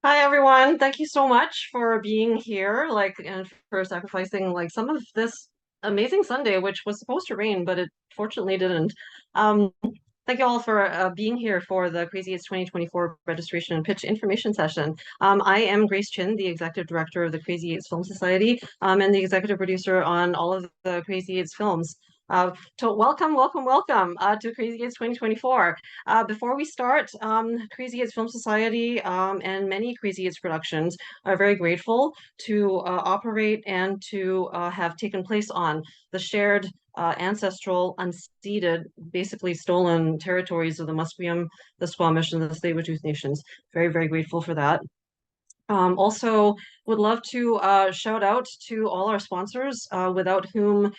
Hi everyone. Thank you so much for being here, and for sacrificing some of this amazing Sunday, which was supposed to rain, but it fortunately didn't. Um, Thank you all for being here for the Crazy8s 2024 registration and pitch information session. I am Grace Chin, the Executive Director of the Crazy8s Film Society, and the Executive Producer on all of the Crazy8s films. Welcome to Crazy8s 2024. Before we start, Crazy8s Film Society and many Crazy8s productions are very grateful to operate and to have taken place on the shared ancestral, unceded, basically stolen territories of the Musqueam, the Squamish, and the Tsleil-Waututh nations. Very, very grateful for that. Also, would love to shout out to all our sponsors, without whom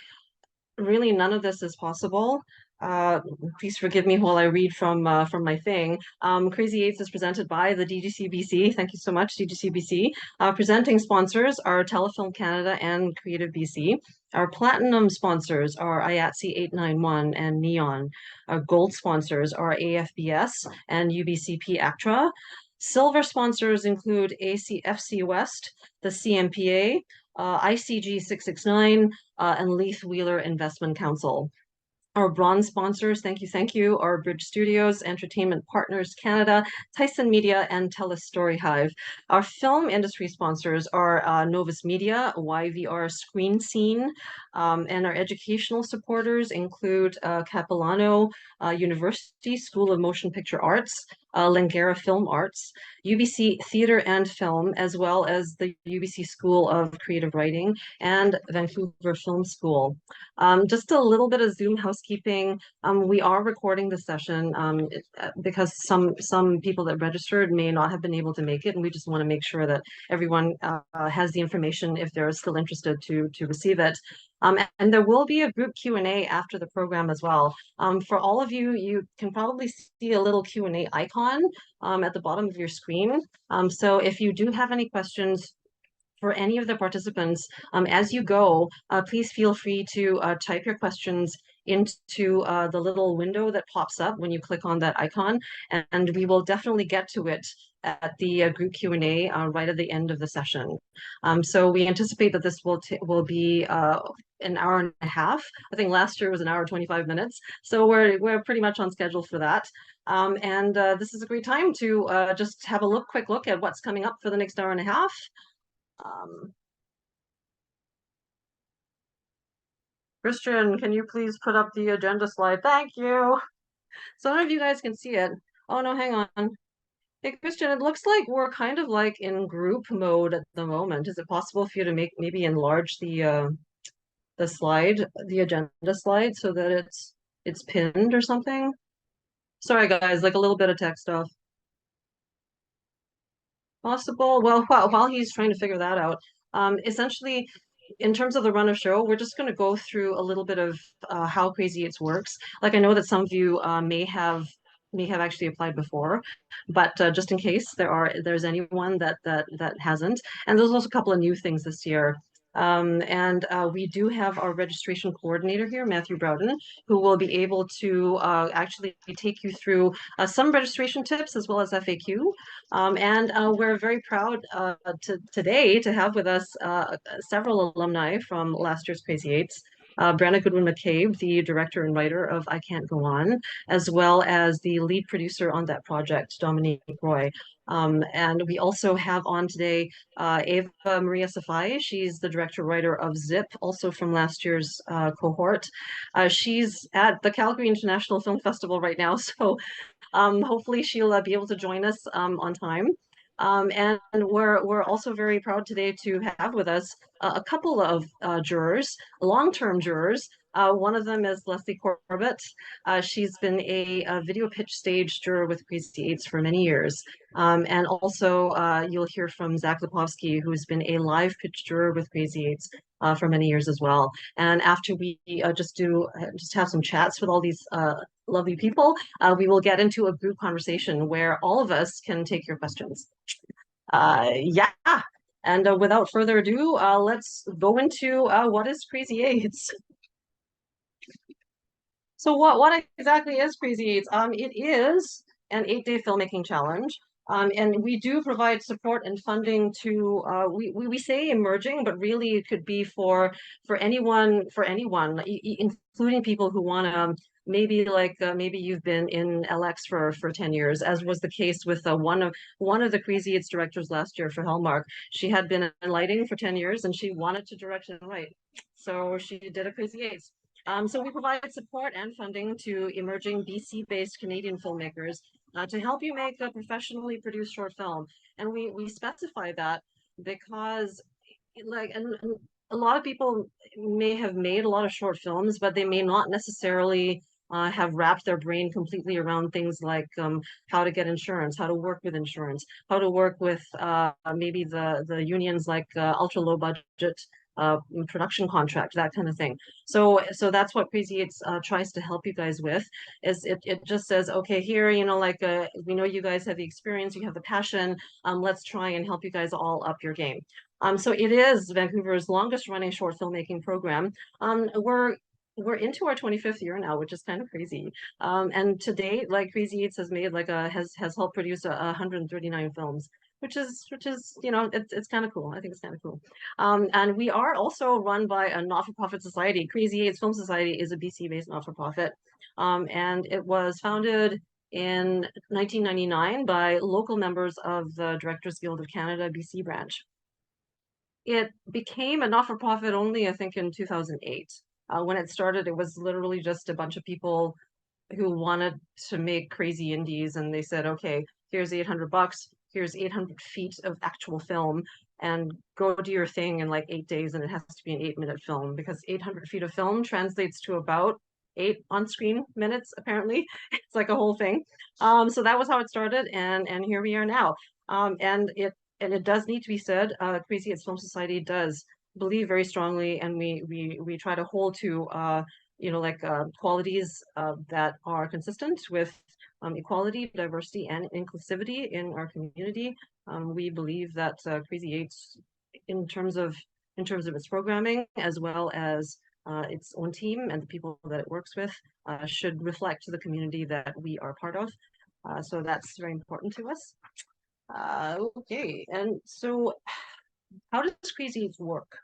really none of this is possible. Uh, Please forgive me while I read from my thing. Crazy8s is presented by the DGCBC. Thank you so much, DGCBC. Presenting sponsors are Telefilm Canada and Creative BC. Our platinum sponsors are IATSE 891 and Neon. Our gold sponsors are AFBS and UBCP ACTRA. Silver sponsors include ACFC West, the CMPA, ICG 669, and Leith Wheeler Investment Council. Our bronze sponsors, thank you, are Bridge Studios, Entertainment Partners Canada, Tyson Media, and TELUS Story Hive. Our film industry sponsors are Novus Media, YVR Screen Scene, and our educational supporters include Capilano University School of Motion Picture Arts, Langara Film Arts, UBC Theatre and Film, as well as the UBC School of Creative Writing and Vancouver Film School. Just a little bit of Zoom housekeeping. We are recording the session because some people that registered may not have been able to make it, and we just want to make sure that everyone has the information if they're still interested to receive it. And there will be a group Q&A after the program as well. For all of you, you can probably see a little Q&A icon at the bottom of your screen. So if you do have any questions for any of the participants, as you go, please feel free to type your questions into the little window that pops up when you click on that icon, and we will definitely get to it at the group Q&A right at the end of the session. So we anticipate that this will be an hour and a half. I think last year was an hour 25 minutes, so we're pretty much on schedule for that. And this is a great time to just have a quick look at what's coming up for the next hour and a half. Christian, can you please put up the agenda slide? Thank you. So none of you guys can see it. Oh no, hang on. Hey Christian, it looks like we're kind of like in group mode at the moment. Is it possible for you to maybe enlarge the slide, the agenda slide, so that it's pinned or something? Sorry guys, like a little bit of tech stuff. Possible? Well, while he's trying to figure that out, essentially, in terms of the run of show, we're just going to go through a little bit of how Crazy8s works. Like I know that some of you may have actually applied before, but just in case there's anyone that hasn't, and there's also a couple of new things this year. And we do have our registration coordinator here, Matthew Broughton, who will be able to actually take you through some registration tips as well as FAQ. And we're very proud today to have with us several alumni from last year's Crazy8s. Brenna Goodwin-McCabe, the director and writer of I Can't Go On, as well as the lead producer on that project, Dominique. And we also have on today Ava Maria Safai. She's the director writer of Zip, also from last year's cohort. She's at the Calgary International Film Festival right now, so hopefully she'll be able to join us on time. And we're also very proud today to have with us a couple of jurors, long-term jurors. One of them is Lecily Corbett. She's been a video pitch stage juror with Crazy8s for many years. And also you'll hear from Zach Lipovsky, who's been a live pitch juror with Crazy8s for many years as well. And after we just have some chats with all these lovely people, we will get into a group conversation where all of us can take your questions. Yeah. And without further ado, let's go into what is Crazy8s. So what exactly is Crazy8s? It is an 8-day filmmaking challenge. And we do provide support and funding to we say emerging, but really it could be for anyone, including people who want to maybe you've been in LX for 10 years, as was the case with one of the Crazy8s directors last year for Hallmark. She had been in lighting for 10 years and she wanted to direct and write, so she did a Crazy8s. So we provide support and funding to emerging BC-based Canadian filmmakers to help you make a professionally produced short film. And we specify that because and a lot of people may have made a lot of short films, but they may not necessarily have wrapped their brain completely around things like how to get insurance, how to work with insurance, how to work with maybe the unions like ultra low budget production contract, that kind of thing. So that's what Crazy8s tries to help you guys with. Is it just says, okay, here, we know you guys have the experience, you have the passion. Let's try and help you guys all up your game. So it is Vancouver's longest running short filmmaking program. We're into our 25th year now, which is kind of crazy. And to date, like Crazy8s has made has helped produce 139 films, which is it's kind of cool. I think it's kind of cool. And we are also run by a not-for-profit society. Crazy8s Film Society is a BC-based not-for-profit, and it was founded in 1999 by local members of the Directors Guild of Canada BC branch. It became a not-for-profit only, I think, in 2008. When it started, it was literally just a bunch of people who wanted to make crazy indies, and they said, okay, here's $800, here's 800 feet of actual film, and go do your thing in like 8 days, and it has to be an 8-minute film, because 800 feet of film translates to about 8 on-screen minutes, apparently. It's like a whole thing. So that was how it started, and here we are now. And it does need to be said, Crazy8s Film Society does believe very strongly, and we try to hold to qualities that are consistent with equality, diversity, and inclusivity in our community. We believe that Crazy8s, in terms of its programming, as well as its own team and the people that it works with, should reflect the community that we are part of. So that's very important to us. Okay, and so how does Crazy8s work?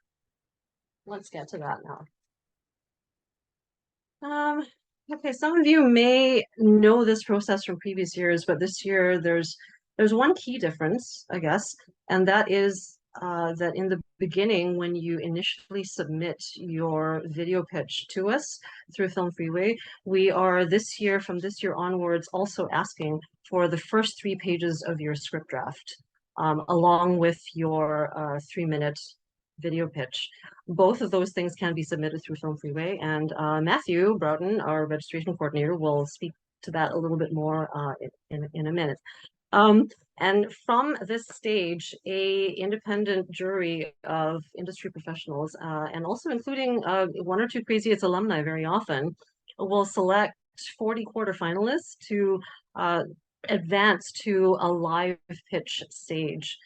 Let's get to that now. Okay, some of you may know this process from previous years, but this year there's one key difference, I guess, and that is that in the beginning, when you initially submit your video pitch to us through Film Freeway, we are from this year onwards, also asking for the first 3 pages of your script draft, along with your 3-minute video pitch. Both of those things can be submitted through Film Freeway, and Matthew Broughton, our registration coordinator, will speak to that a little bit more in a minute. And from this stage, a independent jury of industry professionals, and also including 1 or 2 Crazy8s alumni very often, will select 40 quarterfinalists to advance to a live pitch stage.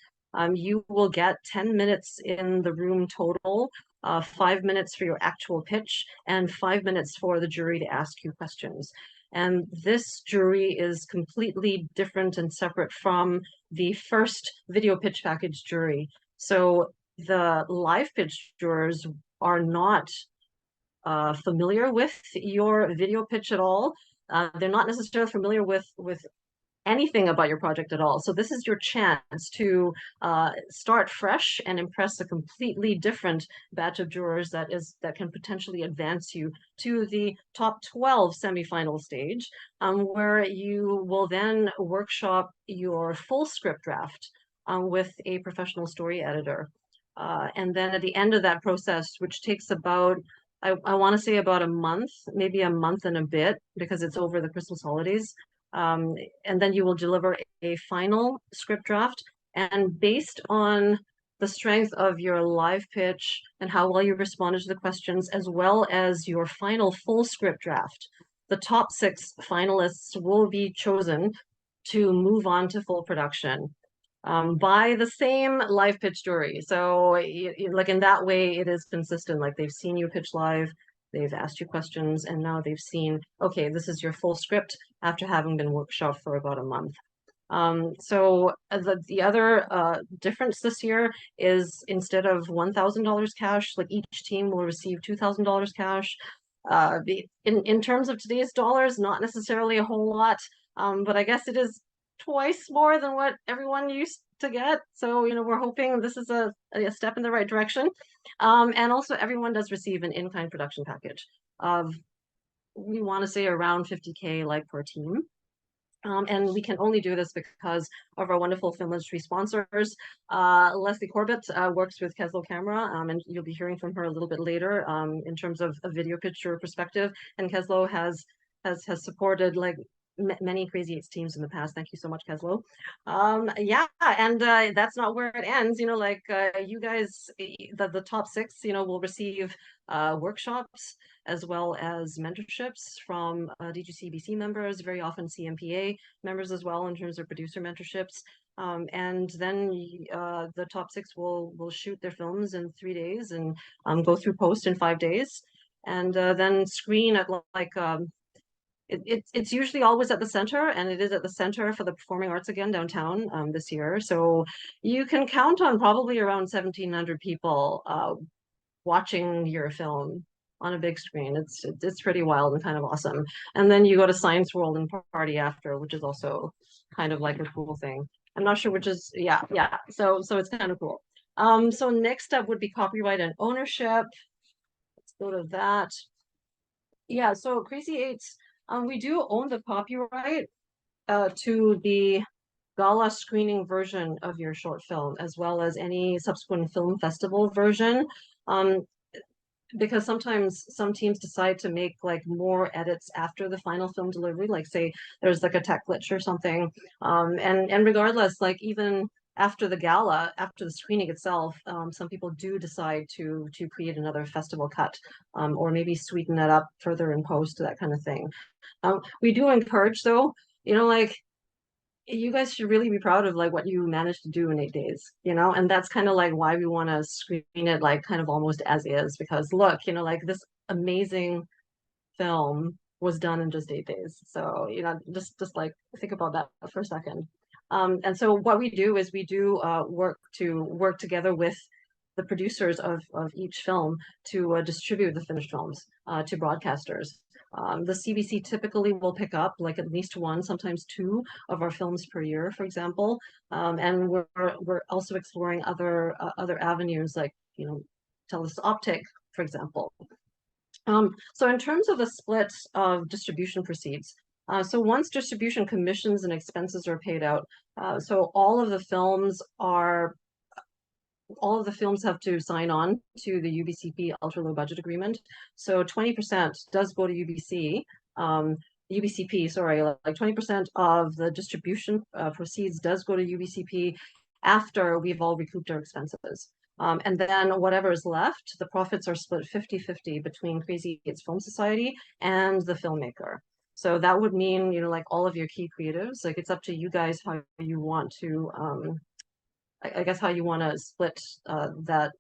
You will get 10 minutes in the room total, 5 minutes for your actual pitch, and 5 minutes for the jury to ask you questions. And this jury is completely different and separate from the first video pitch package jury. So the live pitch jurors are not familiar with your video pitch at all. They're not necessarily familiar with anything about your project at all. So this is your chance to start fresh and impress a completely different batch of jurors that can potentially advance you to the top 12 semifinal stage, where you will then workshop your full script draft with a professional story editor. And then at the end of that process, which takes about I want to say about a month, maybe a month and a bit, because it's over the Christmas holidays. And then you will deliver a final script draft. And based on the strength of your live pitch and how well you responded to the questions, as well as your final full script draft, the top 6 finalists will be chosen to move on to full production by the same live pitch jury. So like in that way, it is consistent. Like they've seen you pitch live, they've asked you questions, and now they've seen, okay, this is your full script after having been workshopped for about a month. So the other difference this year is instead of $1,000 cash, like each team will receive $2,000 cash. In terms of today's dollars, not necessarily a whole lot, but I guess it is twice more than what everyone used to get. So, we're hoping this is a step in the right direction. And also everyone does receive an in-kind production package of, we want to say around 50K like per team. And we can only do this because of our wonderful film industry sponsors. Lecily Corbett works with Keslow Camera, and you'll be hearing from her a little bit later in terms of a video picture perspective. And Keslow has supported like many Crazy8s teams in the past. Thank you so much, Keslow. Yeah, and that's not where it ends. You guys, the top 6, will receive workshops as well as mentorships from DGCBC members, very often CMPA members as well in terms of producer mentorships. And then the top 6 will shoot their films in 3 days and go through post in 5 days, and then screen at like it's usually always at the center, and it is at the center for the Performing Arts again downtown this year. So you can count on probably around 1,700 people watching your film on a big screen. It's pretty wild and kind of awesome. And then you go to Science World and party after, which is also kind of like a cool thing. I'm not sure which is, yeah. So it's kind of cool. So next up would be copyright and ownership. Let's go to that. Yeah, so Crazy8s, we do own the copyright to the gala screening version of your short film, as well as any subsequent film festival version. Because sometimes some teams decide to make like more edits after the final film delivery, like say there's like a tech glitch or something. And regardless, like even after the gala, after the screening itself, some people do decide to create another festival cut, or maybe sweeten it up further in post, that kind of thing. We do encourage though, like you guys should really be proud of like what you managed to do in 8 days, and that's kind of like why we want to screen it like kind of almost as is, because look, like this amazing film was done in just 8 days. So, just like think about that for a second. And so what we do is we do work together with the producers of each film to distribute the finished films to broadcasters. The CBC typically will pick up like at least 1, sometimes 2 of our films per year, for example. And we're also exploring other avenues like, Telus Optic, for example. So in terms of the split of distribution proceeds, so once distribution commissions and expenses are paid out, so all of the films have to sign on to the UBCP ultra low budget agreement. So 20% does go to UBC, UBCP, sorry, like 20% of the distribution proceeds does go to UBCP after we've all recouped our expenses. And then whatever is left, the profits are split 50-50 between Crazy8s Film Society and the filmmaker. So that would mean, like all of your key creatives, like it's up to you guys how you want to I guess how you want to split that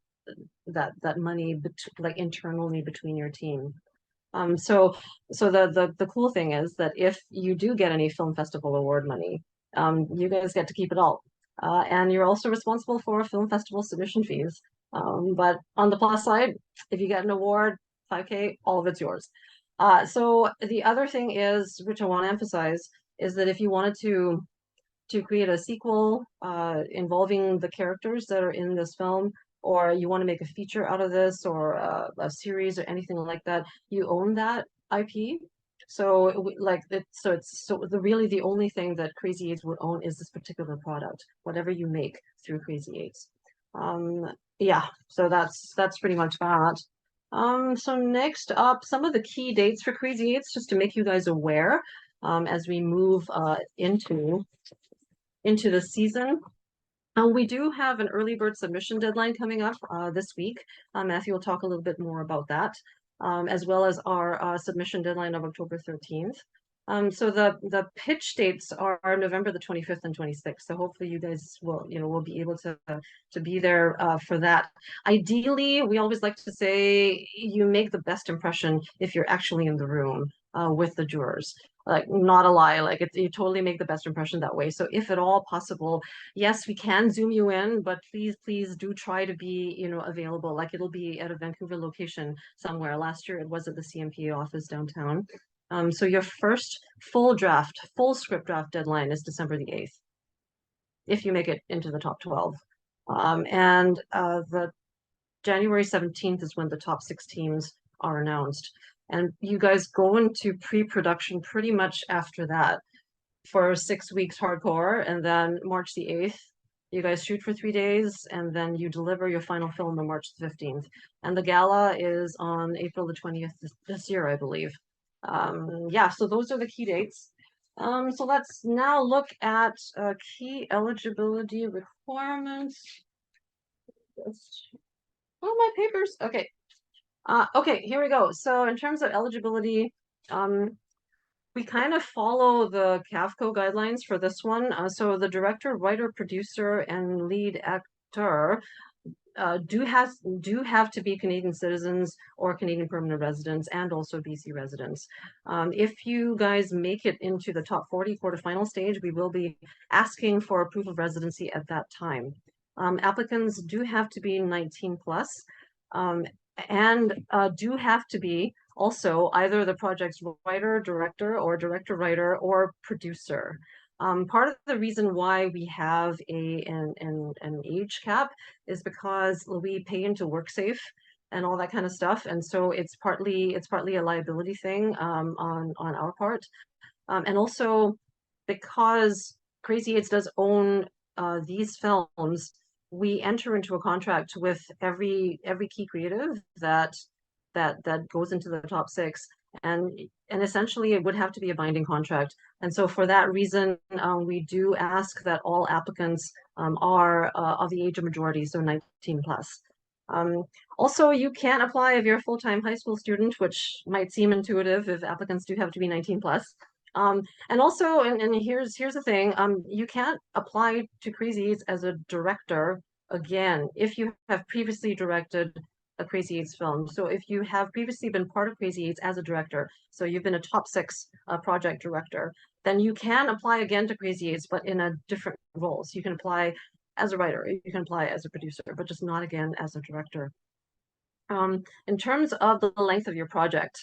money like internally between your team. So the cool thing is that if you do get any film festival award money, you guys get to keep it all. And you're also responsible for film festival submission fees. But on the plus side, if you get an award, 5K, all of it's yours. So the other thing is, which I want to emphasize, is that if you wanted to create a sequel involving the characters that are in this film, or you want to make a feature out of this, or a series or anything like that, you own that IP. So really the only thing that Crazy8s would own is this particular product, whatever you make through Crazy8s. Yeah, so that's pretty much that. So next up, some of the key dates for Crazy8s, just to make you guys aware, as we move into the season. We do have an early bird submission deadline coming up this week. Matthew will talk a little bit more about that, as well as our submission deadline of October 13th. So the pitch dates are November the 25th and 26th. So hopefully you guys will be able to be there for that. Ideally, we always like to say you make the best impression if you're actually in the room with the jurors. Like, not a lie, like you totally make the best impression that way. So if at all possible, yes, we can Zoom you in, but please do try to be, available. Like, it'll be at a Vancouver location somewhere. Last year it was at the CMPA office downtown. So your first full script draft deadline is December the 8th, if you make it into the top 12. And the January 17th is when the top 6 teams are announced. And you guys go into pre-production pretty much after that for 6 weeks hardcore, and then March the 8th, you guys shoot for 3 days, and then you deliver your final film on March the 15th. And the gala is on April the 20th this year, I believe. Yeah, so those are the key dates. So let's now look at key eligibility requirements. Oh, my papers. Okay. Okay, here we go. So in terms of eligibility, we kind of follow the CAFCO guidelines for this one. So the director, writer, producer, and lead actor do have to be Canadian citizens or Canadian permanent residents, and also BC residents. If you guys make it into the top 40 quarterfinal stage, we will be asking for proof of residency at that time. Applicants do have to be 19 plus, and do have to be also either the project's writer, director, or director, writer, or producer. Part of the reason why we have an age cap is because we pay into WorkSafe and all that kind of stuff, and so it's partly a liability thing on our part, and also because Crazy8s does own these films, we enter into a contract with every key creative that goes into the top 6, and essentially it would have to be a binding contract. And so for that reason, we do ask that all applicants are of the age of majority, so 19 plus. Also, you can't apply if you're a full-time high school student, which might seem intuitive if applicants do have to be 19 plus. And also, and here's the thing, you can't apply to Crazy8s as a director again if you have previously directed a Crazy8s film. So if you have previously been part of Crazy8s as a director, so you've been a top 6 project director, then you can apply again to Crazy8s, but in a different role. So you can apply as a writer, you can apply as a producer, but just not again as a director. In terms of the length of your project,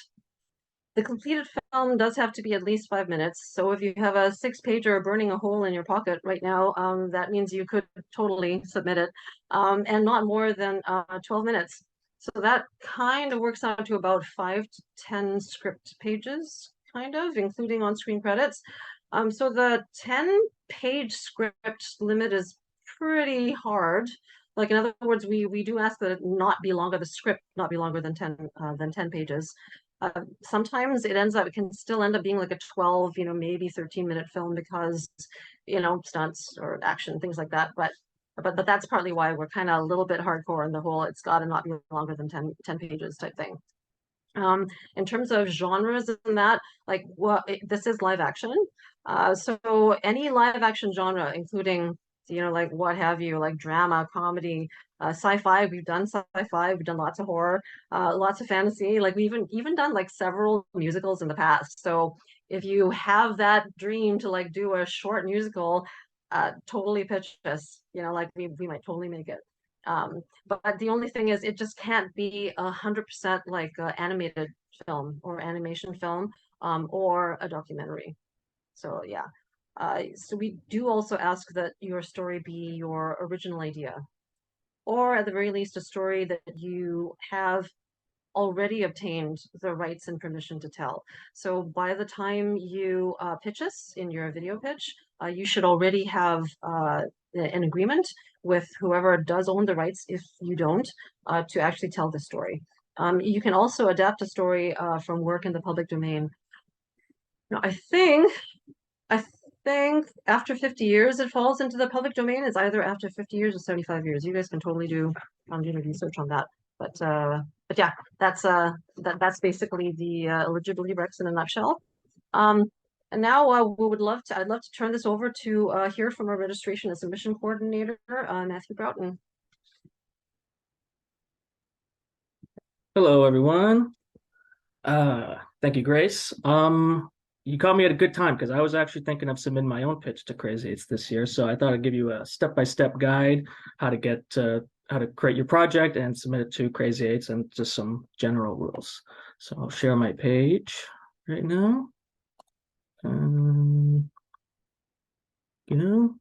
the completed film does have to be at least 5 minutes. So if you have a 6-pager burning a hole in your pocket right now, that means you could totally submit it, and not more than 12 minutes. So that kind of works out to about 5 to 10 script pages, kind of, including on-screen credits. So the 10-page script limit is pretty hard. Like, in other words, we do ask that it not be longer, the script not be longer than 10 pages. Sometimes it can still end up being like a 12, maybe 13-minute film because, stunts or action, things like that. But that's partly why we're kind of a little bit hardcore in the whole, it's got to not be longer than 10 pages type thing. In terms of genres and that, this is live action. So any live action genre, including you know, like what have you, like drama, comedy, sci-fi. We've done sci-fi, we've done lots of horror, lots of fantasy. Like we even done like several musicals in the past. So if you have that dream to like do a short musical, totally pitch us. You know, like we might totally make it. But the only thing is, it just can't be 100% like animated film or animation film, or a documentary. So yeah. So we do also ask that your story be your original idea, or at the very least, a story that you have already obtained the rights and permission to tell. So by the time you pitch us in your video pitch, you should already have an agreement with whoever does own the rights, if you don't, to actually tell the story. You can also adapt a story from work in the public domain. Now, I think after 50 years, it falls into the public domain. It's either after 50 years or 75 years. You guys can totally do your research on that. But yeah, that's basically the eligibility recs in a nutshell. Um, and now I'd love to turn this over to hear from our registration and submission coordinator, Matthew Broughton. Hello, everyone. Thank you, Grace. You caught me at a good time because I was actually thinking of submitting my own pitch to Crazy8s this year. So I thought I'd give you a step-by-step guide how to get how to create your project and submit it to Crazy8s and just some general rules. So I'll share my page right now. You know,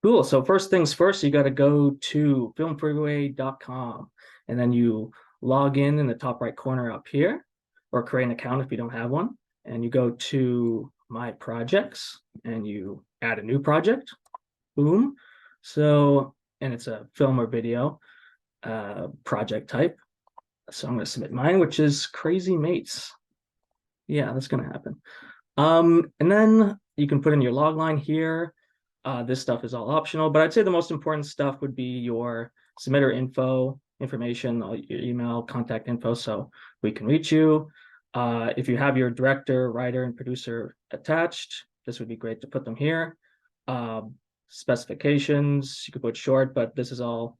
cool. So first things first, you got to go to filmfreeway.com and then you log in the top right corner up here, or create an account if you don't have one. And you go to my projects and you add a new project. Boom. So, and it's a film or video project type. So I'm going to submit mine, which is Crazy Mates. Yeah, that's going to happen. And then you can put in your log line here. This stuff is all optional, but I'd say the most important stuff would be your submitter information, your email, contact info, so we can reach you. If you have your director, writer, and producer attached, this would be great to put them here. Specifications, you could put short, but this is all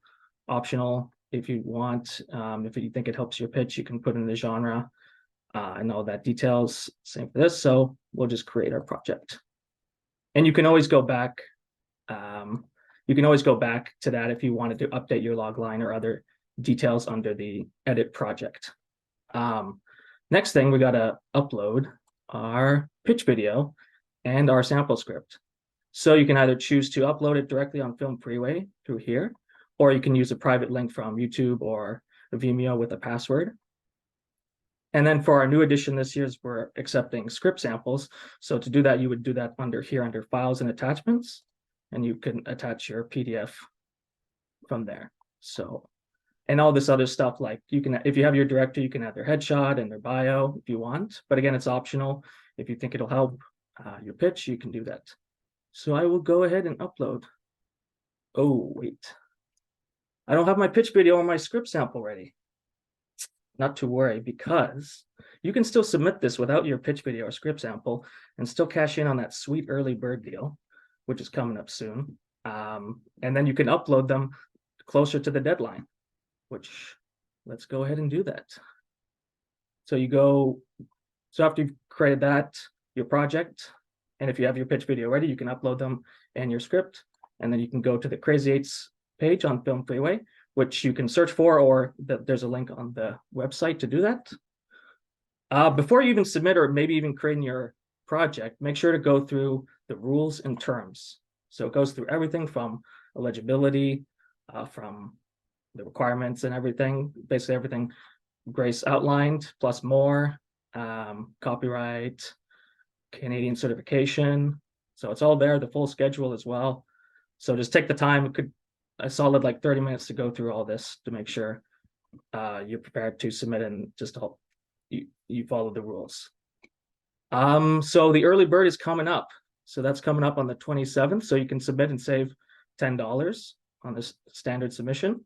optional if you want. If you think it helps your pitch, you can put in the genre and all that details. Same for this. So we'll just create our project. And you can always go back. You can always go back to that if you wanted to update your log line or other details under the edit project. Next thing, we got to upload our pitch video and our sample script. So you can either choose to upload it directly on Film Freeway through here, or you can use a private link from YouTube or Vimeo with a password. And then for our new edition this year, we're accepting script samples. So to do that, you would do that under Files and Attachments, and you can attach your PDF from there. So, and all this other stuff, like you can, if you have your director, you can have their headshot and their bio if you want. But again, it's optional. If you think it'll help your pitch, you can do that. So I will go ahead and upload. Oh, wait. I don't have my pitch video or my script sample ready. Not to worry, because you can still submit this without your pitch video or script sample and still cash in on that sweet early bird deal, which is coming up soon. And then you can upload them closer to the deadline, which let's go ahead and do that. So you go, so after you've created that, your project, and if you have your pitch video ready, you can upload them and your script, and then you can go to the Crazy8s page on Film Freeway, which you can search for, or there's a link on the website to do that. Before you even submit or maybe even creating your project, make sure to go through the rules and terms. So it goes through everything from eligibility, from the requirements and everything, basically everything Grace outlined, plus more, copyright, Canadian certification. So it's all there, the full schedule as well. So just take the time. It could a solid like 30 minutes to go through all this to make sure you're prepared to submit and just hope you follow the rules. So the early bird is coming up. So that's coming up on the 27th. So you can submit and save $10 on this standard submission.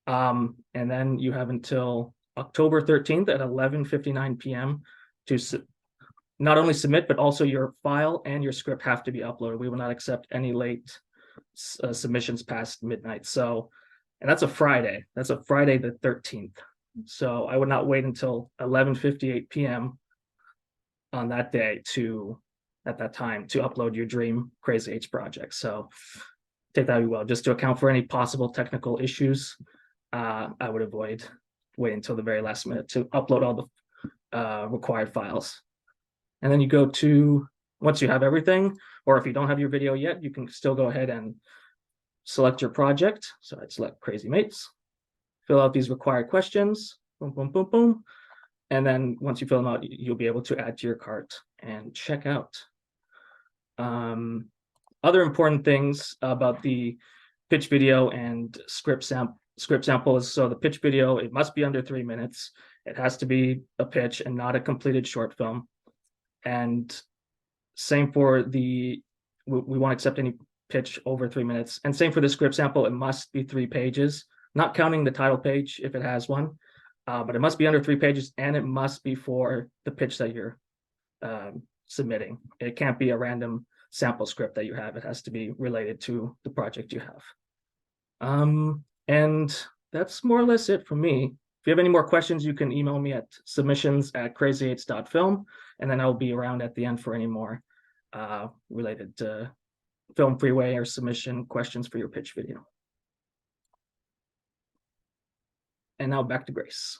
And then you have until October 13th at 11:59 p.m. to not only submit, but also your file and your script have to be uploaded. We will not accept any late submissions past midnight. So, and that's a Friday. That's a Friday the 13th. So I would not wait until 11:58 p.m. on that day at that time to upload your dream Crazy8s project. So take that as well, just to account for any possible technical issues. I would avoid waiting until the very last minute to upload all the required files. And then you go to, once you have everything, or if you don't have your video yet, you can still go ahead and select your project. So I'd select Crazy8s, fill out these required questions, boom, boom, boom, boom. And then once you fill them out, you'll be able to add to your cart and check out. Other important things about the pitch video and script sample is, so the pitch video, it must be under 3 minutes. It has to be a pitch and not a completed short film. And same for we won't accept any pitch over 3 minutes. And same for the script sample, it must be 3 pages, not counting the title page if it has one, but it must be under 3 pages, and it must be for the pitch that you're submitting. It can't be a random sample script that you have. It has to be related to the project you have. And that's more or less it from me. If you have any more questions, you can email me at submissions@crazy8s.film, and then I'll be around at the end for any more related to Film Freeway or submission questions for your pitch video. And now back to Grace.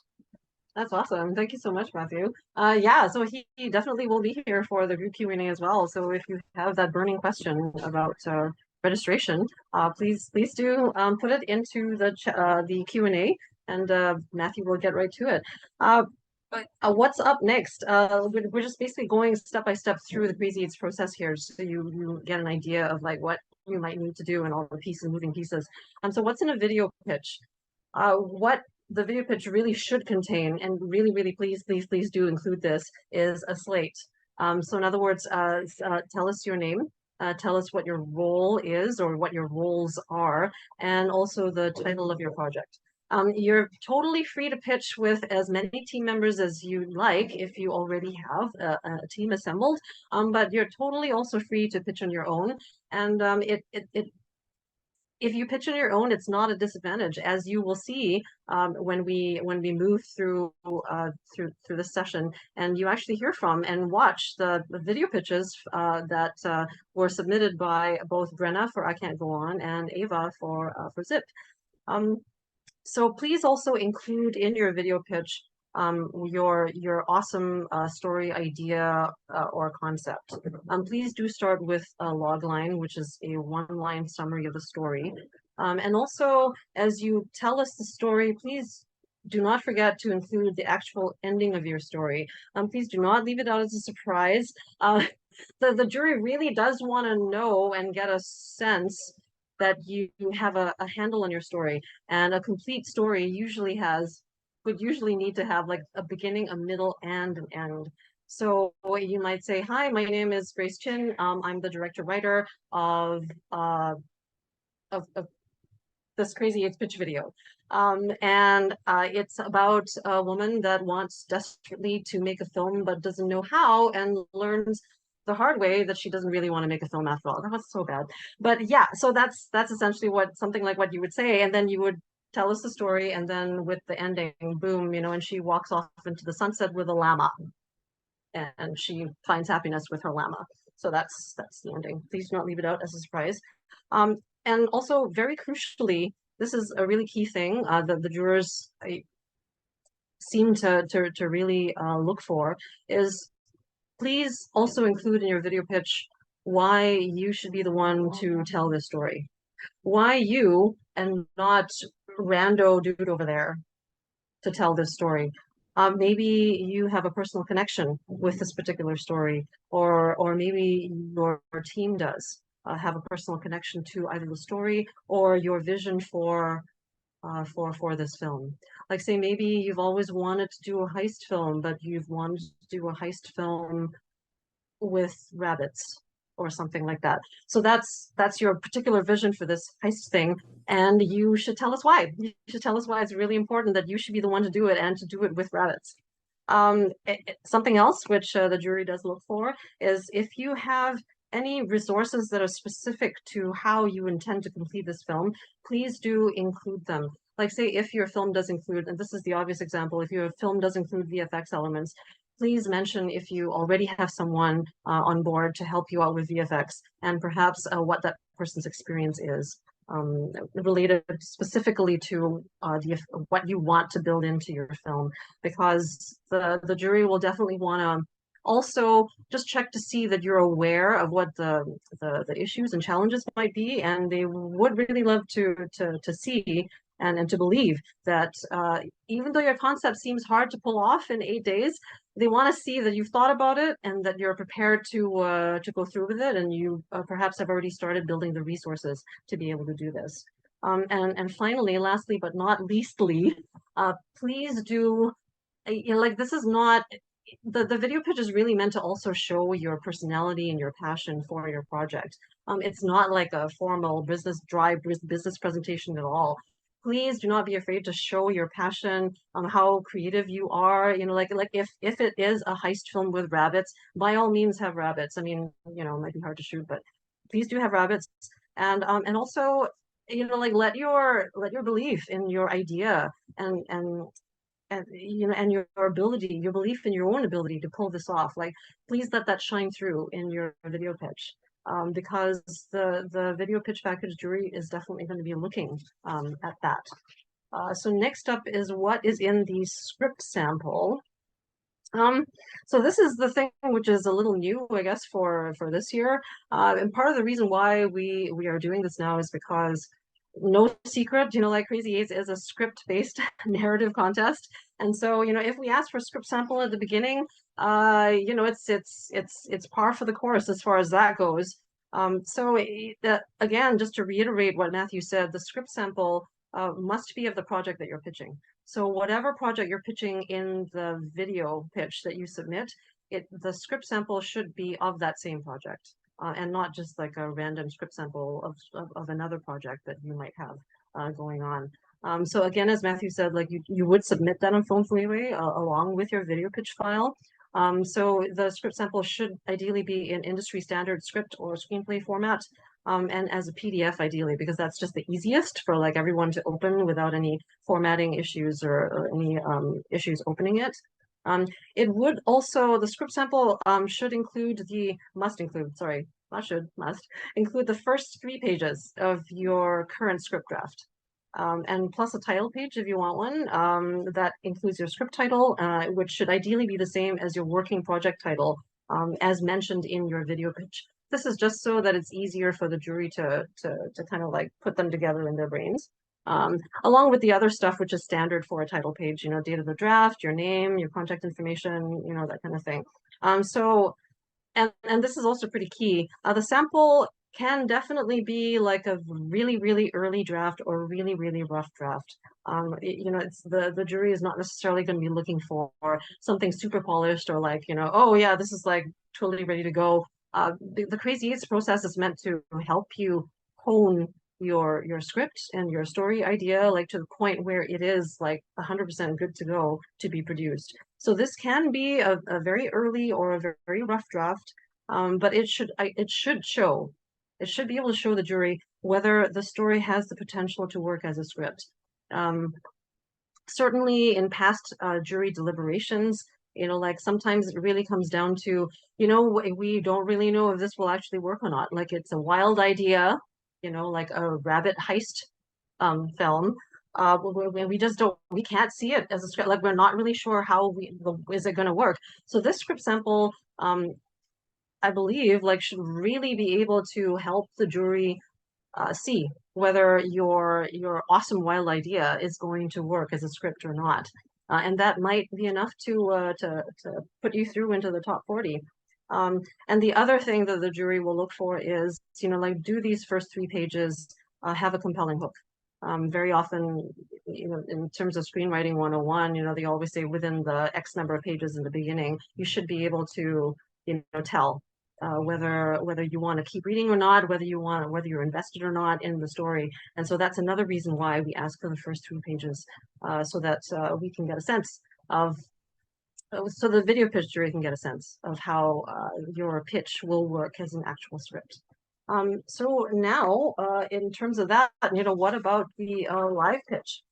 That's awesome. Thank you so much, Matthew. Yeah, so he definitely will be here for the group Q&A as well. So if you have that burning question about registration, please do put it into the Q&A, and Matthew will get right to it. But what's up next? We're just basically going step by step through the Crazy8s process here, so you get an idea of like what you might need to do and all the pieces, moving pieces. So what's in a video pitch? What the video pitch really should contain, and really please do include this, is a slate. So in other words, tell us your name, tell us what your role is or what your roles are, and also the title of your project. You're totally free to pitch with as many team members as you like if you already have a team assembled, but you're totally also free to pitch on your own. And if you pitch on your own, it's not a disadvantage, as you will see when we move through this session, and you actually hear from and watch the video pitches that were submitted by both Brenna for I Can't Go On and Ava for Zip. So please also include in your video pitch your awesome story idea or concept. Please do start with a log line, which is a one-line summary of the story. And also, as you tell us the story, please do not forget to include the actual ending of your story. Please do not leave it out as a surprise. The jury really does want to know and get a sense that you have a handle on your story, and a complete story would usually need to have like a beginning, a middle, and an end. So you might say, hi, my name is Grace Chin. I'm the director writer of this Crazy8s pitch video. And it's about a woman that wants desperately to make a film but doesn't know how, and learns the hard way that she doesn't really want to make a film after all. That was so bad. But yeah, so that's essentially something like what you would say, and then you would tell us the story, and then with the ending, boom, and she walks off into the sunset with a llama, and she finds happiness with her llama. So that's the ending. Please do not leave it out as a surprise. And also, very crucially, this is a really key thing that the jurors seem to really look for, is please also include in your video pitch why you should be the one to tell this story. Why you and not rando dude over there to tell this story. Maybe you have a personal connection with this particular story, or maybe your team does have a personal connection to either the story or your vision for this film. Like, say, maybe you've always wanted to do a heist film, but you've wanted to do a heist film with rabbits or something like that. So that's your particular vision for this heist thing, and you should tell us why. You should tell us why it's really important that you should be the one to do it, and to do it with rabbits. Something else which the jury does look for is if you have any resources that are specific to how you intend to complete this film, please do include them. Like say if your film does include, and this is the obvious example, if your film does include VFX elements, please mention if you already have someone on board to help you out with VFX and perhaps what that person's experience is. Related specifically to what you want to build into your film, because the jury will definitely want to also just check to see that you're aware of what the issues and challenges might be, and they would really love to see and to believe that even though your concept seems hard to pull off in 8 days, they want to see that you've thought about it and that you're prepared to go through with it, and you perhaps have already started building the resources to be able to do this. And finally, lastly but not leastly, please do, like this is not, the video pitch is really meant to also show your personality and your passion for your project. It's not like a formal dry business presentation at all. Please do not be afraid to show your passion, how creative you are. Like if it is a heist film with rabbits, by all means have rabbits. I mean, it might be hard to shoot, but please do have rabbits. And also, like let your belief in your idea and your ability, your belief in your own ability to pull this off, like please let that shine through in your video pitch. Because the video pitch package jury is definitely going to be looking at that. So next up is what is in the script sample. So this is the thing which is a little new, I guess, for this year. And part of the reason why we are doing this now is because no secret, like Crazy8s is a script-based narrative contest. And so, if we ask for script sample at the beginning, it's par for the course as far as that goes. So again, just to reiterate what Matthew said, the script sample must be of the project that you're pitching. So whatever project you're pitching in the video pitch that you submit, the script sample should be of that same project. And not just like a random script sample of another project that you might have going on. So again, as Matthew said, like you would submit that on Film Freeway along with your video pitch file. So the script sample should ideally be in industry standard script or screenplay format, and as a PDF ideally, because that's just the easiest for like everyone to open without any formatting issues or any issues opening it. It would also, the script sample must include the first 3 pages of your current script draft. And plus a title page if you want one, that includes your script title, which should ideally be the same as your working project title, as mentioned in your video pitch. This is just so that it's easier for the jury to kind of like put them together in their brains. Along with the other stuff, which is standard for a title page, date of the draft, your name, your contact information, that kind of thing. And this is also pretty key. The sample can definitely be like a really, really early draft or really, really rough draft. It's the jury is not necessarily going to be looking for something super polished or like, oh yeah, this is like totally ready to go. The Crazy8s process is meant to help you hone your script and your story idea like to the point where it is like 100% good to go to be produced. So this can be a very early or a very rough draft, but it should be able to show the jury whether the story has the potential to work as a script. Certainly in past jury deliberations, like sometimes it really comes down to, we don't really know if this will actually work or not. Like it's a wild idea, like a rabbit heist film. We can't see it as a script. Like we're not really sure how is it going to work. So this script sample, I believe, like should really be able to help the jury see whether your awesome wild idea is going to work as a script or not. And that might be enough to put you through into the top 40. And the other thing that the jury will look for is, like, do these first 3 pages have a compelling hook? Very often, in terms of screenwriting 101, they always say within the X number of pages in the beginning, you should be able to, tell whether you want to keep reading or not, whether you're invested or not in the story. And so that's another reason why we ask for the first 3 pages, so that we can get a sense of so the video pitch jury can get a sense of how your pitch will work as an actual script. So now, in terms of that, what about the live pitch?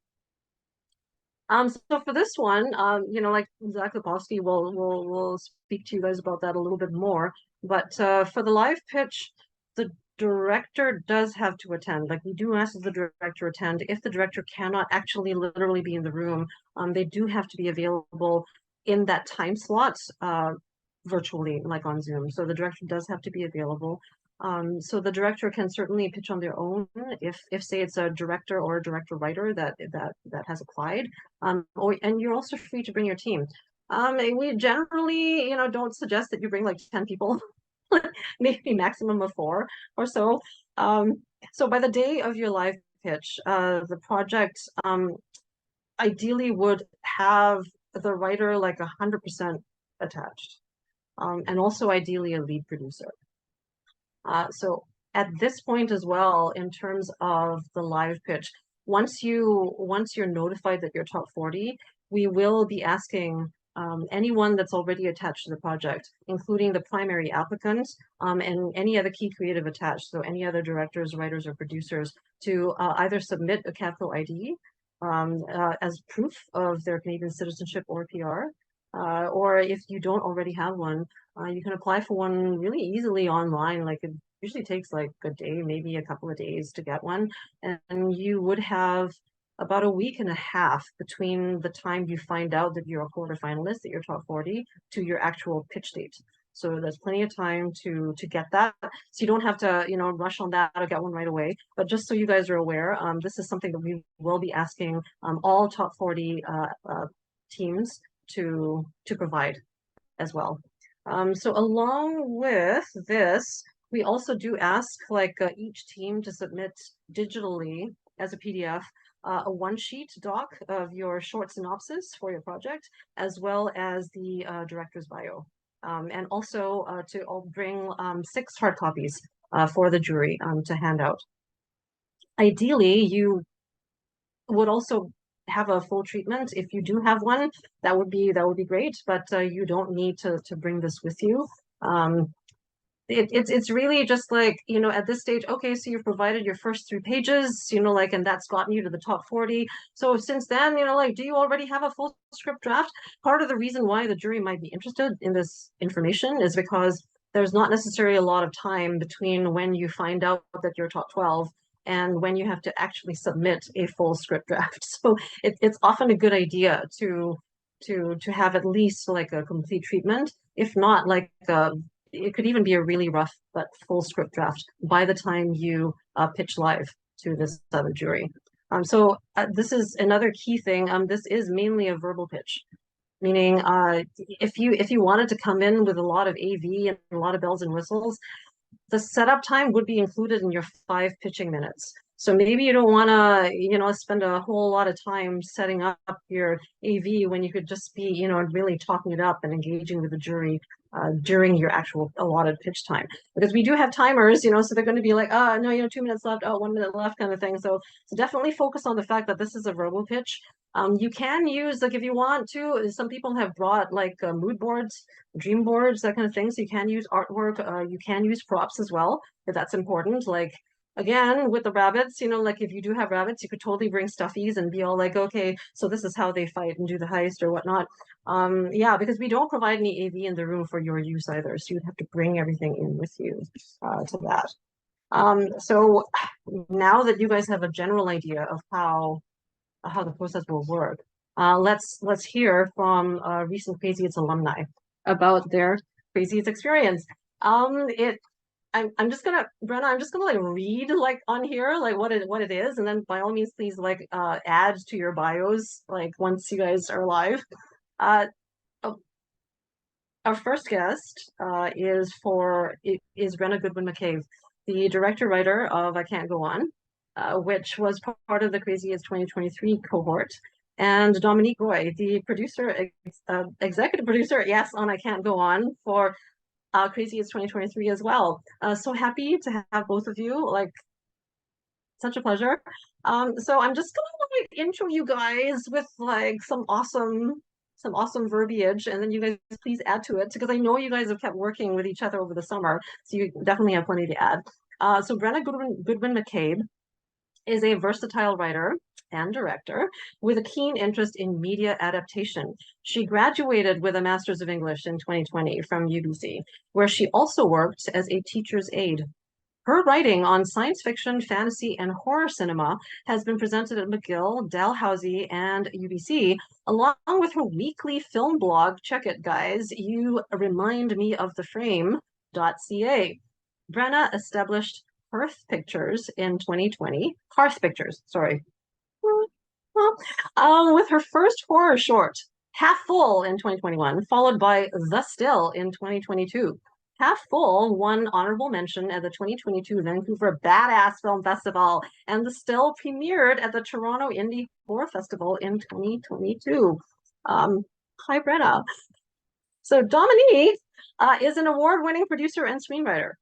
So for this one, like Zach Lipovsky will speak to you guys about that a little bit more. But for the live pitch, the director does have to attend. Like we do ask the director attend. If the director cannot actually literally be in the room, they do have to be available in that time slot, virtually, like on Zoom. So the director does have to be available. So the director can certainly pitch on their own if say it's a director or a director writer that has applied. And you're also free to bring your team. We generally, don't suggest that you bring like 10 people, maybe maximum of 4 or so. So by the day of your live pitch, the project ideally would have the writer like 100% attached, and also ideally a lead producer. So at this point as well, in terms of the live pitch, once you're notified that you're top 40, we will be asking anyone that's already attached to the project, including the primary applicant, and any other key creative attached, so any other directors, writers, or producers, to either submit a Keslow ID as proof of their Canadian citizenship or PR, or if you don't already have one, you can apply for one really easily online. Like it usually takes like a day, maybe a couple of days to get one. And you would have about a week and a half between the time you find out that you're a quarterfinalist, that you're top 40, to your actual pitch date. So there's plenty of time to get that. So you don't have to, rush on that or get one right away. But just so you guys are aware, this is something that we will be asking all top 40 teams to provide as well. So along with this, we also do ask like each team to submit digitally as a PDF a one-sheet doc of your short synopsis for your project, as well as the director's bio. And also to bring 6 hard copies for the jury to hand out. Ideally, you would also have a full treatment. If you do have one, that would be great, but you don't need to bring this with you. It's really just like, at this stage, okay, so you've provided your first 3 pages, and that's gotten you to the top 40. So since then, do you already have a full script draft? Part of the reason why the jury might be interested in this information is because there's not necessarily a lot of time between when you find out that you're top 12 and when you have to actually submit a full script draft. So it's often a good idea to have at least like a complete treatment, if not like it could even be a really rough but full script draft by the time you pitch live to this other jury. So this is another key thing. This is mainly a verbal pitch, meaning if you wanted to come in with a lot of AV and a lot of bells and whistles, the setup time would be included in your 5 pitching minutes. So maybe you don't want to, spend a whole lot of time setting up your AV when you could just be, really talking it up and engaging with the jury during your actual allotted pitch time. Because we do have timers, so they're going to be like, no, 2 minutes left, 1 minute left kind of thing. So definitely focus on the fact that this is a verbal pitch. You can use, like if you want to, some people have brought like mood boards, dream boards, that kind of thing. So you can use artwork, you can use props as well, if that's important. Like again, with the rabbits, like if you do have rabbits, you could totally bring stuffies and be all like, okay, so this is how they fight and do the heist or whatnot. Yeah, because we don't provide any AV in the room for your use either. So you'd have to bring everything in with you to that. So now that you guys have a general idea of how the process will work, let's hear from recent Crazy8s alumni about their Crazy8s experience. I'm just gonna, Brenna, I'm just gonna like read like on here like what it is, and then by all means please like add to your bios like once you guys are live. Oh, our first guest is Brenna Goodwin-McCabe, the director writer of I Can't Go On, which was part of the Crazy8s 2023 cohort, and Dominique, the producer, executive producer, yes, on I Can't Go On for Crazy8s 2023 as well. So happy to have both of you, like such a pleasure. So I'm just gonna like intro you guys with like some awesome some awesome verbiage, and then you guys please add to it, because I know you guys have kept working with each other over the summer, so you definitely have plenty to add. So Brenna Goodwin-McCabe is a versatile writer and director with a keen interest in media adaptation. She graduated with a Master's of English in 2020 from UBC, where she also worked as a teacher's aide. Her writing on science fiction, fantasy, and horror cinema has been presented at McGill, Dalhousie, and UBC, along with her weekly film blog. Check it, guys. You remind me of the frame.ca. Brenna established Hearth Pictures in 2020. Hearth Pictures, sorry. With her first horror short, Half Full, in 2021, followed by The Still in 2022. Half Full won honorable mention at the 2022 Vancouver Badass Film Festival, and The Still premiered at the Toronto Indie Horror Festival in 2022. Hi, Brenna. So Dominique is an award-winning producer and screenwriter.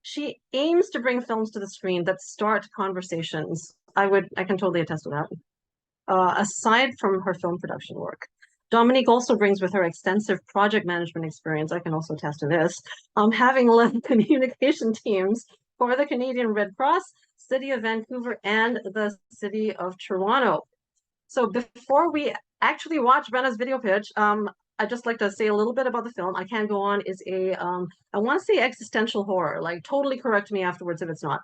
She aims to bring films to the screen that start conversations. I can totally attest to that. Aside from her film production work, Dominique also brings with her extensive project management experience. I can also attest to this, having led communication teams for the Canadian Red Cross, City of Vancouver, and the City of Toronto. So before we actually watch Brenna's video pitch, I'd just like to say a little bit about the film. I Can't Go On is a, I want to say existential horror, like totally correct me afterwards if it's not.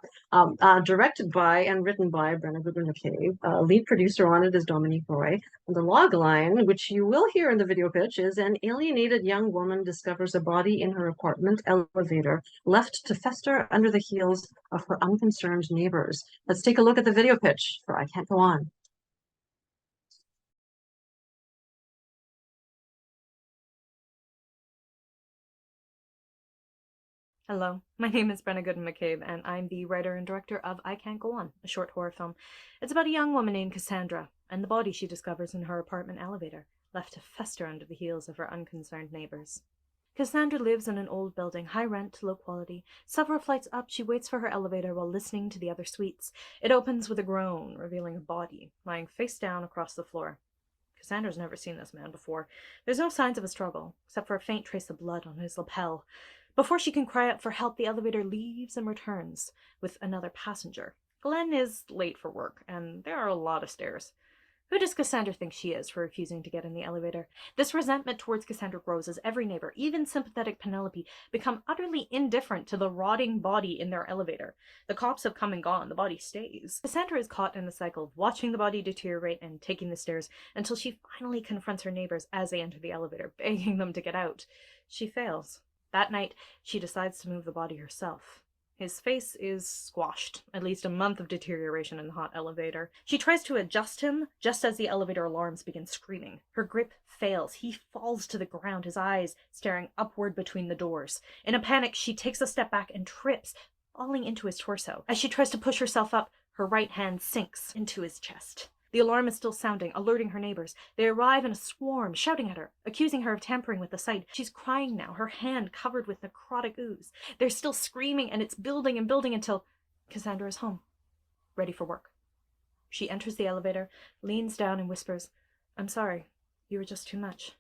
Directed by and written by Brenna Goodwin-McCabe. Lead producer on it is Dominique Roy. And the log line, which you will hear in the video pitch, is an alienated young woman discovers a body in her apartment elevator, left to fester under the heels of her unconcerned neighbors. Let's take a look at the video pitch for I Can't Go On. Hello, my name is Brenna Goodwin-McCabe, and I'm the writer and director of I Can't Go On, a short horror film. It's about a young woman named Cassandra and the body she discovers in her apartment elevator, left to fester under the heels of her unconcerned neighbors. Cassandra lives in an old building, high rent, low quality. Several flights up, she waits for her elevator while listening to the other suites. It opens with a groan, revealing a body, lying face down across the floor. Cassandra's never seen this man before. There's no signs of a struggle, except for a faint trace of blood on his lapel. Before she can cry out for help, the elevator leaves and returns with another passenger. Glenn is late for work, and there are a lot of stairs. Who does Cassandra think she is for refusing to get in the elevator? This resentment towards Cassandra grows as every neighbor, even sympathetic Penelope, become utterly indifferent to the rotting body in their elevator. The cops have come and gone, the body stays. Cassandra is caught in the cycle of watching the body deteriorate and taking the stairs until she finally confronts her neighbors as they enter the elevator, begging them to get out. She fails. That night, she decides to move the body herself. His face is squashed, at least a month of deterioration in the hot elevator. She tries to adjust him just as the elevator alarms begin screaming. Her grip fails. He falls to the ground, his eyes staring upward between the doors. In a panic, she takes a step back and trips, falling into his torso. As she tries to push herself up, her right hand sinks into his chest. The alarm is still sounding, alerting her neighbors. They arrive in a swarm, shouting at her, accusing her of tampering with the site. She's crying now, her hand covered with necrotic ooze. They're still screaming, and it's building and building until Cassandra is home, ready for work. She enters the elevator, leans down and whispers, "I'm sorry, you were just too much."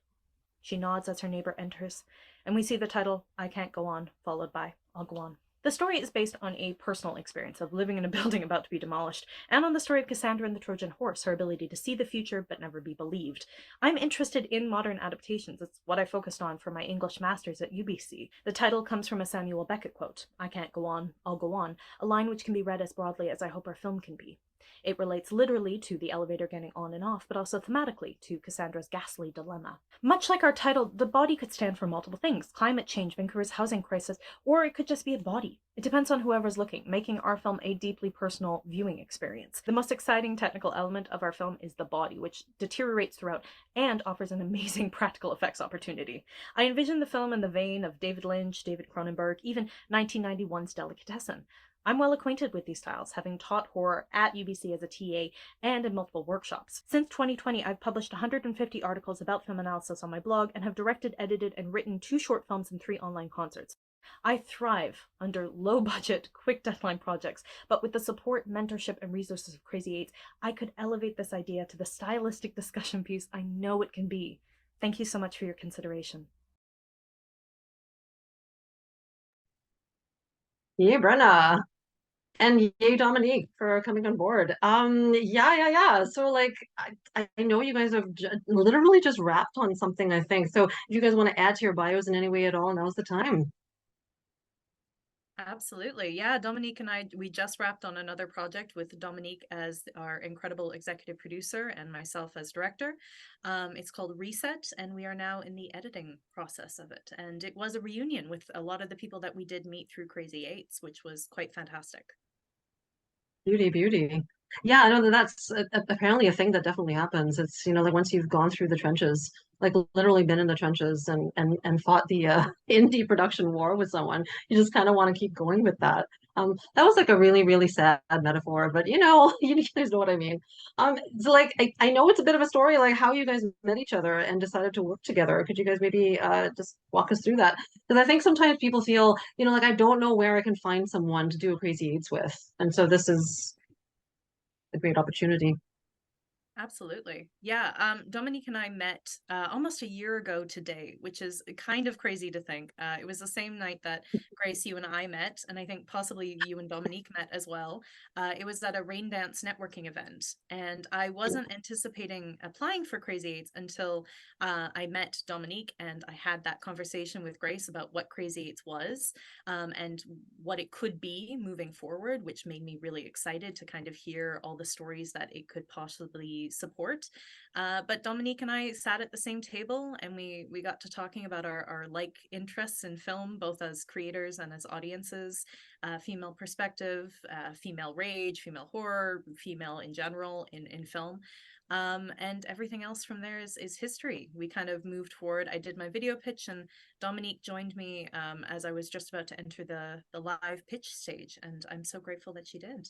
She nods as her neighbor enters, and we see the title, I Can't Go On, followed by I'll Go On. The story is based on a personal experience of living in a building about to be demolished, and on the story of Cassandra and the Trojan Horse, her ability to see the future but never be believed. I'm interested in modern adaptations. It's what I focused on for my English Masters at UBC. The title comes from a Samuel Beckett quote, I can't go on, I'll go on, a line which can be read as broadly as I hope our film can be. It relates literally to the elevator getting on and off, but also thematically to Cassandra's ghastly dilemma. Much like our title, the body could stand for multiple things: climate change, Vancouver's housing crisis, or it could just be a body. It depends on whoever's looking, making our film a deeply personal viewing experience. The most exciting technical element of our film is the body, which deteriorates throughout and offers an amazing practical effects opportunity. I envision the film in the vein of David Lynch, David Cronenberg, even 1991's Delicatessen. I'm well acquainted with these styles, having taught horror at UBC as a TA and in multiple workshops. Since 2020, I've published 150 articles about film analysis on my blog and have directed, edited, and written 2 short films and 3 online concerts. I thrive under low-budget, quick deadline projects, but with the support, mentorship, and resources of Crazy8s, I could elevate this idea to the stylistic discussion piece I know it can be. Thank you so much for your consideration. Yay, Brenna. And yay, Dominique, for coming on board. Yeah. So like, I know you guys have literally just wrapped on something, I think. So if you guys want to add to your bios in any way at all, now's the time. Absolutely. Yeah, Dominique and I, we just wrapped on another project with Dominique as our incredible executive producer and myself as director. It's called Reset, and we are now in the editing process of it. And it was a reunion with a lot of the people that we did meet through Crazy8s, which was quite fantastic. Beauty. Yeah, I know that's apparently a thing that definitely happens. It's, like once you've gone through the trenches, like literally been in the trenches and fought the indie production war with someone, you just kind of want to keep going with that. That was like a really, really sad metaphor, but you guys know what I mean. So like I know it's a bit of a story, like how you guys met each other and decided to work together. Could you guys maybe just walk us through that? Because I think sometimes people feel, like I don't know where I can find someone to do a Crazy8s with. And so this is a great opportunity. Absolutely. Yeah. Dominique and I met almost a year ago today, which is kind of crazy to think. It was the same night that Grace, you and I met, and I think possibly you and Dominique met as well. It was at a rain dance networking event, and I wasn't anticipating applying for Crazy8s until I met Dominique and I had that conversation with Grace about what Crazy8s was and what it could be moving forward, which made me really excited to kind of hear all the stories that it could possibly support. But Dominique and I sat at the same table and we got to talking about our like interests in film, both as creators and as audiences, female perspective, female rage, female horror, female in general in film. And everything else from there is history. We kind of moved forward. I did my video pitch and Dominique joined me as I was just about to enter the live pitch stage. And I'm so grateful that she did.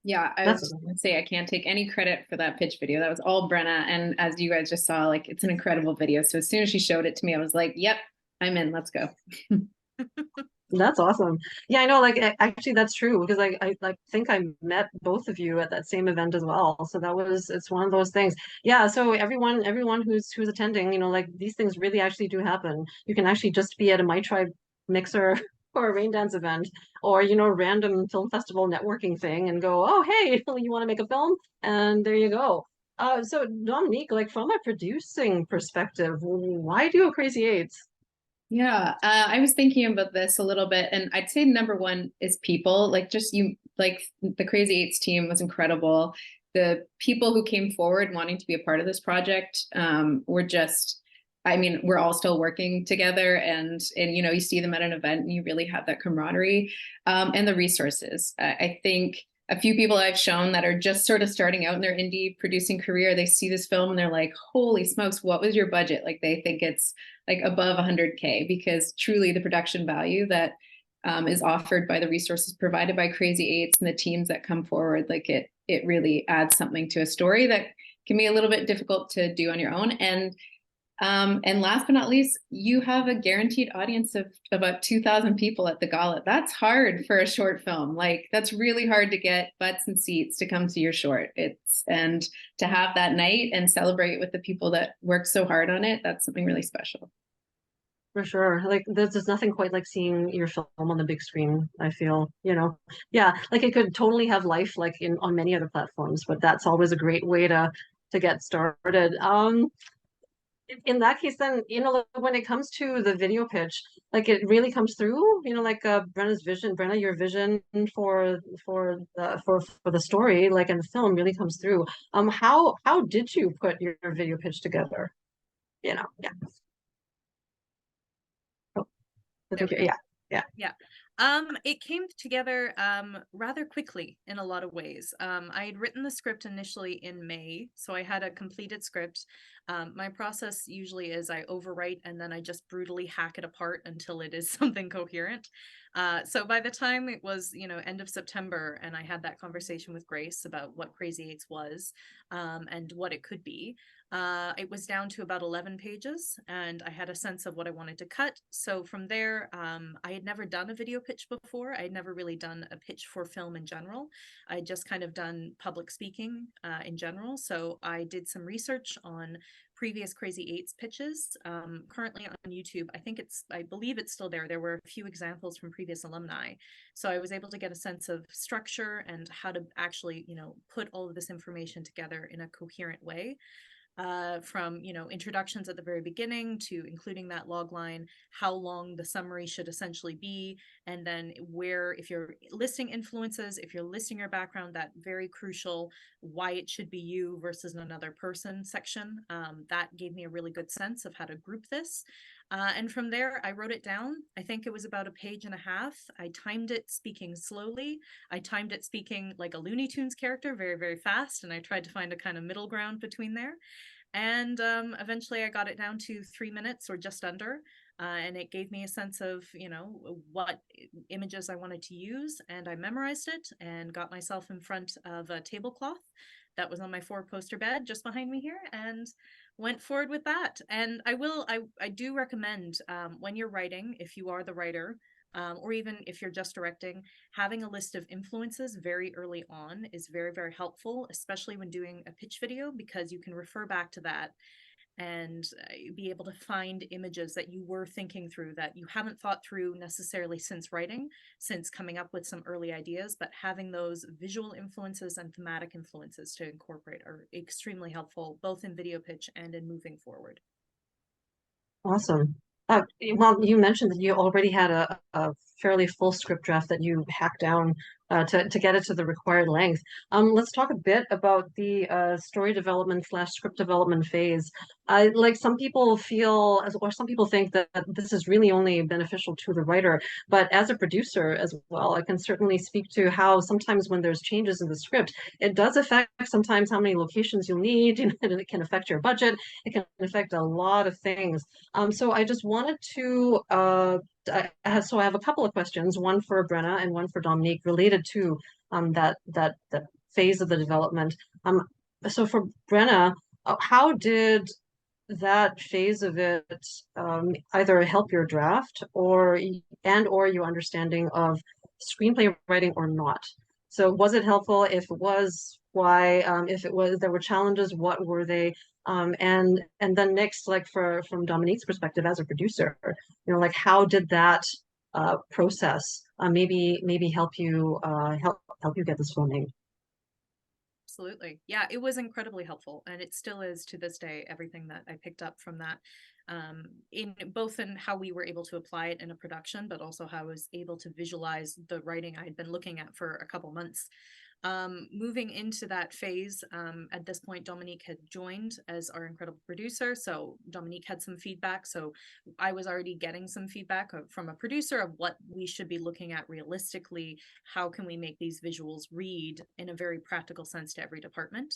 Yeah, I was just gonna say I can't take any credit for that pitch video. That was all Brenna. And as you guys just saw, like it's an incredible video. So as soon as she showed it to me, I was like, yep, I'm in, let's go. That's awesome. Yeah, I know, like actually that's true because I like think I met both of you at that same event as well. So it's one of those things. Yeah, so everyone who's attending, like these things really actually do happen. You can actually just be at a My Tribe mixer or a rain dance event or random film festival networking thing and go, oh hey, you want to make a film? And there you go. So Dominique, like from a producing perspective, why do a Crazy8s? Yeah, I was thinking about this a little bit, and I'd say number one is people. Like the Crazy8s team was incredible. The people who came forward wanting to be a part of this project were just, I mean, we're all still working together, and you see them at an event, and you really have that camaraderie, and the resources. I think a few people I've shown that are just sort of starting out in their indie producing career, they see this film and they're like, holy smokes, what was your budget? Like they think it's like above 100K because truly the production value that is offered by the resources provided by Crazy8s and the teams that come forward, like it really adds something to a story that can be a little bit difficult to do on your own. And last but not least, you have a guaranteed audience of about 2,000 people at the gala. That's hard for a short film. Like that's really hard to get butts and seats to come to your short. And to have that night and celebrate with the people that worked so hard on it, that's something really special. For sure. Like there's nothing quite like seeing your film on the big screen, I feel, Yeah, like it could totally have life like on many other platforms, but that's always a great way to get started. In that case then, when it comes to the video pitch, like it really comes through, like Brenna's vision, Brenna, your vision for the story, like in the film really comes through. How did you put your video pitch together? Yeah. I think, yeah. It came together rather quickly in a lot of ways. I had written the script initially in May, so I had a completed script. My process usually is I overwrite and then I just brutally hack it apart until it is something coherent. So by the time it was, end of September, and I had that conversation with Grace about what Crazy8s was and what it could be, it was down to about 11 pages, and I had a sense of what I wanted to cut. So from there, I had never done a video pitch before. I had never really done a pitch for film in general. I had just kind of done public speaking in general. So I did some research on previous Crazy8s pitches, currently on YouTube. I believe it's still there. There were a few examples from previous alumni. So I was able to get a sense of structure and how to actually, put all of this information together in a coherent way. From introductions at the very beginning to including that log line, how long the summary should essentially be, and then where, if you're listing influences, if you're listing your background, that very crucial why it should be you versus another person section. That gave me a really good sense of how to group this. And from there, I wrote it down. I think it was about a page and a half. I timed it speaking slowly. I timed it speaking like a Looney Tunes character, very, very fast. And I tried to find a kind of middle ground between there. And eventually I got it down to 3 minutes or just under. And it gave me a sense of, what images I wanted to use. And I memorized it and got myself in front of a tablecloth that was on my 4-poster bed just behind me here, and went forward with that. And I do recommend, when you're writing, if you are the writer, or even if you're just directing, having a list of influences very early on is very, very helpful, especially when doing a pitch video, because you can refer back to that and be able to find images that you were thinking through that you haven't thought through necessarily since writing, since coming up with some early ideas, but having those visual influences and thematic influences to incorporate are extremely helpful, both in video pitch and in moving forward. Awesome. Well, you mentioned that you already had a fairly full script draft that you hacked down to get it to the required length. Let's talk a bit about the story development / script development phase. Like some people feel, or some people think that this is really only beneficial to the writer, but as a producer as well, I can certainly speak to how sometimes when there's changes in the script, it does affect sometimes how many locations you'll need, and it can affect your budget. It can affect a lot of things. So I just wanted to, I have a couple of questions, one for Brenna and one for Dominique, related to that phase of the development. So for Brenna, how did that phase of it either help your draft or your understanding of screenplay writing or not? So was it helpful? If it was, why? If it was, there were challenges, what were they? And then next, like from Dominique's perspective as a producer, like how did that process maybe help you get this filming? Absolutely. Yeah, it was incredibly helpful, and it still is to this day, everything that I picked up from that, in both in how we were able to apply it in a production, but also how I was able to visualize the writing I had been looking at for a couple months. Moving into that phase, at this point, Dominique had joined as our incredible producer. So Dominique had some feedback. So I was already getting some feedback from a producer of what we should be looking at realistically. How can we make these visuals read in a very practical sense to every department?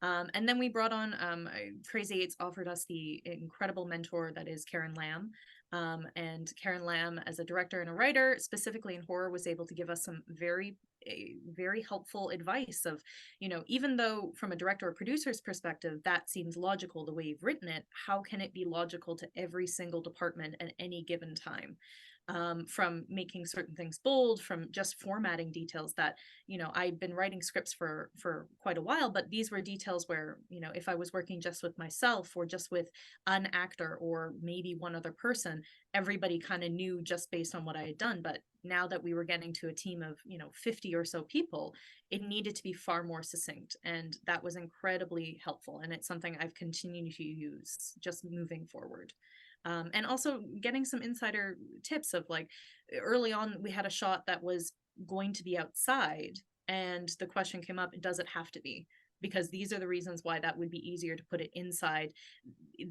And then we brought on, Crazy8s offered us the incredible mentor that is Karen Lamb. And Karen Lamb, as a director and a writer, specifically in horror, was able to give us some very helpful advice of, even though from a director or producer's perspective, that seems logical the way you've written it, how can it be logical to every single department at any given time? From making certain things bold, from just formatting details that, I'd been writing scripts for quite a while, but these were details where, if I was working just with myself or just with an actor or maybe one other person, everybody kind of knew just based on what I had done. But now that we were getting to a team of, 50 or so people, it needed to be far more succinct. And that was incredibly helpful. And it's something I've continued to use just moving forward. And also getting some insider tips of, like, early on, we had a shot that was going to be outside, and the question came up, does it have to be? Because these are the reasons why that would be easier to put it inside.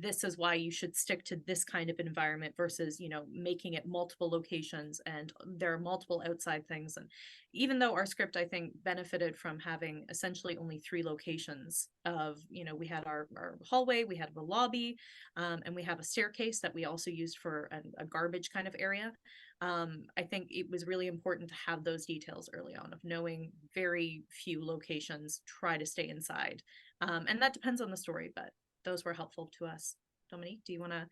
This is why you should stick to this kind of environment versus, making it multiple locations, and there are multiple outside things. And even though our script, I think, benefited from having essentially only 3 locations of, we had our hallway, we had the lobby, and we have a staircase that we also used for a garbage kind of area. I think it was really important to have those details early on of knowing very few locations, try to stay inside. And that depends on the story, but those were helpful to us. Dominique, do you want to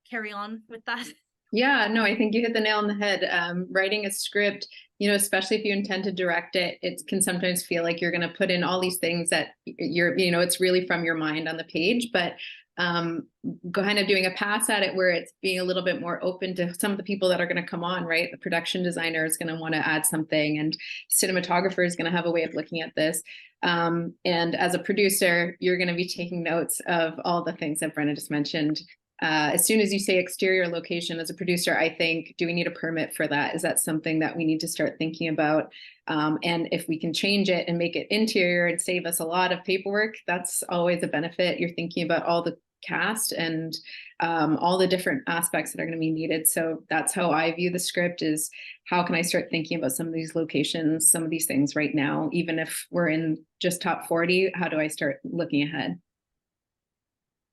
carry on with that? Yeah, no, I think you hit the nail on the head. Writing a script, especially if you intend to direct it, it can sometimes feel like you're going to put in all these things that it's really from your mind on the page. But kind of doing a pass at it where it's being a little bit more open to some of the people that are going to come on, right? The production designer is going to want to add something, and cinematographer is going to have a way of looking at this. And as a producer, you're going to be taking notes of all the things that Brenna just mentioned. As soon as you say exterior location, as a producer, I think, do we need a permit for that? Is that something that we need to start thinking about? And if we can change it and make it interior and save us a lot of paperwork, that's always a benefit. You're thinking about all the cast and all the different aspects that are going to be needed. So that's how I view the script, is how can I start thinking about some of these locations, some of these things right now, even if we're in just top 40, how do I start looking ahead?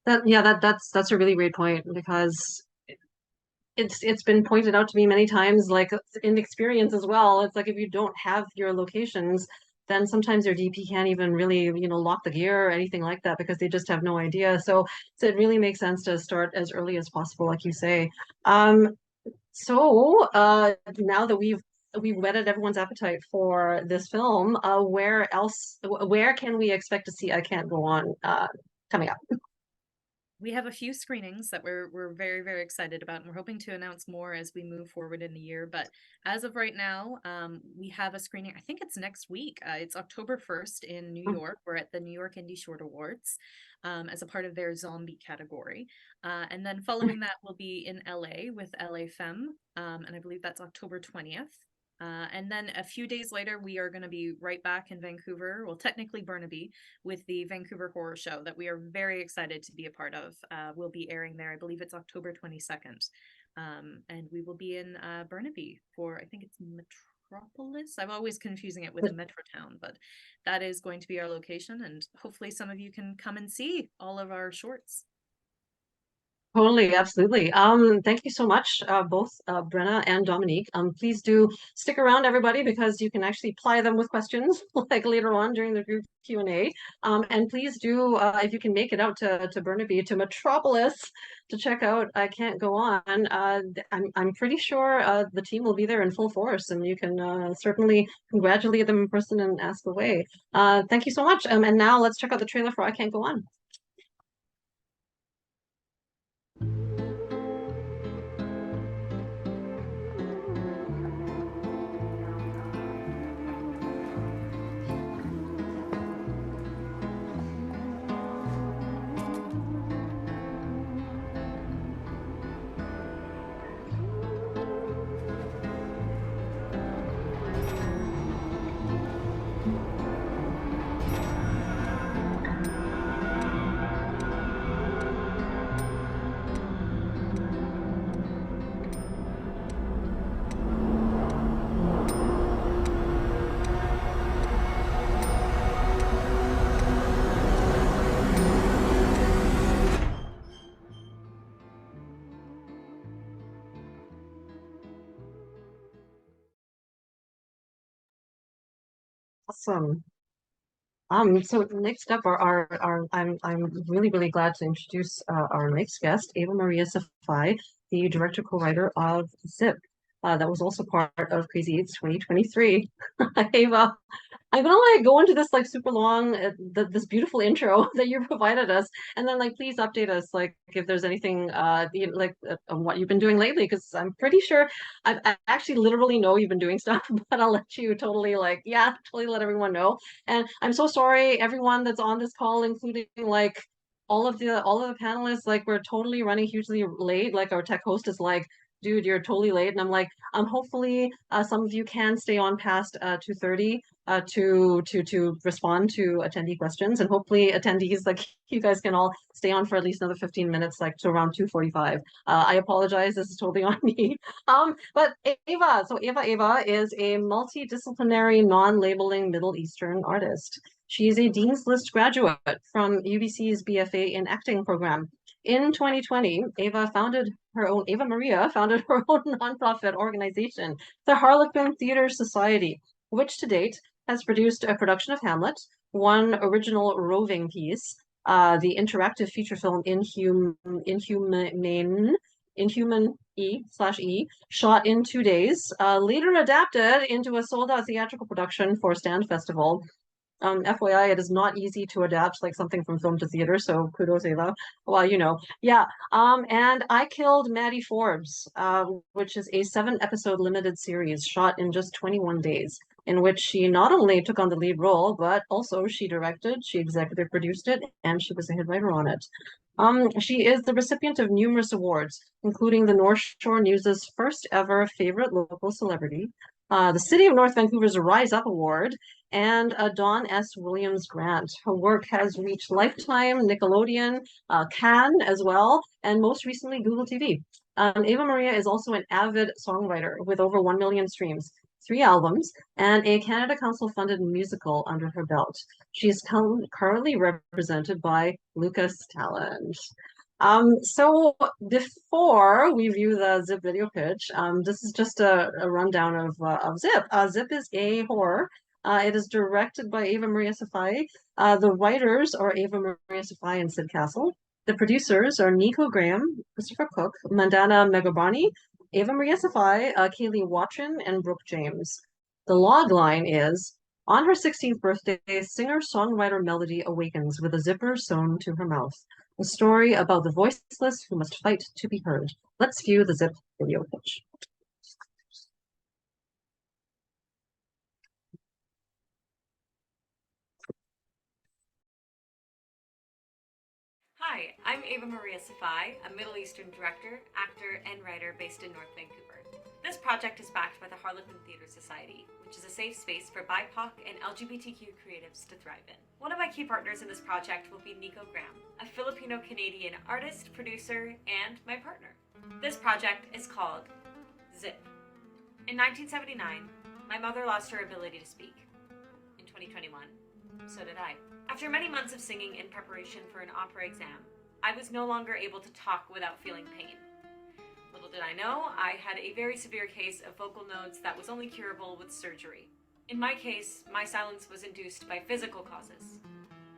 That's a really great point, because it's been pointed out to me many times, like in experience as well. It's like if you don't have your locations, then sometimes your DP can't even really, lock the gear or anything like that, because they just have no idea. So it really makes sense to start as early as possible, like you say. So now that we've whetted everyone's appetite for this film, where can we expect to see I Can't Go On coming up? We have a few screenings that we're very, very excited about, and we're hoping to announce more as we move forward in the year. But as of right now, we have a screening. I think it's next week. It's October 1st in New York. We're at the New York Indie Short Awards as a part of their zombie category. And then following that, we'll be in LA with LA Femme, and I believe that's October 20th. And then a few days later, we are going to be right back in Vancouver, well, technically Burnaby, with the Vancouver Horror Show that we are very excited to be a part of. We'll be airing there. I believe it's October 22nd. And we will be in Burnaby for, I think it's Metropolis. I'm always confusing it with Metrotown, but that is going to be our location. And hopefully some of you can come and see all of our shorts. Totally, absolutely. Thank you so much, both Brenna and Dominique. Please do stick around, everybody, because you can actually ply them with questions like later on during the group Q&A. And please do, if you can make it out to Burnaby, to Metropolis, to check out I Can't Go On. I'm pretty sure the team will be there in full force, and you can certainly congratulate them in person and ask away. Thank you so much. And now let's check out the trailer for I Can't Go On. Awesome. So next up I'm really glad to introduce our next guest, Ava Maria Safai, the director co-writer of Zip. That was also part of Crazy8s 2023. Ava, I'm gonna go into this super long, this beautiful intro that you provided us, and then please update us if there's anything on what you've been doing lately, because I'm pretty sure I actually literally know you've been doing stuff, but I'll let you totally totally let everyone know. And I'm so sorry everyone that's on this call, including all of the panelists. We're totally running hugely late. Our tech host is dude, you're totally late. And I'm hopefully some of you can stay on past 2:30 to respond to attendee questions, and hopefully attendees you guys can all stay on for at least another 15 minutes, to around 2:45. I apologize, this is totally on me. But Ava is a multidisciplinary non-labeling Middle Eastern artist. She is a Dean's List graduate from UBC's BFA in Acting program. In 2020, Ava Maria founded her own nonprofit organization, the Harlequin Theatre Society, which to date has produced a production of Hamlet, one original roving piece, the interactive feature film Inhuman E/E, shot in 2 days, later adapted into a sold-out theatrical production for Stand Festival, FYI, it is not easy to adapt like something from film to theater, so kudos, Ava. Well, you know, yeah. And I Killed Maddie Forbes, which is a 7-episode limited series shot in just 21 days, in which she not only took on the lead role, but also she directed, she executive produced it, and she was a head writer on it. She is the recipient of numerous awards, including the North Shore News's first ever favorite local celebrity, the City of North Vancouver's Rise Up Award, and a Don S. Williams grant. Her work has reached Lifetime, Nickelodeon, Cannes as well, and most recently Google TV. Ava Maria is also an avid songwriter with over 1 million streams, 3 albums, and a Canada Council-funded musical under her belt. She is currently represented by Lucas Talent. So before we view the Zip video pitch, this is just a rundown of Zip. Zip is a horror. It is directed by Ava Maria Safai. The writers are Ava Maria Safai and Sid Castle. The producers are Nico Graham, Christopher Cook, Mandana Megabani, Ava Maria Safai, Kaylee Watrin, and Brooke James. The log line is, on her 16th birthday, singer-songwriter Melody awakens with a zipper sewn to her mouth. A story about the voiceless who must fight to be heard. Let's view the Zip video pitch. Hi, I'm Ava Maria Safai, a Middle Eastern director, actor, and writer based in North Vancouver. This project is backed by the Harlequin Theatre Society, which is a safe space for BIPOC and LGBTQ creatives to thrive in. One of my key partners in this project will be Nico Graham, a Filipino-Canadian artist, producer, and my partner. This project is called Zip. In 1979, my mother lost her ability to speak. In 2021, so did I. After many months of singing in preparation for an opera exam, I was no longer able to talk without feeling pain. Little did I know, I had a very severe case of vocal nodes that was only curable with surgery. In my case, my silence was induced by physical causes.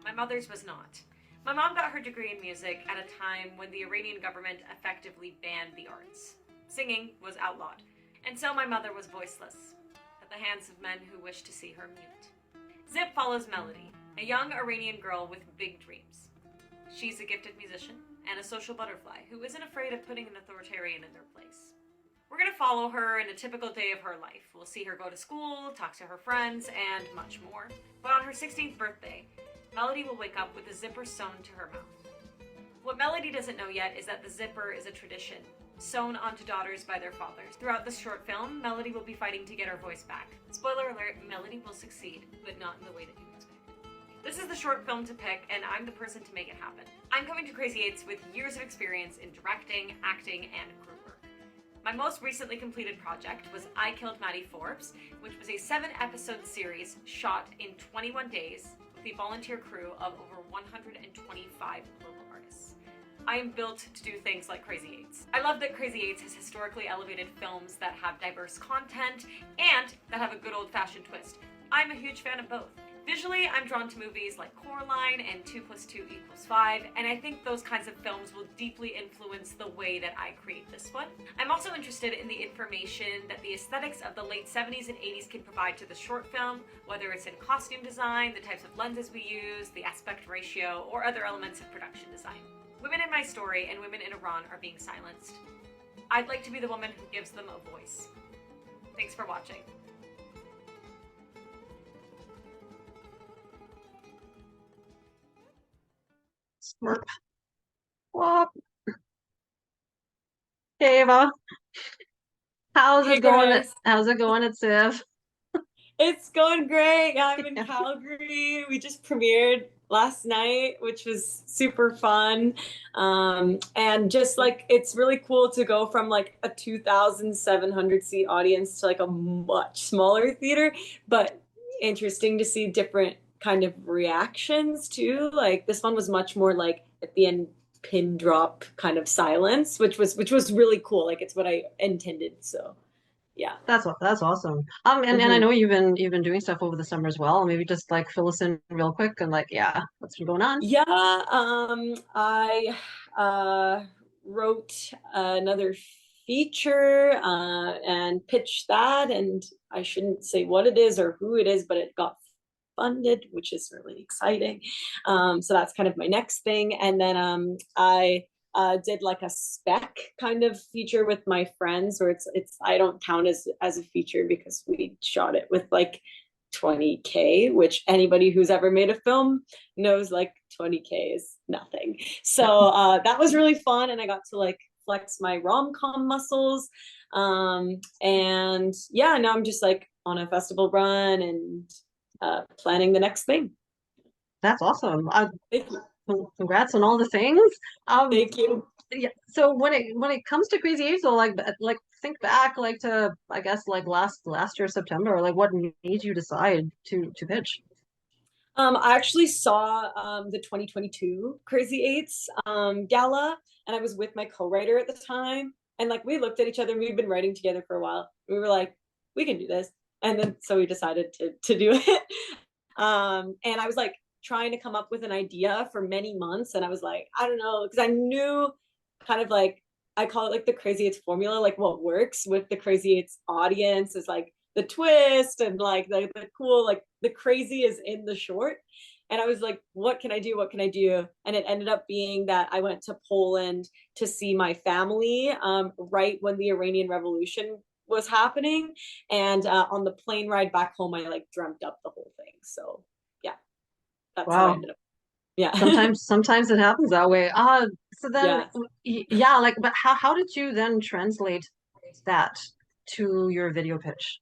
My mother's was not. My mom got her degree in music at a time when the Iranian government effectively banned the arts. Singing was outlawed, and so my mother was voiceless, at the hands of men who wished to see her mute. Zip follows Melody, a young Iranian girl with big dreams. She's a gifted musician and a social butterfly who isn't afraid of putting an authoritarian in their place. We're going to follow her in a typical day of her life. We'll see her go to school, talk to her friends, and much more. But on her 16th birthday, Melody will wake up with a zipper sewn to her mouth. What Melody doesn't know yet is that the zipper is a tradition, sewn onto daughters by their fathers. Throughout this short film, Melody will be fighting to get her voice back. Spoiler alert, Melody will succeed, but not in the way that you expect. This is the short film to pick, and I'm the person to make it happen. I'm coming to Crazy8s with years of experience in directing, acting, and crew work. My most recently completed project was I Killed Maddie Forbes, which was a 7-episode series shot in 21 days with a volunteer crew of over 125 local artists. I am built to do things like Crazy8s. I love that Crazy8s has historically elevated films that have diverse content and that have a good old-fashioned twist. I'm a huge fan of both. Visually, I'm drawn to movies like Coraline and 2 + 2 = 5, and I think those kinds of films will deeply influence the way that I create this one. I'm also interested in the information that the aesthetics of the late 70s and 80s can provide to the short film, whether it's in costume design, the types of lenses we use, the aspect ratio, or other elements of production design. Women in my story and women in Iran are being silenced. I'd like to be the woman who gives them a voice. Thanks for watching. Smurp. Whoop. Hey, Ava. How's Hey it going? guys. How's it going at Civ? It's going great. I'm in Yeah. Calgary. We just premiered last night, which was super fun. And just like it's really cool to go from like a 2,700 seat audience to like a much smaller theater, but interesting to see different kind of reactions too. Like this one was much more like at the end pin drop kind of silence, which was really cool. Like it's what I intended. So yeah. That's awesome. And I know you've been doing stuff over the summer as well. Maybe just like fill us in real quick and like, yeah, what's been going on? Yeah, I wrote another feature and pitched that, and I shouldn't say what it is or who it is, but it got funded, which is really exciting. So that's kind of my next thing. And then I did like a spec kind of feature with my friends, where it's I don't count as a feature because we shot it with like 20K, which anybody who's ever made a film knows like 20K is nothing. So that was really fun, and I got to like flex my rom-com muscles. And yeah, now I'm just like on a festival run and planning the next thing. That's awesome. Thank you. Congrats on all the things. Thank you. Yeah. So when it comes to Crazy8s, though, like think back like to, I guess, like last year September, like what made you decide to pitch? I actually saw the 2022 Crazy8s gala, and I was with my co-writer at the time, and like we looked at each other, and we've been writing together for a while. We were like, we can do this, and then so we decided to do it. And I was like trying to come up with an idea for many months, and I was like, I don't know, because I knew kind of like, I call it like the Crazy8s formula, like what works with the Crazy8s audience is like the twist and like the cool, like the crazy is in the short. And I was like, what can I do? What can I do? And it ended up being that I went to Poland to see my family right when the Iranian Revolution was happening. And on the plane ride back home, I like dreamt up the whole thing. So yeah, that's how I Wow. ended up. Yeah. Sometimes it happens that way. So then, yeah, like, but how did you then translate that to your video pitch?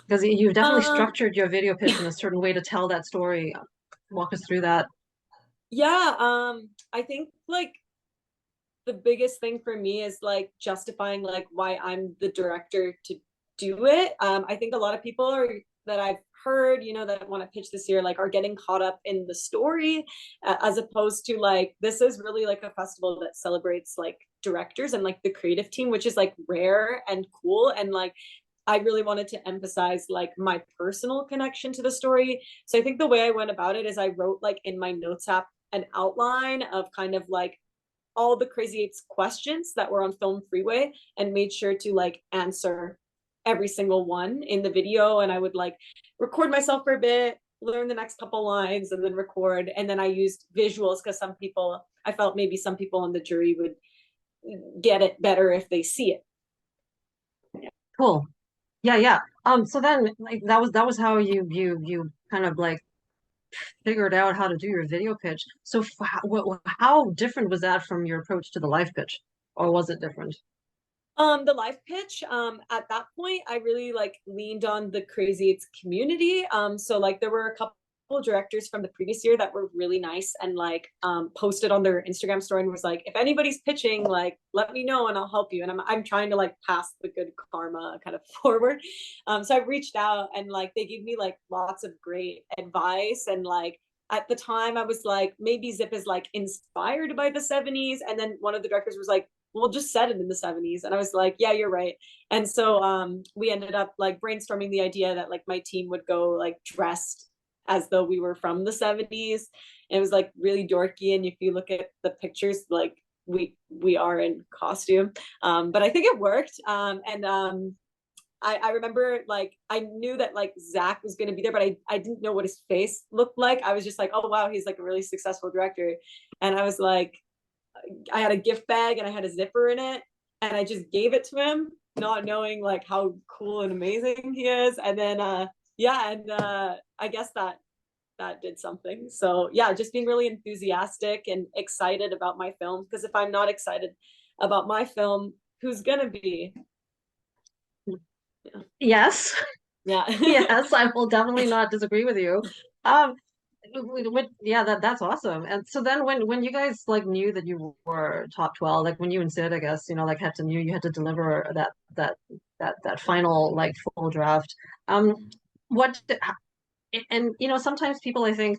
Because you've definitely structured your video pitch in a certain way to tell that story. Walk us through that. Yeah, I think like the biggest thing for me is like justifying like why I'm the director to do it. I think a lot of people that I've heard, you know, that want to pitch this year, like are getting caught up in the story as opposed to like, this is really like a festival that celebrates like directors and like the creative team, which is like rare and cool. And like, I really wanted to emphasize like my personal connection to the story. So I think the way I went about it is I wrote like in my notes app an outline of kind of like all the Crazy8s questions that were on Film Freeway and made sure to like answer every single one in the video. And I would like record myself for a bit, learn the next couple lines, and then record. And then I used visuals because I felt maybe some people on the jury would get it better if they see it. Cool. Yeah. So then, like, that was how you kind of like figured out how to do your video pitch. So how different was that from your approach to the live pitch, or was it different? The live pitch, at that point, I really like leaned on the Crazy8s community. So like there were a couple directors from the previous year that were really nice and like posted on their Instagram story and was like, if anybody's pitching, like let me know and I'll help you. And I'm trying to like pass the good karma kind of forward. So I reached out and like they gave me like lots of great advice. And like at the time I was like, maybe Zip is like inspired by the 70s. And then one of the directors was like, we'll just set it in the 70s. And I was like, yeah, you're right. And so we ended up like brainstorming the idea that like my team would go like dressed as though we were from the 70s. And it was like really dorky. And if you look at the pictures, like we are in costume. But I think it worked. I remember like I knew that like Zach was going to be there, but I didn't know what his face looked like. I was just like, oh wow, he's like a really successful director. And I was like, I had a gift bag and I had a zipper in it, and I just gave it to him, not knowing like how cool and amazing he is. And then I guess that did something. So yeah, just being really enthusiastic and excited about my film, because if I'm not excited about my film, who's gonna be? Yes. Yeah. Yes, I will definitely not disagree with you. Yeah, that's awesome. And so then when you guys like knew that you were top 12, like when you and Sid, I guess, you know, like you had to deliver that final like full draft. What and you know, sometimes people, I think,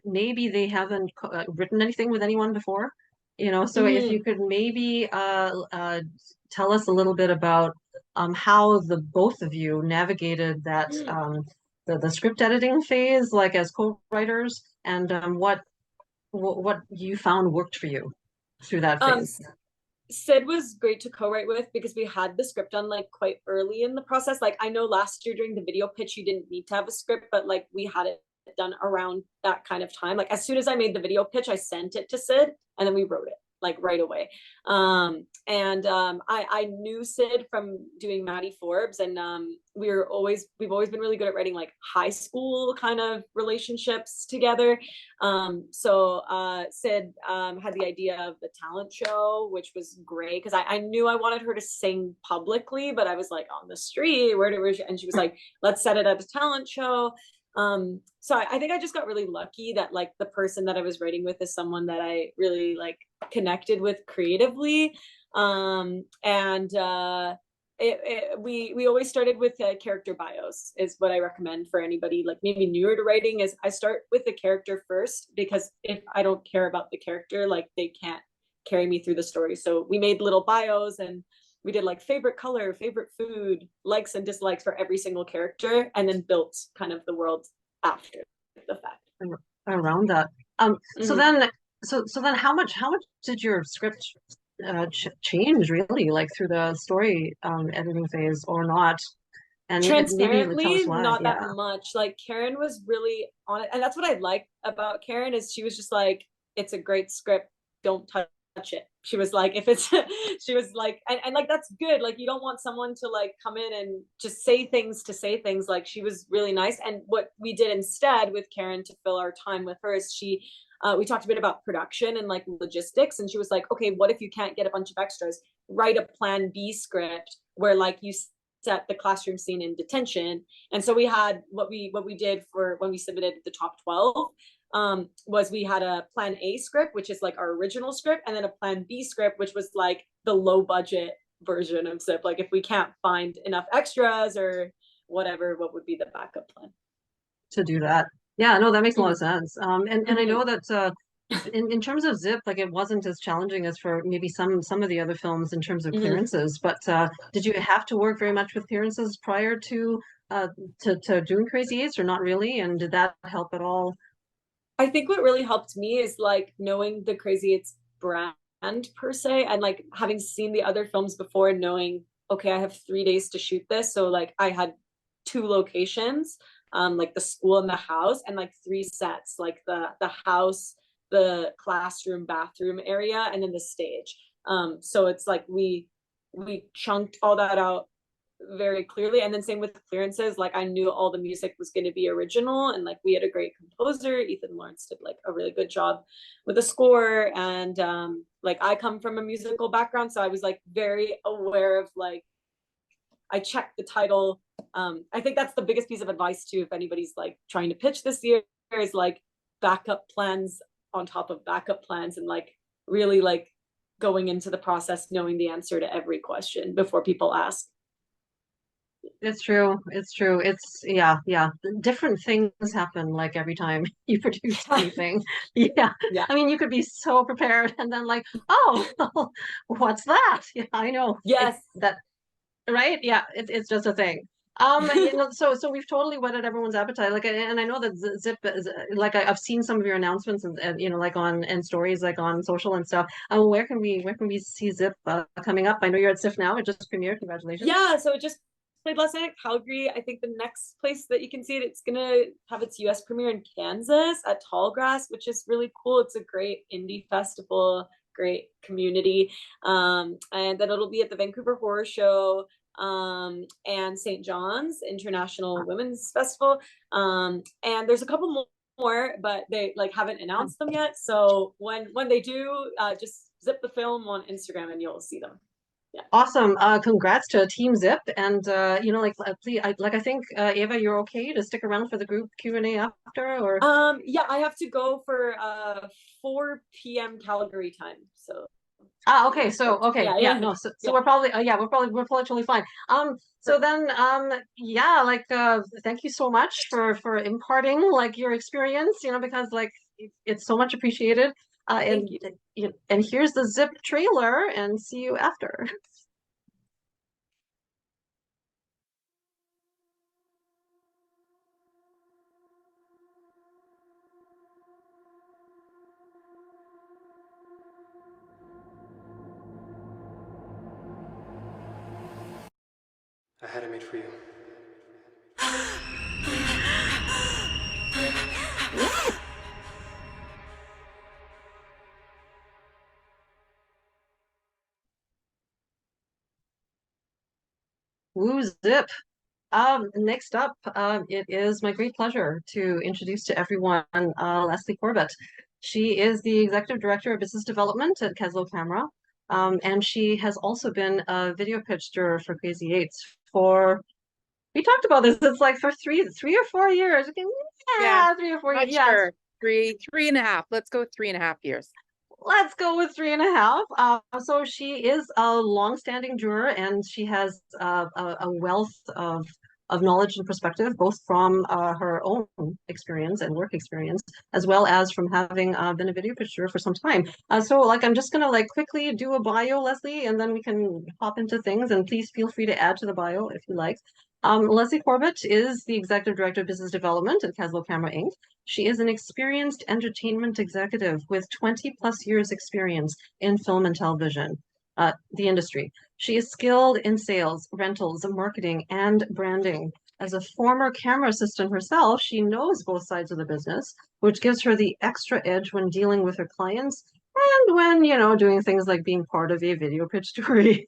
maybe they haven't written anything with anyone before, you know. So if you could maybe tell us a little bit about how the both of you navigated that the script editing phase, like as co-writers, and what you found worked for you through that phase. Sid was great to co-write with because we had the script done like quite early in the process. Like I know last year during the video pitch, you didn't need to have a script, but like we had it done around that kind of time. Like as soon as I made the video pitch, I sent it to Sid and then we wrote it like right away. I knew Sid from doing Maddie Forbes, and we've always been really good at writing like high school kind of relationships together. Sid had the idea of the talent show, which was great because I knew I wanted her to sing publicly, but I was like on the street, and she was like, let's set it at a talent show. So I think I just got really lucky that like the person that I was writing with is someone that I really like connected with creatively. We always started with character bios is what I recommend for anybody like maybe newer to writing. Is I start with the character first, because if I don't care about the character, like they can't carry me through the story. So we made little bios, and we did like favorite color, favorite food, likes and dislikes for every single character, and then built kind of the world after the fact. Around that. So then how much did your script change really, like through the story editing phase, or not? And transparently, not that much. Like Karen was really on it, and that's what I like about Karen is she was just like, it's a great script, don't touch it. She was like, if it's she was like, and like that's good. Like you don't want someone to like come in and just say things to say things. Like she was really nice. And what we did instead with Karen to fill our time with her is we talked a bit about production and like logistics, and she was like, okay, what if you can't get a bunch of extras? Write a plan B script where like you set the classroom scene in detention. And so we had what we did for when we submitted the top 12 was we had a plan A script, which is like our original script, and then a plan B script, which was like the low budget version of ZIP. Like if we can't find enough extras or whatever, what would be the backup plan to do that? Yeah, no, that makes a lot of sense. And I know that in terms of ZIP, like it wasn't as challenging as for maybe some of the other films in terms of clearances. But did you have to work very much with clearances prior to doing Crazy8s, or not really? And did that help at all? I think what really helped me is like knowing the Crazy8s brand per se, and like having seen the other films before and knowing, okay, I have 3 days to shoot this. So like I had 2 locations, like the school and the house, and like 3 sets, like the house, the classroom, bathroom area, and then the stage. So it's like we chunked all that out very clearly. And then same with the clearances, like I knew all the music was going to be original, and like we had a great composer. Ethan Lawrence did like a really good job with the score, and like I come from a musical background, so I was like very aware of like I checked the title. I think that's the biggest piece of advice too, if anybody's like trying to pitch this year, is like backup plans on top of backup plans, and like really like going into the process knowing the answer to every question before people ask. It's true. It's yeah. Different things happen like every time you produce anything. Yeah. I mean, you could be so prepared and then like, oh, what's that? Yeah, I know. Yes. That right? Yeah, it's just a thing. So we've totally whetted everyone's appetite. Like, and I know that Zip is like I've seen some of your announcements and like on and stories like on social and stuff. Where can we see Zip coming up? I know you're at SIF now. It just premiered. Congratulations. Yeah, so it just played last night at Calgary. I think the next place that you can see it, it's gonna have its US premiere in Kansas at Tallgrass, which is really cool. It's a great indie festival, great community. And then it'll be at the Vancouver Horror Show and St. John's International Women's Festival. And there's a couple more, but they like haven't announced them yet. So when they do, just zip the film on Instagram and you'll see them. Yeah. Awesome. Congrats to Team Zip, and like please, I think Ava, you're okay to stick around for the group Q&A after, or yeah, I have to go for 4 p.m. Calgary time. So okay, so okay, no, so we're probably we're probably totally fine. So then yeah, like thank you so much for imparting like your experience, because like it's so much appreciated. And here's the Zip trailer, and see you after. I had it made for you. Woo zip. Next up, it is my great pleasure to introduce to everyone Lecily Corbett. She is the Executive Director of Business Development at Keslow Camera, and she has also been a video pitch juror for Crazy8s for, we talked about this, it's like for three or 4 years. Yeah, 3 or 4 years. not Yeah, sure. Three and a half. Let's go with 3.5 years. let's go with 3.5. So she is a long-standing juror, and she has a wealth of knowledge and perspective, both from her own experience and work experience, as well as from having been a video pitch juror for some time. So like, I'm just gonna like quickly do a bio, Lecily, and then we can hop into things. And please feel free to add to the bio if you like. Lecily Corbett is the Executive Director of Business Development at Keslow Camera Inc. She is an experienced entertainment executive with 20 plus years experience in film and television, the industry. She is skilled in sales, rentals, marketing, and branding. As a former camera assistant herself, she knows both sides of the business, which gives her the extra edge when dealing with her clients and when, doing things like being part of a video pitch story.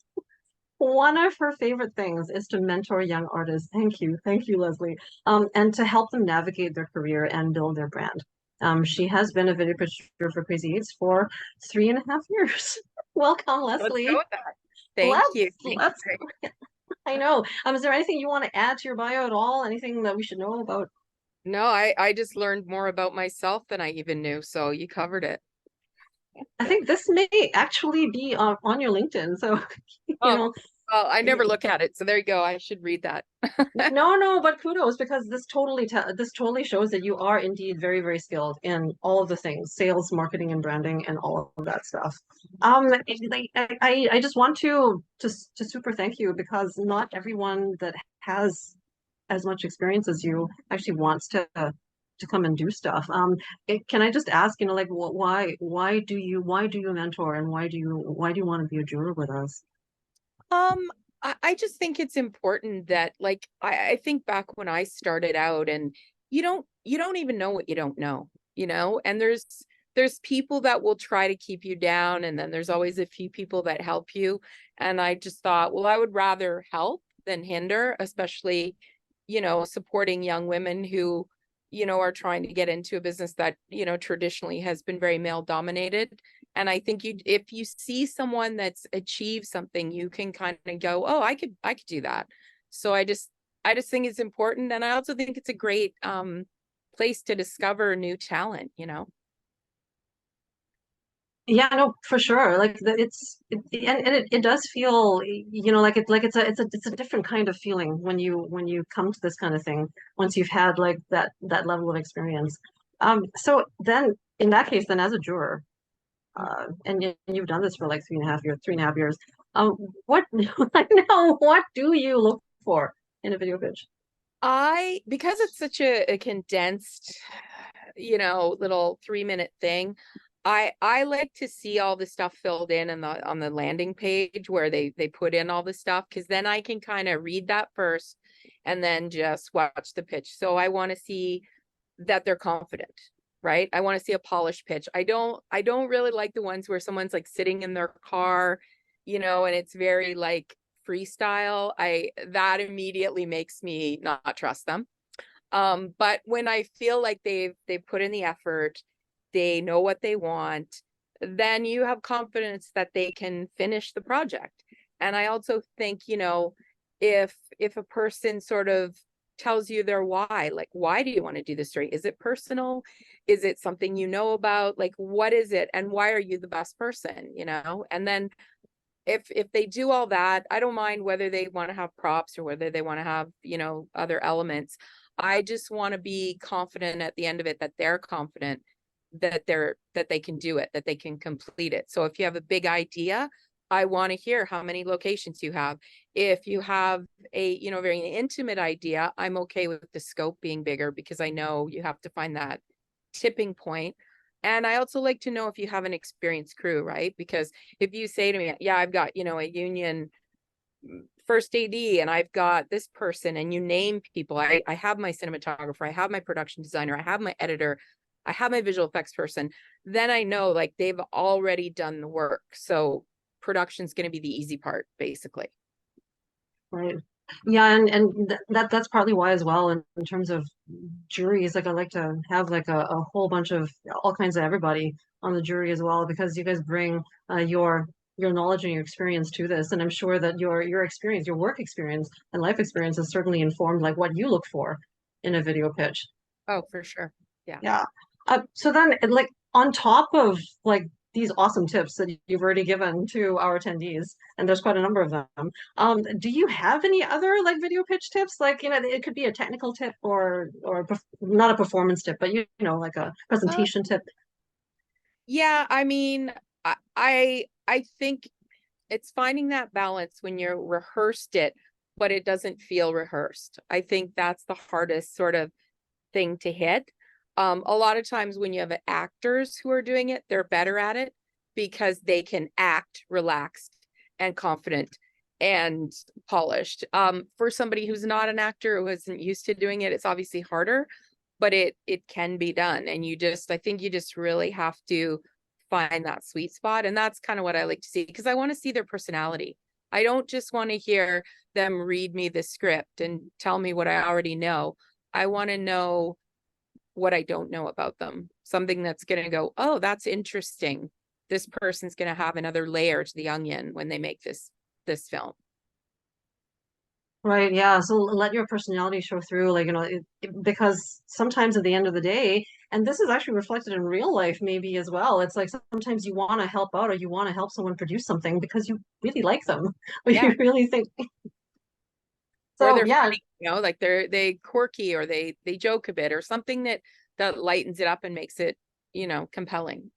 One of her favorite things is to mentor young artists. Thank you, Lecily, and to help them navigate their career and build their brand. She has been a video pitcher for Crazy8s for 3.5 years. Welcome, Lecily. Let's go with that. Thank you. Let's. I know. Is there anything you want to add to your bio at all? Anything that we should know about? No, I just learned more about myself than I even knew, so you covered it. I think this may actually be on your LinkedIn, so Well, I never look at it, so there you go. I should read that. No, but kudos, because this totally shows that you are indeed very, very skilled in all of the things, sales, marketing, and branding, and all of that stuff. I just want to super thank you, because not everyone that has as much experience as you actually wants to come and do stuff. Can I just ask, like, why do you mentor, and why do you want to be a juror with us? I just think it's important that, like, I think back when I started out, and you don't even know what you don't know, and there's people that will try to keep you down, and then there's always a few people that help you. And I just thought, well, I would rather help than hinder, especially, supporting young women who, are trying to get into a business that, traditionally has been very male dominated. And I think if you see someone that's achieved something, you can kind of go, oh, I could do that. So I just think it's important. And I also think it's a great place to discover new talent, Yeah, no, for sure. Like it does feel, like it's a different kind of feeling when you come to this kind of thing, once you've had like that level of experience. So then in that case, then as a juror, and you've done this for like 3.5 years. What what do you look for in a video pitch? Because it's such a condensed, little 3-minute thing, I like to see all the stuff filled in on the landing page where they put in all the stuff, because then I can kind of read that first and then just watch the pitch. So I want to see that they're confident, right? I want to see a polished pitch. I don't really like the ones where someone's like sitting in their car, and it's very like freestyle. That immediately makes me not trust them. But when I feel like they've put in the effort, they know what they want, then you have confidence that they can finish the project. And I also think, if a person sort of tells you their why, like, why do you want to do this story? Is it personal? Is it something you know about? Like, what is it? And why are you the best person, And then if they do all that, I don't mind whether they want to have props or whether they want to have, other elements. I just want to be confident at the end of it that they're confident that they can do it, that they can complete it. So if you have a big idea, I want to hear how many locations you have. If you have a, very intimate idea, I'm okay with the scope being bigger, because I know you have to find that tipping point. And I also like to know if you have an experienced crew, right? Because if you say to me, yeah, I've got, a union first AD and I've got this person, and you name people. I have my cinematographer, I have my production designer, I have my editor, I have my visual effects person, then I know like they've already done the work. So production's going to be the easy part, basically. Right. Yeah, and that's partly why as well in terms of juries, like I like to have like a whole bunch of all kinds of everybody on the jury as well, because you guys bring your knowledge and your experience to this, and I'm sure that your experience, your work experience and life experience is certainly informed like what you look for in a video pitch. Oh, for sure. Yeah. Yeah. So then, like, on top of like these awesome tips that you've already given to our attendees, and there's quite a number of them, do you have any other like video pitch tips? Like, you know, it could be a technical tip or not a performance tip, but you know, like a presentation tip. Yeah, I mean, I think it's finding that balance when you're rehearsed it, but it doesn't feel rehearsed. I think that's the hardest sort of thing to hit. A lot of times when you have actors who are doing it, they're better at it because they can act relaxed and confident and polished. For somebody who's not an actor, who isn't used to doing it, it's obviously harder, but it can be done. And I think you just really have to find that sweet spot. And that's kind of what I like to see, because I want to see their personality. I don't just want to hear them read me the script and tell me what I already know. I want to know what I don't know about them. Something that's going to go, oh, that's interesting. This person's going to have another layer to the onion when they make this film. Right, yeah. So let your personality show through, like, you know, because sometimes at the end of the day, and this is actually reflected in real life maybe as well, it's like sometimes you want to help out or you want to help someone produce something because you really like them, or Yeah. you really think. Or So they're yeah, funny, you know, like they quirky, or they joke a bit, or something that lightens it up and makes it, you know, compelling.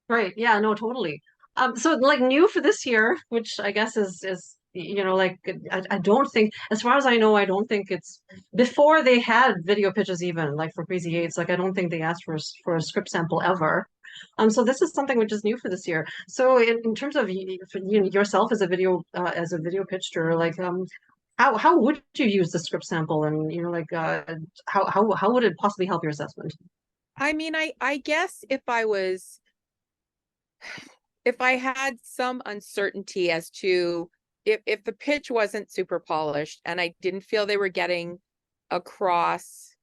right. Yeah, no, totally. So like new for this year, which I guess is you know, like I don't think, as far as I know, I don't think it's before they had video pitches even like for Crazy8s. Like I don't think they asked for a script sample ever. So this is something which is new for this year. So in terms of yourself as a video pitcher, like how would you use the script sample, and you know, like how would it possibly help your assessment? I mean, I guess if I had some uncertainty as to if the pitch wasn't super polished and I didn't feel they were getting across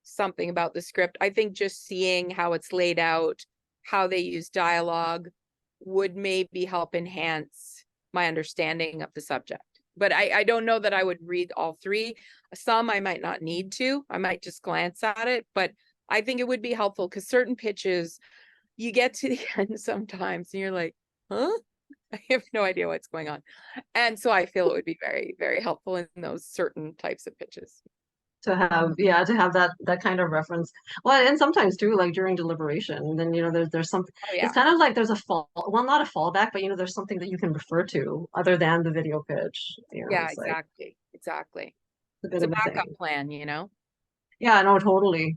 something about the script, I think just seeing how it's laid out, how they use dialogue, would maybe help enhance my understanding of the subject. But I don't know that I would read all three. Some I might not need to. I might just glance at it, but I think it would be helpful, because certain pitches, you get to the end sometimes and you're like, huh? I have no idea what's going on. And so I feel it would be very, very helpful in those certain types of pitches. To have that kind of reference. Well, and sometimes too, like during deliberation, then you know there's something. Oh, yeah. It's kind of like there's not a fallback, but you know there's something that you can refer to other than the video pitch. You know, Yeah, it's like exactly. a bit It's a of a backup thing. plan, you know? Yeah, no, totally.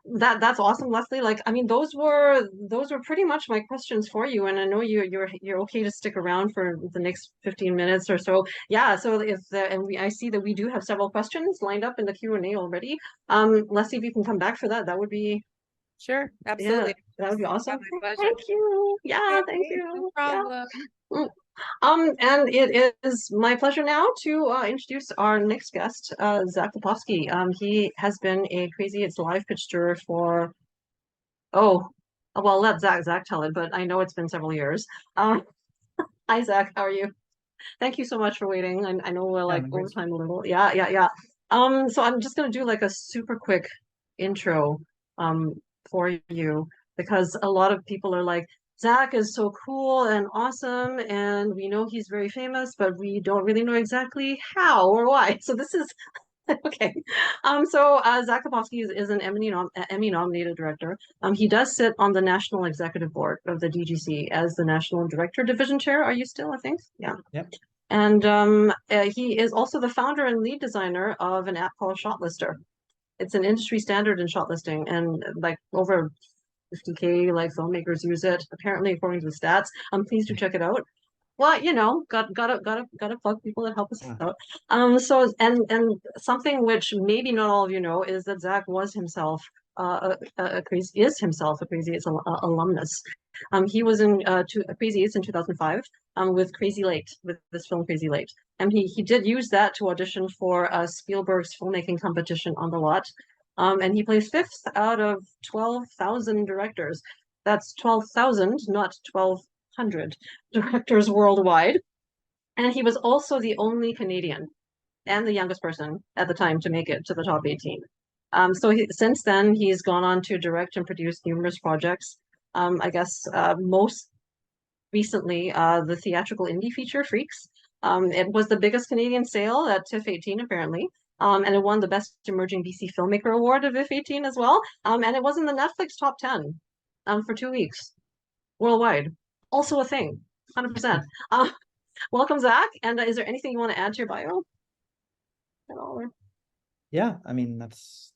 That's awesome, Leslie. Like, I mean, those were pretty much my questions for you, and I know you're okay to stick around for the next 15 minutes or so. Yeah, so if I see that we do have several questions lined up in the Q&A already. Leslie, if you can come back for that, that would be Sure, yeah, absolutely. that would be Yeah, awesome. my pleasure. Thank you. Yeah, thank Okay, no you. Yeah. problem. Mm. And it is my pleasure now to introduce our next guest, Zach Lipovsky. He has been a Crazy8s live pitch juror for, oh, well, let Zach tell it, but I know it's been several years. Um, Hi, Zach, how are you? Thank you so much for waiting. I know we're like over time a little. Yeah, yeah, yeah. So I'm just gonna do like a super quick intro um for you, because a lot of people are like, Zach is so cool and awesome, and we know he's very famous, but we don't really know exactly how or why. So this is okay. Zach Lipovsky is an Emmy nominated director. He does sit on the National Executive Board of the DGC as the National Director Division Chair. Are you still, I think? Yeah. Yep. And he is also the founder and lead designer of an app called Shotlister. It's an industry standard in shot listing, and like over 50K like filmmakers use it, apparently, according to the stats. Please do check it out. Well, gotta plug people that help us out. So and something which maybe not all of you know is that Zach was himself a Crazy8s alumnus. He was in Crazy8s in 2005 with Crazy Late, with this film Crazy Late, and he did use that to audition for Spielberg's filmmaking competition on the lot. And he placed fifth out of 12,000 directors. That's 12,000, not 1,200 directors worldwide. And he was also the only Canadian and the youngest person at the time to make it to the top 18. Since then, he's gone on to direct and produce numerous projects. I guess most recently, the theatrical indie feature Freaks. It was the biggest Canadian sale at TIFF 18, apparently. And it won the Best Emerging BC Filmmaker Award of IF 18 as well. And it was in the Netflix top 10 for 2 weeks worldwide. Also a thing, 100%. Welcome, Zach. And is there anything you want to add to your bio at all? Yeah, I mean that's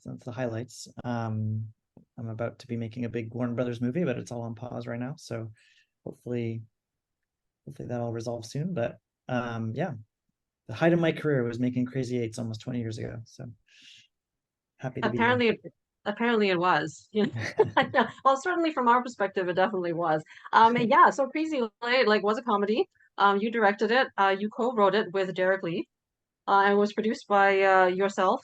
the highlights. I'm about to be making a big Warner Brothers movie, but it's all on pause right now. So hopefully that all resolves soon. But yeah, the height of my career was making Crazy8s almost 20 years ago. So happy to be here. Apparently it was. Well, certainly from our perspective, it definitely was. Yeah, so Crazy Late was a comedy. You directed it. You co-wrote it with Derek Lee. It was produced by yourself,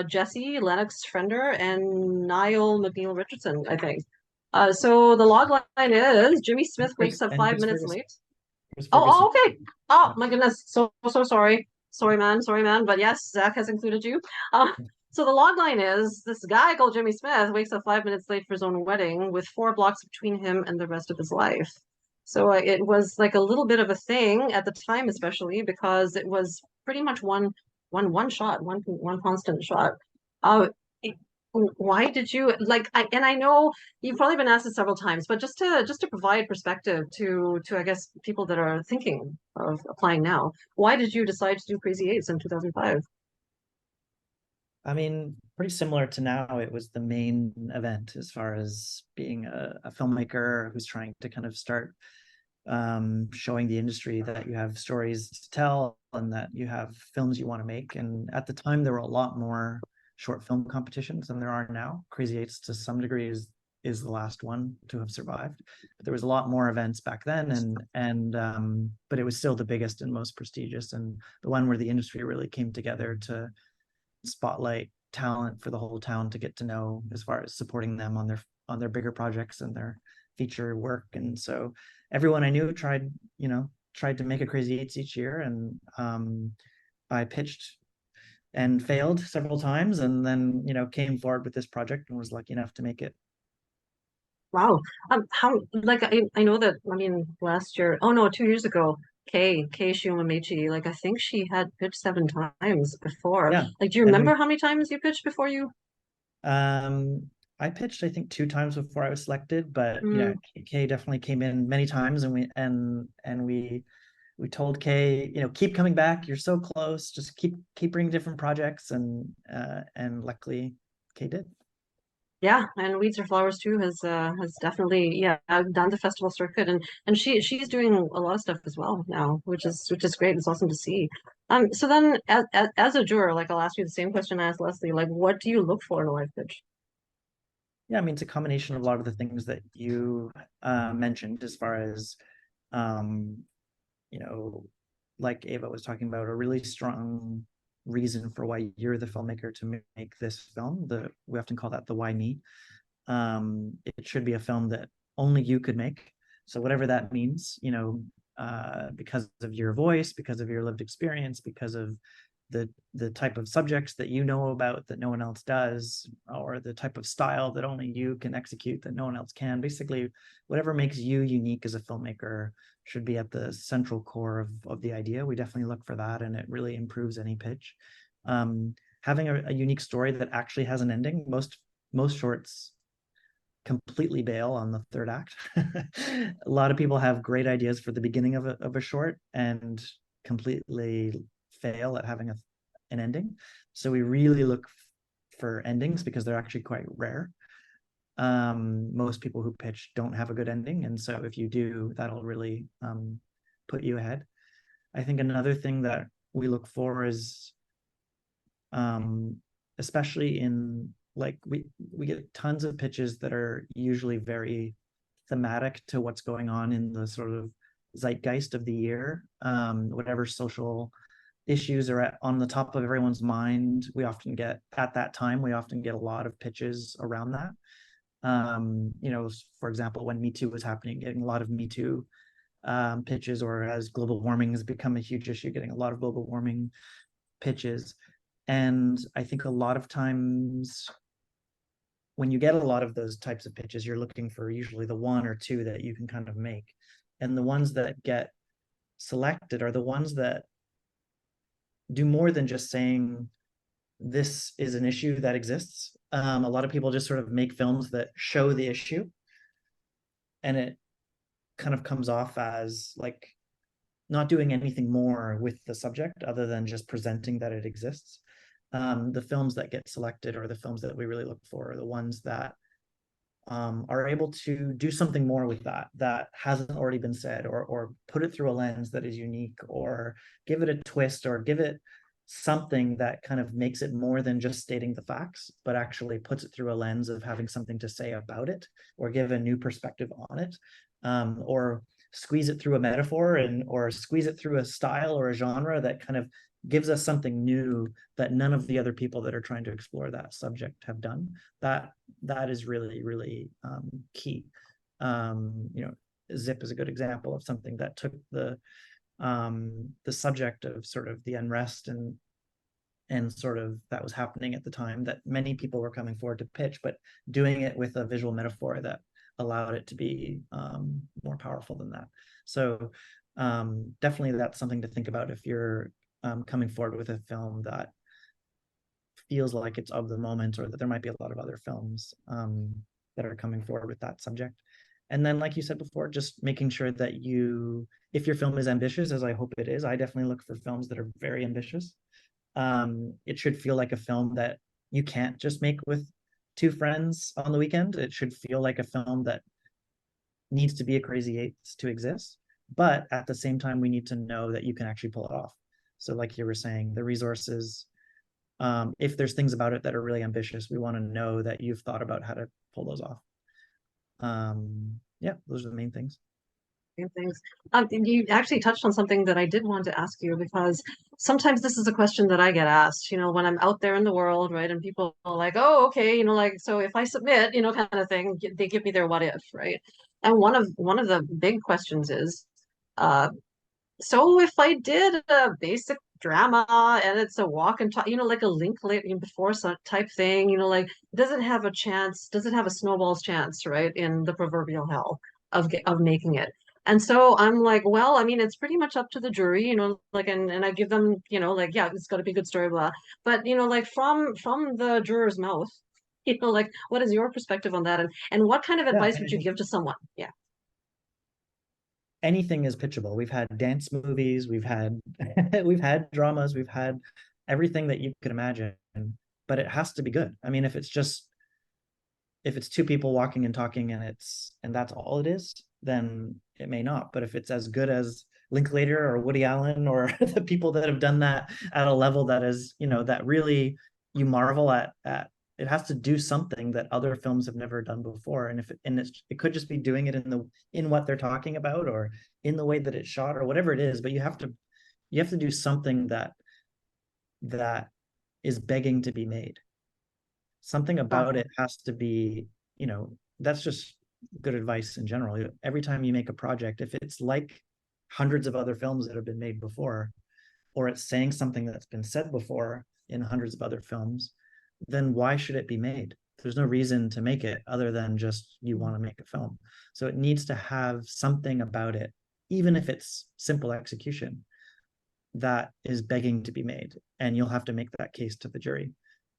Jesse, Lennox Frender, and Niall McNeil Richardson, I think. So the log line is Jimmy Smith wakes up 5 minutes late. Okay. Oh my goodness. So sorry. Sorry, man. But yes, Zach has included you. So the log line is this guy called Jimmy Smith wakes up 5 minutes late for his own wedding with 4 blocks between him and the rest of his life. So it was like a little bit of a thing at the time, especially because it was pretty much one shot, one constant shot. Uh, why did you I know you've probably been asked it several times, but just to provide perspective to I guess people that are thinking of applying now, why did you decide to do Crazy8s in 2005? I mean, pretty similar to now. It was the main event as far as being a filmmaker who's trying to kind of start showing the industry that you have stories to tell and that you have films you want to make. And at the time, there were a lot more short film competitions than there are now. Crazy8s to some degree is the last one to have survived. But there was a lot more events back then, but it was still the biggest and most prestigious, and the one where the industry really came together to spotlight talent for the whole town to get to know, as far as supporting them on their bigger projects and their feature work. And so everyone I knew tried to make a Crazy8s each year, and I pitched and failed several times, and then came forward with this project and was lucky enough to make it. Wow. How I know that, I mean, last year, oh no, 2 years ago, Kay Shiumamechi, I think she had pitched 7 times before. Yeah. Do you remember how many times you pitched before you? I pitched, I think, 2 times before I was selected, but yeah, Kay definitely came in many times, and we told Kay, keep coming back. You're so close. Just keep bringing different projects, and luckily Kay did. Yeah, and Weeds or Flowers too has definitely done the festival circuit, and she's doing a lot of stuff as well now, which is great. It's awesome to see. So then as a juror, I'll ask you the same question I asked Leslie. What do you look for in a live pitch? Yeah, I mean, it's a combination of a lot of the things that you mentioned, as far as like Ava was talking about, a really strong reason for why you're the filmmaker to make this film. We often call that the why me. It should be a film that only you could make. So whatever that means, because of your voice, because of your lived experience, because of the type of subjects that you know about that no one else does, or the type of style that only you can execute that no one else can. Basically, whatever makes you unique as a filmmaker should be at the central core of the idea. We definitely look for that, and it really improves any pitch. Having a unique story that actually has an ending. Most shorts completely bail on the third act. A lot of people have great ideas for the beginning of a short and completely fail at having an ending. So we really look for endings because they're actually quite rare. Most people who pitch don't have a good ending, and so if you do, that'll really put you ahead. I think another thing that we look for is, especially in like we get tons of pitches that are usually very thematic to what's going on in the sort of zeitgeist of the year, whatever social issues are on the top of everyone's mind. We often get at that time, we often get a lot of pitches around that. You know, for example, when Me Too was happening, getting a lot of Me Too pitches, or as global warming has become a huge issue, getting a lot of global warming pitches. And I think a lot of times when you get a lot of those types of pitches, you're looking for usually the one or two that you can kind of make. And the ones that get selected are the ones that do more than just saying this is an issue that exists. A lot of people just sort of make films that show the issue, and it kind of comes off as like not doing anything more with the subject other than just presenting that it exists. The films that get selected, or the films that we really look for, are the ones that are able to do something more with that hasn't already been said, or put it through a lens that is unique, or give it a twist, or give it something that kind of makes it more than just stating the facts, but actually puts it through a lens of having something to say about it, or give a new perspective on it, or squeeze it through a metaphor, or squeeze it through a style or a genre that kind of gives us something new that none of the other people that are trying to explore that subject have done. That is really, really key. You know, Zip is a good example of something that took the subject of sort of the unrest and sort of that was happening at the time, that many people were coming forward to pitch, but doing it with a visual metaphor that allowed it to be more powerful than that. So definitely that's something to think about if you're coming forward with a film that feels like it's of the moment, or that there might be a lot of other films that are coming forward with that subject. And then, like you said before, just making sure that if your film is ambitious, as I hope it is, I definitely look for films that are very ambitious. It should feel like a film that you can't just make with two friends on the weekend. It should feel like a film that needs to be a Crazy8s to exist. But at the same time, we need to know that you can actually pull it off. So like you were saying, the resources, if there's things about it that are really ambitious, we want to know that you've thought about how to pull those off. Yeah, those are the main things. Things. You actually touched on something that I did want to ask you, because sometimes this is a question that I get asked, you know, when I'm out there in the world, right? And people are like, oh, okay, you know, like, so if I submit, you know, kind of thing, they give me their what if, right? And one of the big questions is, so if I did a basic drama and it's a walk and talk, you know, like a Linklater before type thing, you know, like, does it have a chance? Does it have a snowball's chance, right, in the proverbial hell of making it? And so I'm like, well, I mean, it's pretty much up to the jury, you know, like, and I give them, you know, like, yeah, it's got to be a good story, blah. But, you know, like from the juror's mouth, you know, like, what is your perspective on that? And what kind of advice would you give to someone? Yeah. Anything is pitchable. We've had dance movies, we've had we've had dramas, we've had everything that you could imagine, but it has to be good. I mean, if it's two people walking and talking and that's all it is, then it may not. But if it's as good as Linklater or Woody Allen or the people that have done that at a level that is, you know, that really you marvel at, it has to do something that other films have never done before. And it could just be doing it in what they're talking about, or in the way that it's shot, or whatever it is. But you have to do something that is begging to be made. Something about it has to be, you know, that's just good advice in general. Every time you make a project, if it's like hundreds of other films that have been made before, or it's saying something that's been said before in hundreds of other films, then why should it be made? There's no reason to make it other than just you want to make a film. So it needs to have something about it, even if it's simple execution, that is begging to be made. And you'll have to make that case to the jury.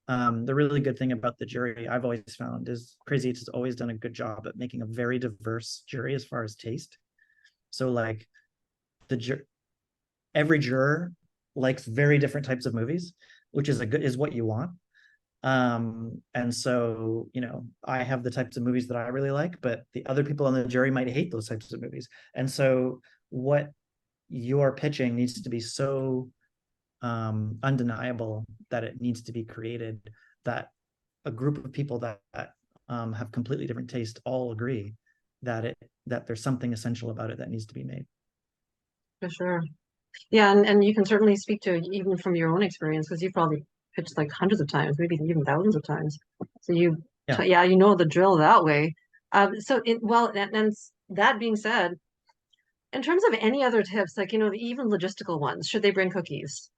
The really good thing about the jury, I've always found, is Crazy8s has always done a good job at making a very diverse jury as far as taste. So like every juror likes very different types of movies, which is what you want. And so, you know, I have the types of movies that I really like, but the other people on the jury might hate those types of movies. And so what your pitching needs to be so undeniable that it needs to be created, that a group of people that have completely different taste all agree that there's something essential about it that needs to be made. For sure. Yeah, and you can certainly speak to it even from your own experience, because you've probably pitched like hundreds of times, maybe even thousands of times. So Yeah. you know the drill that way. And that being said, in terms of any other tips, like, even logistical ones, should they bring cookies?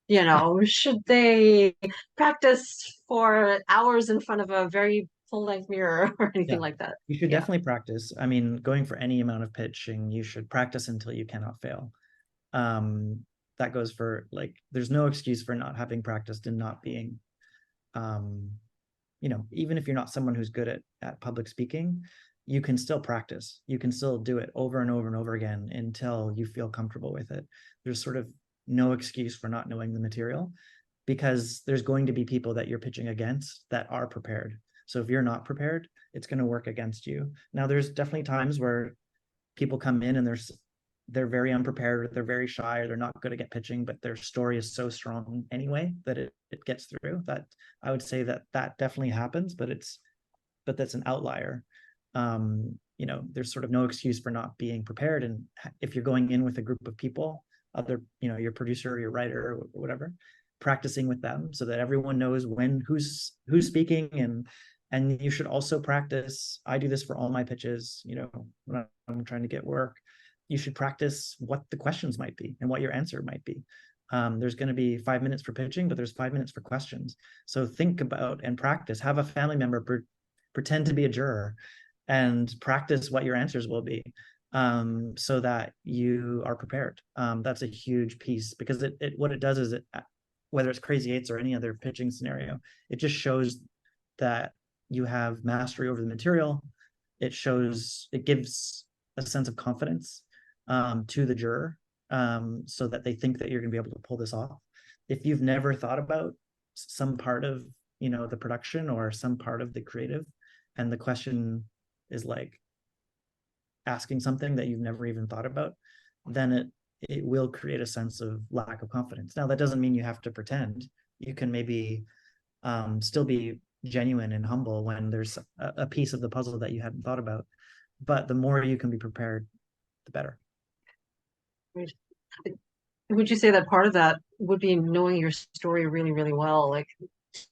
Should they practice for hours in front of a very full-length mirror or anything Yeah. like that? You should Yeah. definitely practice. I mean, going for any amount of pitching, you should practice until you cannot fail. That goes for, like, there's no excuse for not having practiced and not being, even if you're not someone who's good at public speaking, you can still practice. You can still do it over and over and over again until you feel comfortable with it. There's sort of no excuse for not knowing the material, because there's going to be people that you're pitching against that are prepared. So if you're not prepared, it's going to work against you. Now, there's definitely times where people come in and they're very unprepared, or they're very shy, or they're not good at pitching, but their story is so strong anyway that it gets through. That I would say that definitely happens, but that's an outlier. There's sort of no excuse for not being prepared. And if you're going in with a group of people, your producer, your writer, or whatever, practicing with them so that everyone knows who's speaking. And you should also practice. I do this for all my pitches, when I'm trying to get work. You should practice what the questions might be and what your answer might be. There's going to be 5 minutes for pitching, but there's 5 minutes for questions. So think about and practice. Have a family member pretend to be a juror and practice what your answers will be, so that you are prepared. That's a huge piece, because what it does is, whether it's Crazy8s or any other pitching scenario, it just shows that you have mastery over the material. It gives a sense of confidence to the juror, so that they think that you're going to be able to pull this off. If you've never thought about some part of the production or some part of the creative, and the question is like asking something that you've never even thought about, then it will create a sense of lack of confidence. Now, that doesn't mean you have to pretend. You can maybe still be genuine and humble when there's a piece of the puzzle that you hadn't thought about. But the more you can be prepared, the better. Would you say that part of that would be knowing your story really, really well, like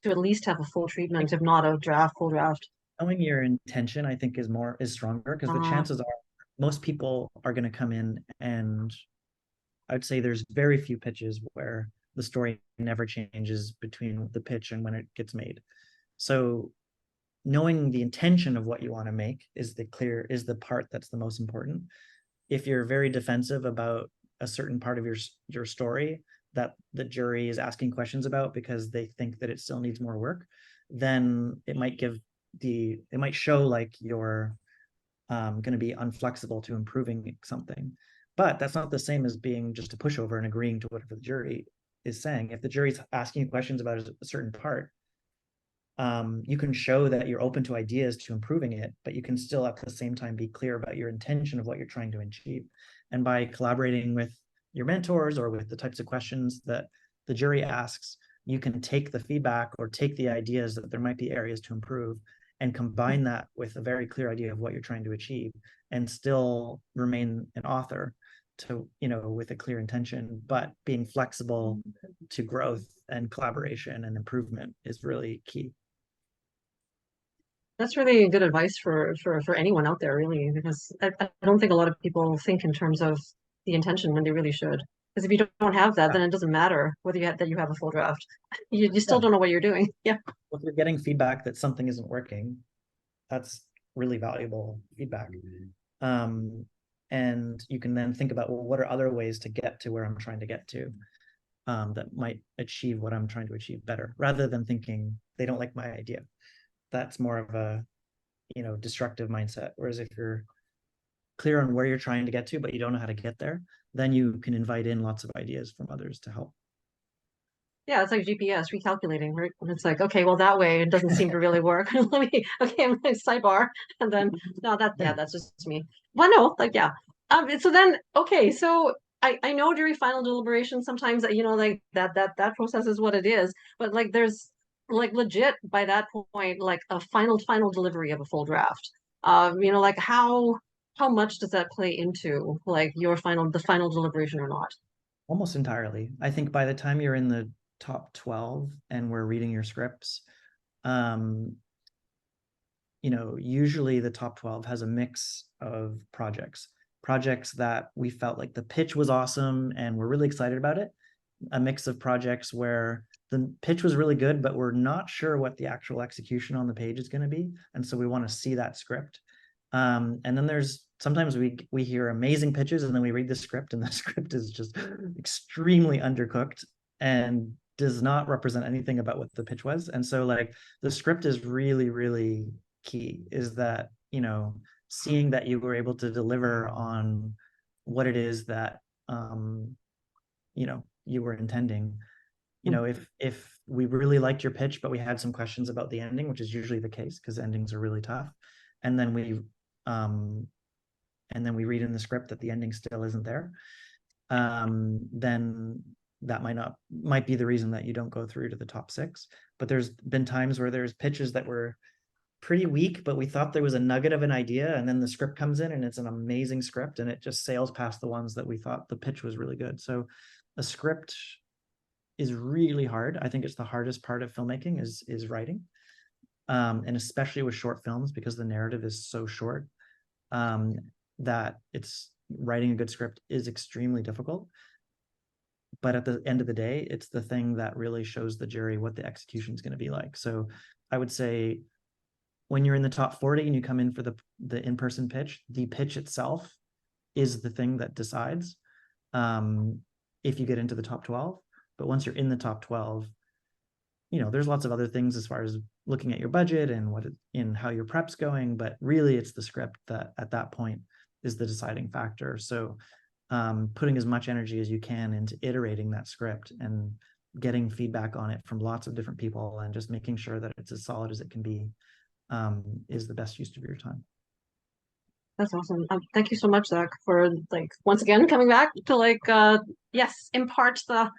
to at least have a full treatment, if not a full draft? Knowing your intention, I think, is stronger, because the chances are most people are going to come in, and I'd say there's very few pitches where the story never changes between the pitch and when it gets made. So knowing the intention of what you want to make is the part that's the most important. If you're very defensive about a certain part of your story that the jury is asking questions about because they think that it still needs more work, then it might show like you're going to be unflexible to improving something. But that's not the same as being just a pushover and agreeing to whatever the jury is saying. If the jury's asking you questions about a certain part, you can show that you're open to ideas to improving it, but you can still at the same time be clear about your intention of what you're trying to achieve. And by collaborating with your mentors or with the types of questions that the jury asks, you can take the feedback or take the ideas that there might be areas to improve and combine that with a very clear idea of what you're trying to achieve, and still remain an author with a clear intention, but being flexible to growth and collaboration and improvement is really key. That's really good advice for anyone out there, really, because I don't think a lot of people think in terms of the intention when they really should. Because if you don't have that, then it doesn't matter whether you have a full draft. You still don't know what you're doing. Yeah. If you're getting feedback that something isn't working, that's really valuable feedback. And you can then think about, well, what are other ways to get to where I'm trying to get to, that might achieve what I'm trying to achieve better, rather than thinking they don't like my idea. That's more of a destructive mindset. Whereas if you're clear on where you're trying to get to, but you don't know how to get there, then you can invite in lots of ideas from others to help. Yeah, it's like GPS recalculating, right? It's like, okay, well, that way it doesn't seem to really work. I'm like, sidebar, and then no, that's just me. Well, no, like, yeah. So then, okay, so I know during final deliberation sometimes that, you know, like that process is what it is, but like there's like legit by that point like a final delivery of a full draft. You know, like how much does that play into like your the final deliberation or not? Almost entirely. I think by the time you're in the top 12 and we're reading your scripts, you know, usually the top 12 has a mix of projects that we felt like the pitch was awesome and we're really excited about it. A mix of projects where the pitch was really good, but we're not sure what the actual execution on the page is going to be. And so we want to see that script. And then there's sometimes we hear amazing pitches and then we read the script and the script is just extremely undercooked and does not represent anything about what the pitch was. And so like the script is really, really key, is that, you know, seeing that you were able to deliver on what it is that, you know, you were intending. You know, if we really liked your pitch, but we had some questions about the ending, which is usually the case because endings are really tough. And then we read in the script that the ending still isn't there, then that might be the reason that you don't go through to the top 6. But there's been times where there's pitches that were pretty weak, but we thought there was a nugget of an idea, and then the script comes in and it's an amazing script and it just sails past the ones that we thought the pitch was really good. So a script is really hard. I think it's the hardest part of filmmaking is writing, and especially with short films because the narrative is so short, that it's writing a good script is extremely difficult. But at the end of the day, it's the thing that really shows the jury what the execution is going to be like. So I would say when you're in the top 40 and you come in for the in-person pitch, the pitch itself is the thing that decides if you get into the top 12. But once you're in the top 12, you know, there's lots of other things as far as looking at your budget and how your prep's going, but really it's the script that at that point is the deciding factor. So putting as much energy as you can into iterating that script and getting feedback on it from lots of different people and just making sure that it's as solid as it can be is the best use of your time. That's awesome. Thank you so much, Zach, for like once again coming back to like yes, impart the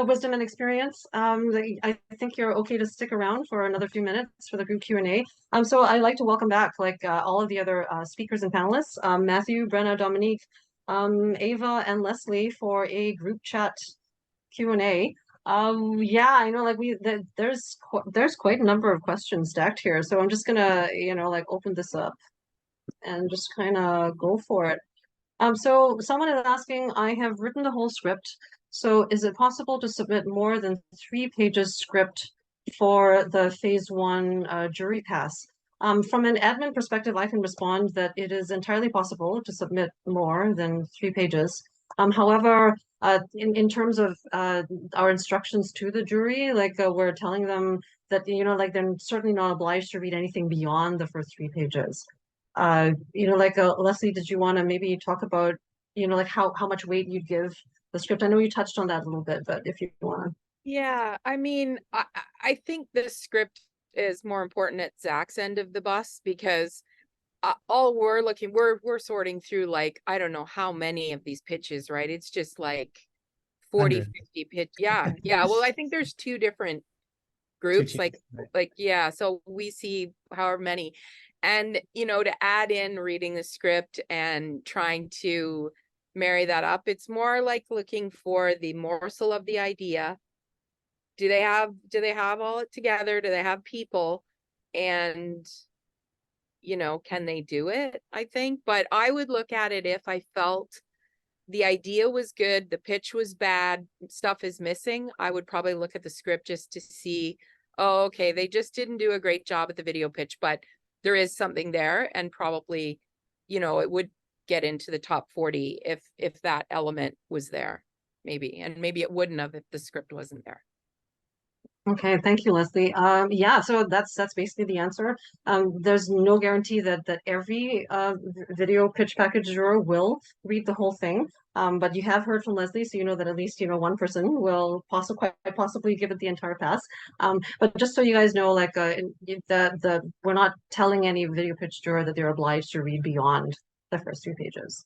wisdom and experience. I think you're okay to stick around for another few minutes for the group Q&A. So I'd like to welcome back like all of the other speakers and panelists, Matthew, Brenna, Dominique, Ava, and Leslie for a group chat Q&A. Yeah, I know like there's quite a number of questions stacked here, so I'm just gonna, you know, like open this up and just kind of go for it. So someone is asking, I have written the whole script. So is it possible to submit more than 3 pages script for the phase 1 jury pass? From an admin perspective, I can respond that it is entirely possible to submit more than 3 pages. However, in terms of our instructions to the jury, like we're telling them that, you know, like they're certainly not obliged to read anything beyond the first 3 pages. You know, like Leslie, did you want to maybe talk about, you know, like how much weight you'd give the script? I know you touched on that a little bit, but if you want to. Yeah, I mean, I think the script is more important at Zach's end of the bus because all we're sorting through like, I don't know how many of these pitches, right? It's just like 40, 100. 50 pitch. Yeah. Yeah. Well, I think there's 2 different groups, Right. like, yeah. So we see however many, and, you know, to add in reading the script and trying to marry that up, it's more like looking for the morsel of the idea. Do they have all it together? Do they have people? And, you know, can they do it? I think, but I would look at it if I felt the idea was good, the pitch was bad, stuff is missing. I would probably look at the script just to see, oh, okay, they just didn't do a great job at the video pitch, but there is something there, and probably, you know, it would get into the top 40 if that element was there, maybe, and maybe it wouldn't have if the script wasn't there. Okay, thank you, Leslie. Yeah, so that's basically the answer. There's no guarantee that every video pitch package juror will read the whole thing. But you have heard from Leslie, so you know that at least, you know, one person will quite possibly give it the entire pass. But just so you guys know, like we're not telling any video pitch juror that they're obliged to read beyond the first 3 pages.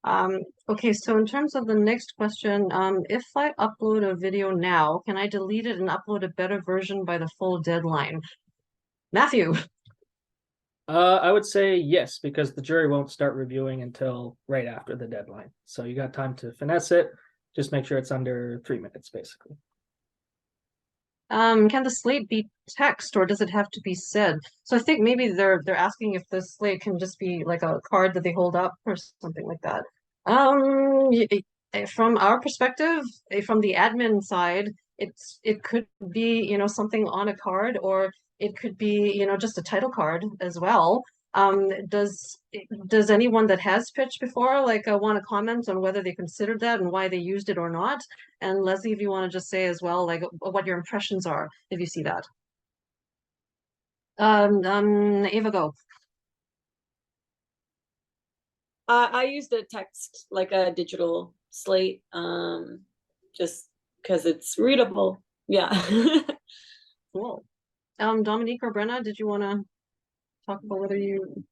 Okay, so in terms of the next question, if I upload a video now, can I delete it and upload a better version by the full deadline? Matthew. I would say yes, because the jury won't start reviewing until right after the deadline. So you got time to finesse it. Just make sure it's under 3 minutes, basically. Can the slate be text or does it have to be said? So I think maybe they're asking if the slate can just be like a card that they hold up or something like that. From our perspective, from the admin side, it could be, something on a card, or it could be, just a title card as well. Does anyone that has pitched before want to comment on whether they considered that and why they used it or not? And Leslie, if you want to just say as well, what your impressions are if you see that. Ava, go. I used a text, like a digital slate, just because it's readable. Yeah. Cool. Dominique or Brenna, did you want to talk about whether you?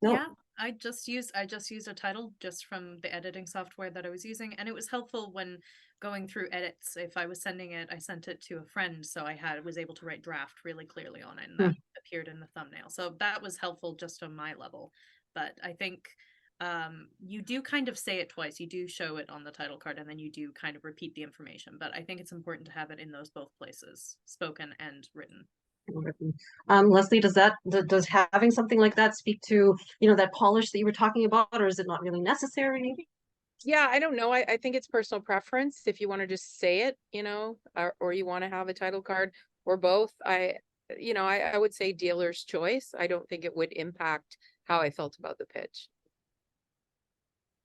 No. Yeah, I just used a title just from the editing software that I was using, and it was helpful when going through edits. If I was sending it, I sent it to a friend, so I was able to write draft really clearly on it, and that appeared in the thumbnail. So that was helpful just on my level. But I think you do kind of say it twice. You do show it on the title card, and then you do kind of repeat the information. But I think it's important to have it in those both places, spoken and written. Leslie, does having something like that speak to, that polish that you were talking about, or is it not really necessary? Yeah, I don't know. I think it's personal preference. If you want to just say it, or you want to have a title card or both, I would say dealer's choice. I don't think it would impact how I felt about the pitch.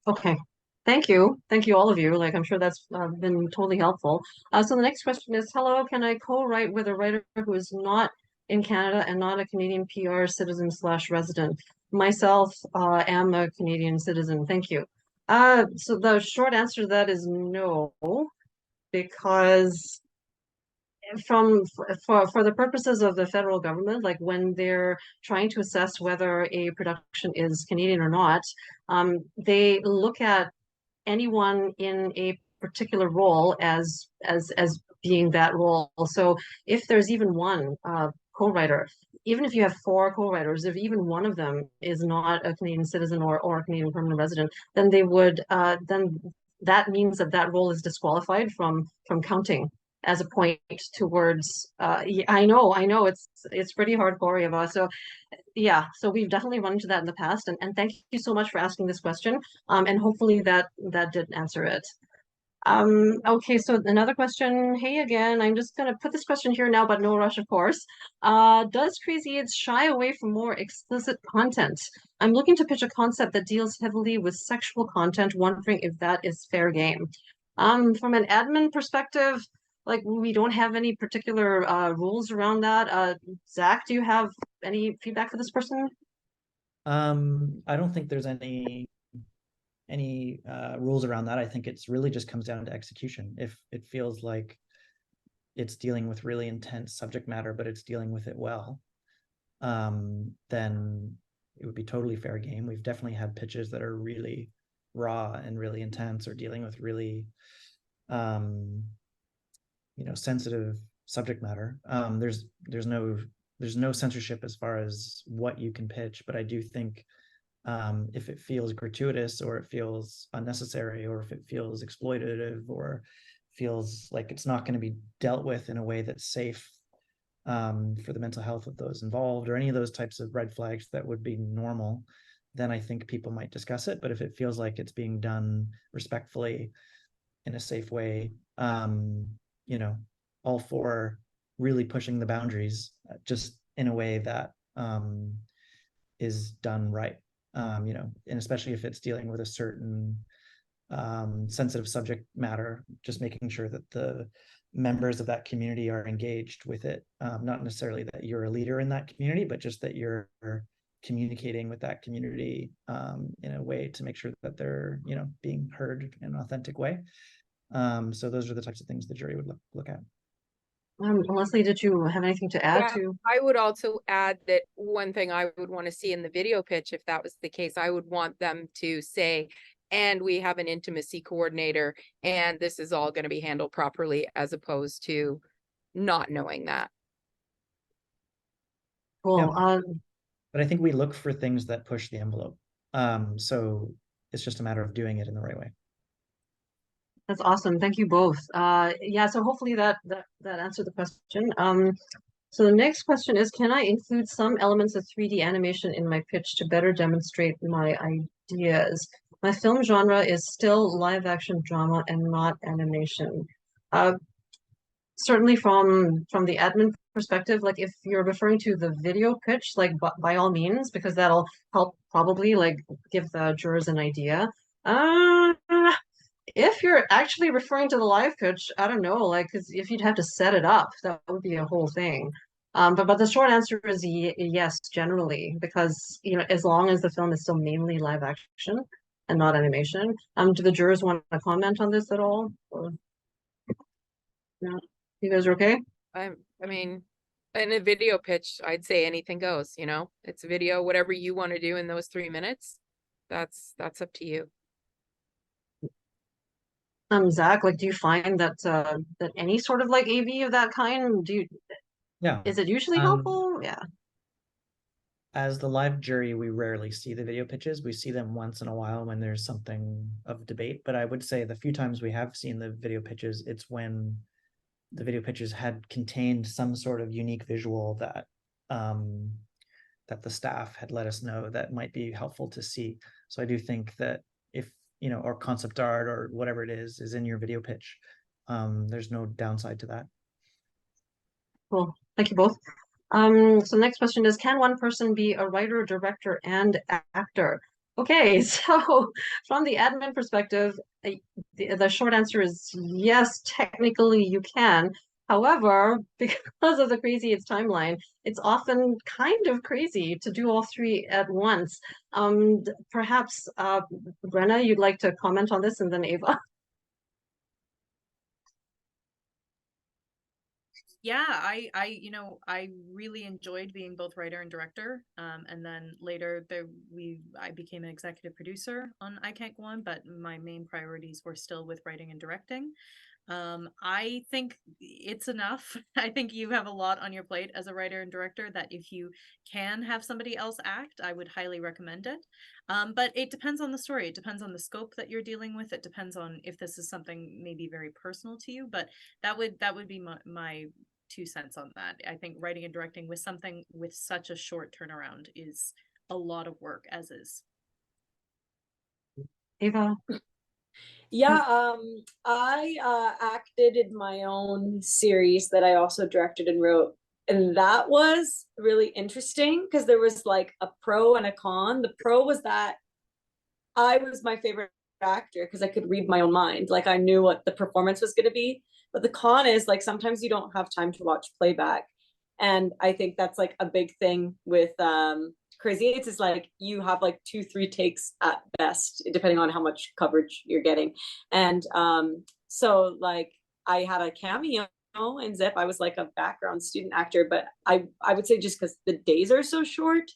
Okay. Thank you. Thank you, all of you. I'm sure that's been totally helpful. So the next question is, hello, can I co-write with a writer who is not in Canada and not a Canadian PR citizen / resident? Myself am a Canadian citizen. Thank you. So the short answer to that is no, because for the purposes of the federal government, when they're trying to assess whether a production is Canadian or not, they look at anyone in a particular role as being that role. So if there's even one co-writer, even if you have 4 co-writers, if even one of them is not a Canadian citizen or a Canadian permanent resident, then they would then that means that role is disqualified from counting as a point towards I know it's pretty hardcore, Eva. So yeah, so we've definitely run into that in the past, and thank you so much for asking this question. And hopefully that did answer it. Okay, so another question. Hey again, I'm just gonna put this question here now, but no rush, of course. Does Crazy8s shy away from more explicit content? I'm looking to pitch a concept that deals heavily with sexual content, wondering if that is fair game. From an admin perspective, we don't have any particular rules around that. Zach, do you have any feedback for this person? I don't think there's any rules around that. I think it's really just comes down to execution. If it feels like it's dealing with really intense subject matter, but it's dealing with it well, then it would be totally fair game. We've definitely had pitches that are really raw and really intense, or dealing with really sensitive subject matter. There's no censorship as far as what you can pitch, but I do think if it feels gratuitous, or it feels unnecessary, or if it feels exploitative, or feels like it's not going to be dealt with in a way that's safe for the mental health of those involved, or any of those types of red flags that would be normal, then I think people might discuss it. But if it feels like it's being done respectfully in a safe way, all for really pushing the boundaries, just in a way that is done right. And especially if it's dealing with a certain sensitive subject matter, just making sure that the members of that community are engaged with it. Not necessarily that you're a leader in that community, but just that you're communicating with that community in a way to make sure that they're, being heard in an authentic way. So those are the types of things the jury would look at. Leslie, did you have anything to add to? I would also add that one thing I would want to see in the video pitch, if that was the case, I would want them to say, and we have an intimacy coordinator, and this is all going to be handled properly, as opposed to not knowing that. Cool. But I think we look for things that push the envelope. So it's just a matter of doing it in the right way. That's awesome. Thank you both. Yeah, so hopefully that answered the question. So the next question is, can I include some elements of 3D animation in my pitch to better demonstrate my ideas? My film genre is still live action drama and not animation. Certainly from the admin perspective, like if you're referring to the video pitch, like by all means, because that'll help probably like give the jurors an idea. If you're actually referring to the live pitch, I don't know, like, 'cause if you'd have to set it up, that would be a whole thing. But the short answer is yes, generally, because you know, as long as the film is still mainly live action and not animation. Do the jurors want to comment on this at all? Or no? You guys are okay? I mean, in a video pitch, I'd say anything goes, you know, it's a video, whatever you want to do in those 3 minutes, that's up to you. Zach, like, do you find that that any sort of like AV of that kind, Yeah. is it usually helpful? Yeah. As the live jury, we rarely see the video pitches. We see them once in a while when there's something of debate. But I would say the few times we have seen the video pitches, it's when the video pitches had contained some sort of unique visual that that the staff had let us know that might be helpful to see. So I do think that if, you know, or concept art or whatever it is in your video pitch, there's no downside to that. Cool. Thank you both. So next question is, can one person be a writer, director, and actor? Okay, so from the admin perspective, the short answer is yes, technically you can. However, because of the Crazy8s timeline, it's often kind of crazy to do all three at once. Perhaps, Brenna, you'd like to comment on this, and then Ava. Yeah, I really enjoyed being both writer and director. And then later I became an executive producer on I Can't Go On, but my main priorities were still with writing and directing. I think it's enough. I think you have a lot on your plate as a writer and director that if you can have somebody else act, I would highly recommend it. But it depends on the story. It depends on the scope that you're dealing with. It depends on if this is something maybe very personal to you, but that would be my 2 cents on that. I think writing and directing with something with such a short turnaround is a lot of work as is. Ava? Yeah, I acted in my own series that I also directed and wrote. And that was really interesting because there was like a pro and a con. The pro was that I was my favorite actor because I could read my own mind. Like I knew what the performance was going to be. But the con is like sometimes you don't have time to watch playback. And I think that's like a big thing with Crazy8s is like you have like 2-3 takes at best, depending on how much coverage you're getting. And so like I had a cameo in Zip. I was like a background student actor, but I would say just because the days are so short,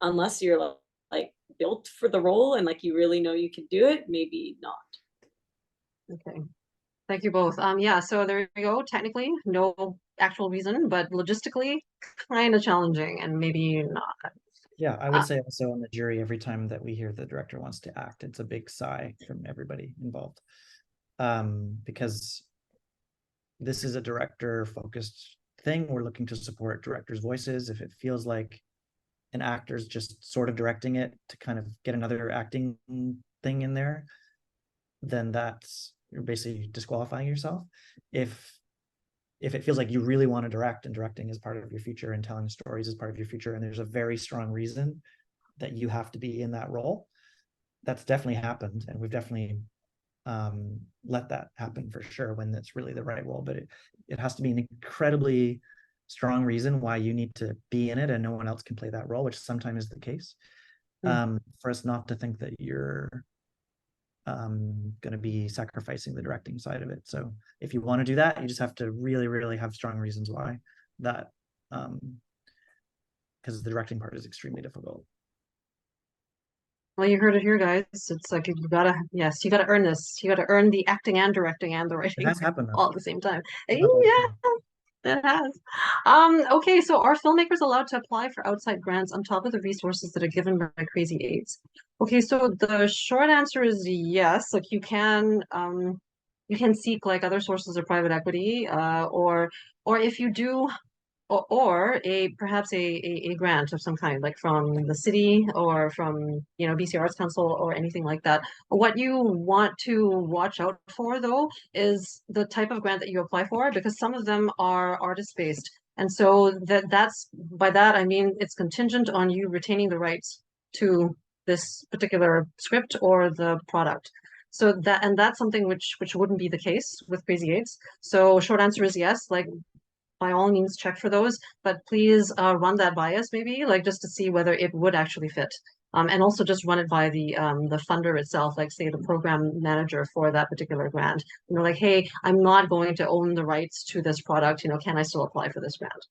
unless you're like built for the role and like you really know you can do it, maybe not. Okay. Thank you both. Yeah, so there you go. Technically, no actual reason, but logistically, kind of challenging and maybe not. Yeah, I would say also on the jury, every time that we hear the director wants to act, it's a big sigh from everybody involved. Because this is a director-focused thing. We're looking to support directors' voices. If it feels like an actor's just sort of directing it to kind of get another acting thing in there, then you're basically disqualifying yourself. If it feels like you really want to direct and directing is part of your future and telling stories is part of your future, and there's a very strong reason that you have to be in that role, that's definitely happened. And we've definitely let that happen for sure when it's really the right role. But it has to be an incredibly strong reason why you need to be in it and no one else can play that role, which sometimes is the case. For us not to think that you're going to be sacrificing the directing side of it. So if you want to do that, you just have to really, really have strong reasons why that, because the directing part is extremely difficult. Well, you heard it here, guys. It's like you gotta, yes, you gotta earn this. You gotta earn the acting and directing and the It writing has happened though. all at the same time. It has all the Yeah, time. it has. Okay, so are filmmakers allowed to apply for outside grants on top of the resources that are given by Crazy8s? Okay, so the short answer is yes. Like you can seek like other sources of private equity, or if you do, or perhaps a grant of some kind, like from the city or from BC Arts Council or anything like that. What you want to watch out for though is the type of grant that you apply for, because some of them are artist based, and so that's by that I mean it's contingent on you retaining the rights to this particular script or the product. So that's something which wouldn't be the case with Crazy8s. So short answer is yes, like by all means check for those, but please run that by us maybe, like just to see whether it would actually fit. And also just run it by the funder itself, like say the program manager for that particular grant. Like, hey, I'm not going to own the rights to this product, can I still apply for this grant?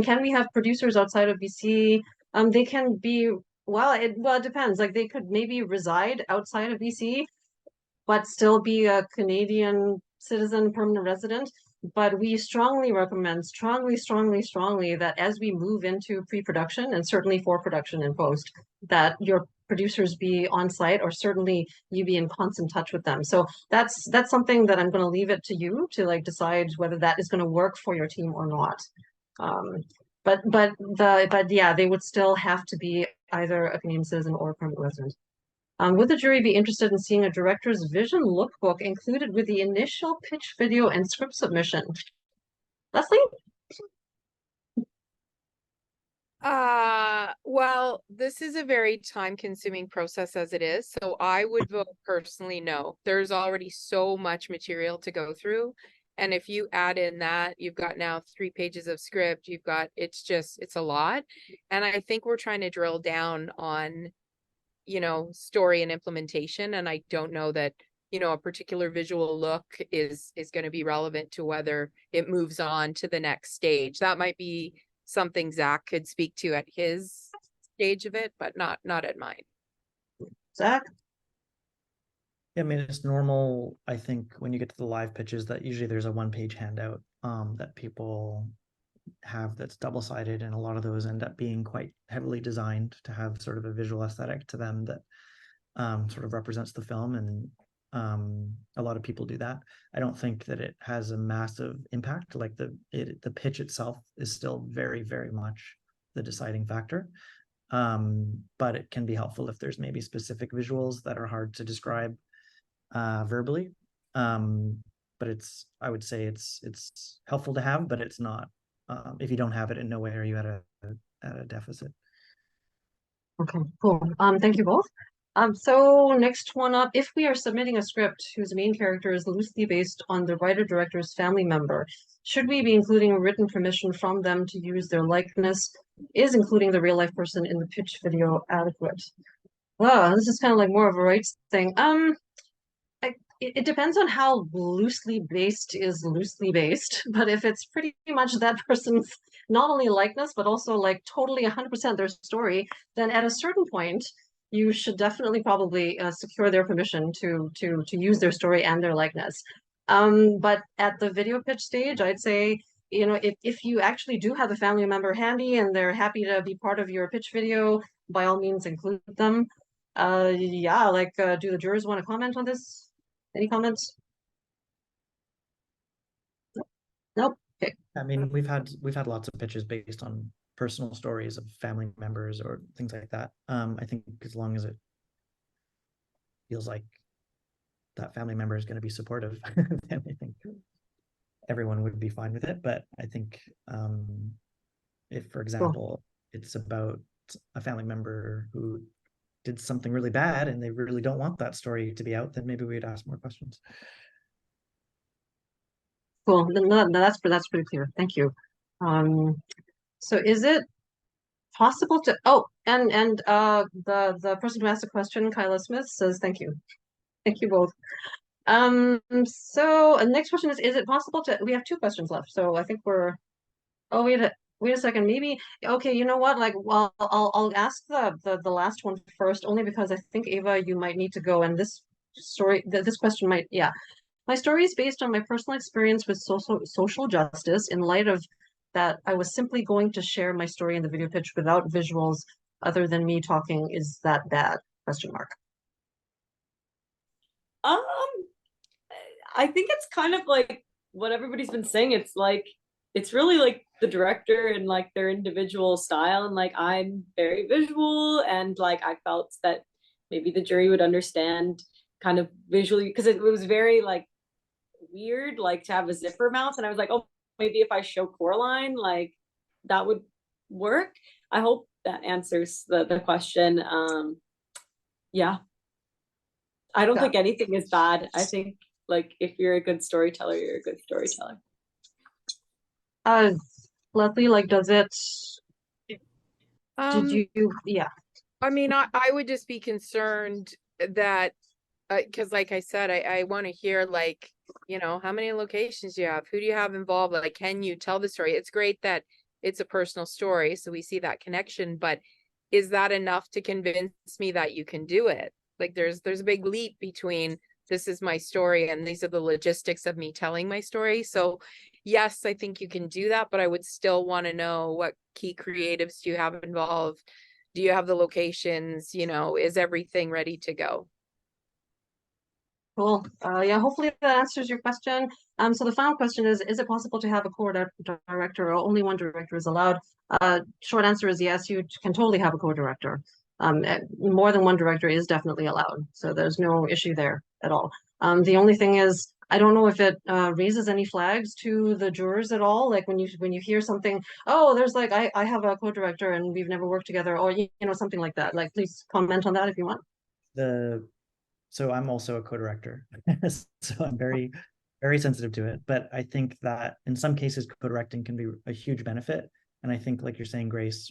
Can we have producers outside of BC? They can be, it depends. Like they could maybe reside outside of BC, but still be a Canadian citizen, permanent resident. But we strongly recommend, strongly that as we move into pre-production and certainly for production and post, that your producers be on site, or certainly you be in constant touch with them. So that's something that I'm going to leave it to you to like decide whether that is going to work for your team or not. But yeah, they would still have to be either a Canadian citizen or a permanent resident. Would the jury be interested in seeing a director's vision lookbook included with the initial pitch video and script submission? Leslie? Well, this is a very time-consuming process as it is, so I would vote personally no. There's already so much material to go through, and if you add in that, you've got now 3 pages of script, it's a lot, and I think we're trying to drill down on story and implementation, and I don't know that a particular visual look is going to be relevant to whether it moves on to the next stage. That might be something Zach could speak to at his stage of it, but not at mine. Zach? Yeah, I mean, it's normal, I think, when you get to the live pitches that usually there's a 1-page handout that people have that's double-sided, and a lot of those end up being quite heavily designed to have sort of a visual aesthetic to them that sort of represents the film, and a lot of people do that. I don't think that it has a massive impact. Like the pitch itself is still very, very much the deciding factor, but it can be helpful if there's maybe specific visuals that are hard to describe verbally. But I would say it's helpful to have, but it's not. If you don't have it, in no way are you at a deficit. Okay, cool. Thank you both. So next one up, if we are submitting a script whose main character is loosely based on the writer-director's family member, should we be including written permission from them to use their likeness? Is including the real-life person in the pitch video adequate? Well, this is kind of like more of a rights thing. It depends on how loosely based is loosely based, but if it's pretty much that person's not only likeness, but also like totally 100% their story, then at a certain point, you should definitely probably secure their permission to use their story and their likeness. But at the video pitch stage, I'd say, if you actually do have a family member handy and they're happy to be part of your pitch video, by all means include them. Yeah, like do the jurors want to comment on this? Any comments? Nope. Okay. I mean, we've had lots of pitches based on personal stories of family members or things like that. I think as long as it feels like that family member is going to be supportive, then I think everyone would be fine with it. But I think if, for example, it's about a family member who did something really bad and they really don't want that story to be out, then maybe we'd ask more questions. Cool. No, that's pretty clear. Thank you. So is it possible to the person who asked the question, Kyla Smith, says thank you. Thank you both. So next question is it possible to, we have 2 questions left, so I think we're, oh wait, Wait a second, maybe, okay, you know what, like, well, I'll ask the last one first, only because I think, Ava, you might need to go, and this story, this question might, yeah. My story is based on my personal experience with social justice. In light of that, I was simply going to share my story in the video pitch without visuals other than me talking. Is that bad? Question mark. Um, I think it's kind of like what everybody's been saying. It's like it's really like the director and like their individual style, and like I'm very visual, and like I felt that maybe the jury would understand kind of visually, because it was very like weird like to have a zipper mouth, and I was like, oh, maybe if I show Coraline, like that would work. I hope that answers the question. Yeah, I don't think anything is bad. I think like if you're a good storyteller, you're a good storyteller. Leslie, like, does it, did you, yeah. I mean, I would just be concerned that, because like I said, I want to hear, like, you know, how many locations do you have? Who do you have involved? Like, can you tell the story? It's great that it's a personal story, so we see that connection, but is that enough to convince me that you can do it? Like, there's a big leap between this is my story and these are the logistics of me telling my story. So yes, I think you can do that, but I would still want to know what key creatives do you have involved? Do you have the locations? You know, is everything ready to go? Cool. Yeah, hopefully that answers your question. So the final question is it possible to have a co-director, or only one director is allowed? Short answer is yes, you can totally have a co-director. More than one director is definitely allowed, so there's no issue there at all. The only thing is, I don't know if it raises any flags to the jurors at all. Like when you hear something, oh, there's like I have a co-director and we've never worked together, or you know, something like that. Like, please comment on that if you want. So I'm also a co-director, so I'm very, very sensitive to it. But I think that in some cases, co-directing can be a huge benefit. And I think, like you're saying, Grace,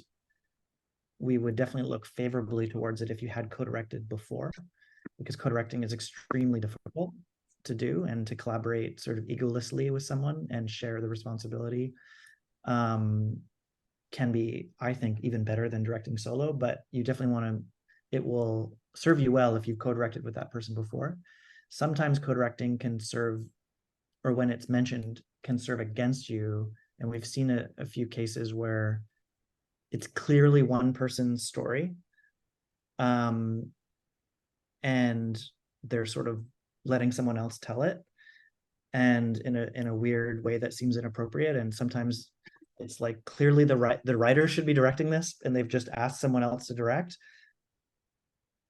we would definitely look favorably towards it if you had co-directed before, because co-directing is extremely difficult to do, and to collaborate sort of egolessly with someone and share the responsibility can be, I think, even better than directing solo. But you definitely want to, it will serve you well if you've co-directed with that person before. Sometimes co-directing can serve, or when it's mentioned, can serve against you. And we've seen a few cases where it's clearly one person's story, and they're sort of letting someone else tell it, and in a weird way that seems inappropriate. And sometimes it's like clearly the writer should be directing this, and they've just asked someone else to direct,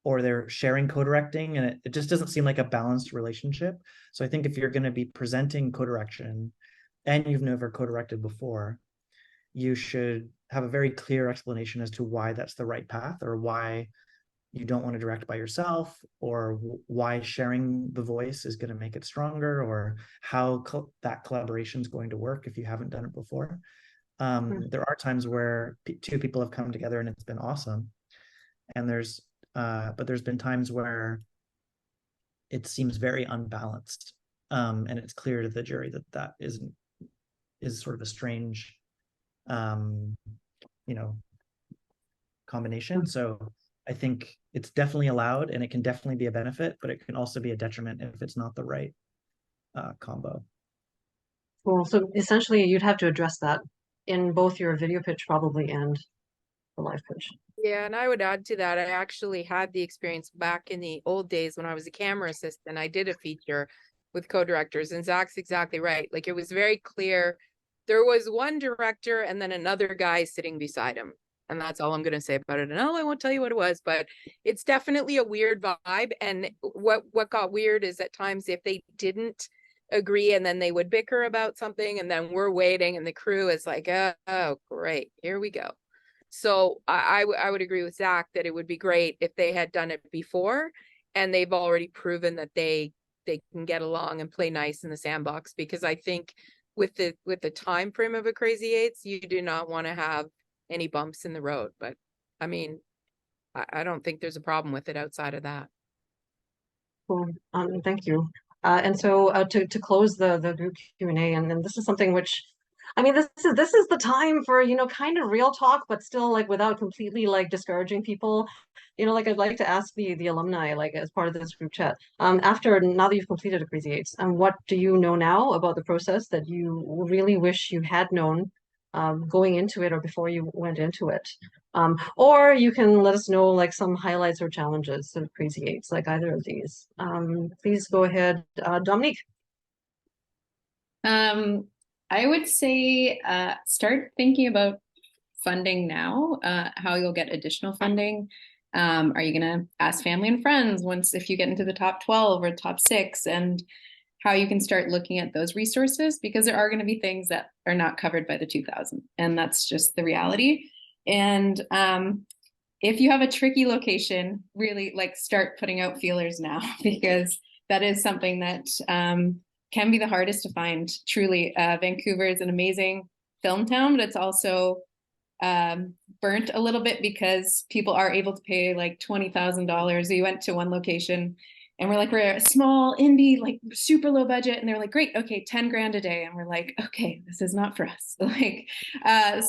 or they're sharing co-directing, and it just doesn't seem like a balanced relationship. So I think if you're going to be presenting co-direction and you've never co-directed before, you should have a very clear explanation as to why that's the right path, or why you don't want to direct by yourself, or why sharing the voice is going to make it stronger, or how that collaboration is going to work if you haven't done it before. There are times where two people have come together and it's been awesome, and but there's been times where it seems very unbalanced, and it's clear to the jury that is sort of a strange combination. So I think it's definitely allowed, and it can definitely be a benefit, but it can also be a detriment if it's not the right combo. Cool. So essentially you'd have to address that in both your video pitch probably and the live pitch. Yeah, and I would add to that, I actually had the experience back in the old days when I was a camera assistant. I did a feature with co-directors, and Zach's exactly right. Like, it was very clear. There was one director and then another guy sitting beside him. And that's all I'm going to say about it. And I won't tell you what it was, but it's definitely a weird vibe. And what got weird is at times if they didn't agree, and then they would bicker about something, and then we're waiting and the crew is like, oh great, here we go. So I would agree with Zach that it would be great if they had done it before, and they've already proven that they can get along and play nice in the sandbox. Because I think with the time frame of a Crazy8s, you do not want to have any bumps in the road. But I mean, I don't think there's a problem with it outside of that. Cool. Thank you. And so to close the group Q&A, and then this is something which I mean, this is the time for, kind of real talk, but still like without completely like discouraging people. Like I'd like to ask the alumni, like as part of this group chat, after now that you've completed a Crazy8s, what do you know now about the process that you really wish you had known going into it or before you went into it? Or you can let us know like some highlights or challenges of Crazy8s, like either of these. Please go ahead, Dominique. I would say start thinking about funding now, how you'll get additional funding. Are you going to ask family and friends if you get into the top 12 or top 6, and how you can start looking at those resources, because there are going to be things that are not covered by the 2000, and that's just the reality. And if you have a tricky location, really like start putting out feelers now, because that is something that can be the hardest to find. Truly, Vancouver is an amazing film town, but it's also burnt a little bit because people are able to pay like $20,000. We went to one location and we're a small indie, like super low budget. And they're like, great, okay, 10 grand a day. And we're like, okay, this is not for us. Like,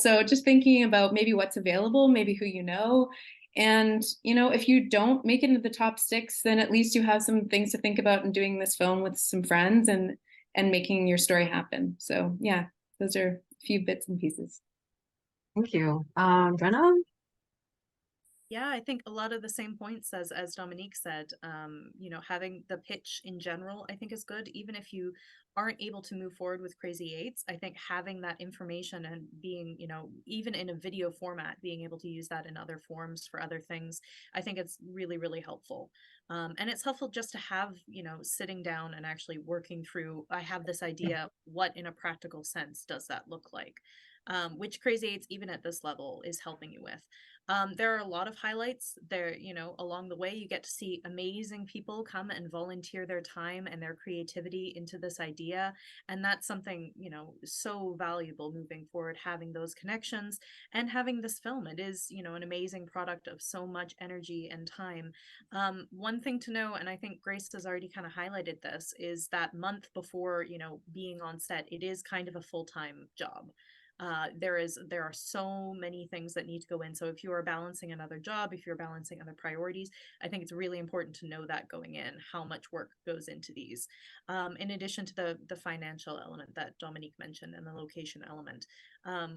so just thinking about maybe what's available, maybe who you know. And, if you don't make it into the top 6, then at least you have some things to think about in doing this film with some friends and making your story happen. So yeah, those are a few bits and pieces. Thank you. Brenna? Yeah, I think a lot of the same points as Dominique said. Having the pitch in general, I think is good. Even if you aren't able to move forward with Crazy8s, I think having that information and being, even in a video format, being able to use that in other forms for other things, I think it's really, really helpful. And it's helpful just to have, sitting down and actually working through, I have this idea, what in a practical sense does that look like? Which Crazy8s, even at this level, is helping you with. There are a lot of highlights there, along the way. You get to see amazing people come and volunteer their time and their creativity into this idea. And that's something, so valuable moving forward, having those connections and having this film. It is, an amazing product of so much energy and time. One thing to know, and I think Grace has already kind of highlighted this, is that month before, being on set, it is kind of a full-time job. There are so many things that need to go in. So if you are balancing another job, if you're balancing other priorities, I think it's really important to know that going in, how much work goes into these. In addition to the financial element that Dominique mentioned and the location element,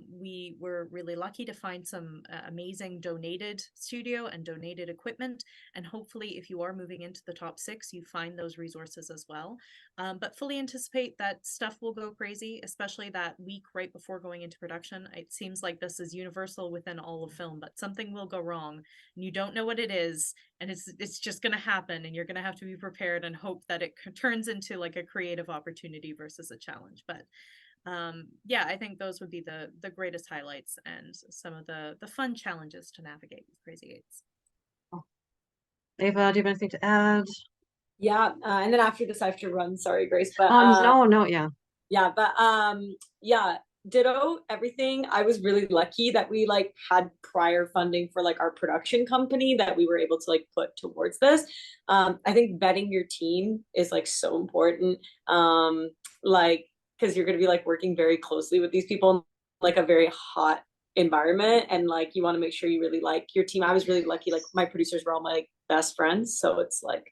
we were really lucky to find some amazing donated studio and donated equipment. And hopefully, if you are moving into the top 6, you find those resources as well. But fully anticipate that stuff will go crazy, especially that week right before going into production. It seems like this is universal within all of film, but something will go wrong and you don't know what it is, and it's just going to happen, and you're going to have to be prepared and hope that it turns into like a creative opportunity versus a challenge. But yeah, I think those would be the greatest highlights and some of the fun challenges to navigate with Crazy8s. Ava, do you have anything to add? Yeah, and then after this I have to run. Sorry, Grace, but no, yeah. Yeah, but yeah, ditto everything. I was really lucky that we like had prior funding for like our production company that we were able to like put towards this. I think vetting your team is like so important. Like because you're going to be like working very closely with these people in like a very hot environment, and like you want to make sure you really like your team. I was really lucky, like my producers were all my like best friends, so it's like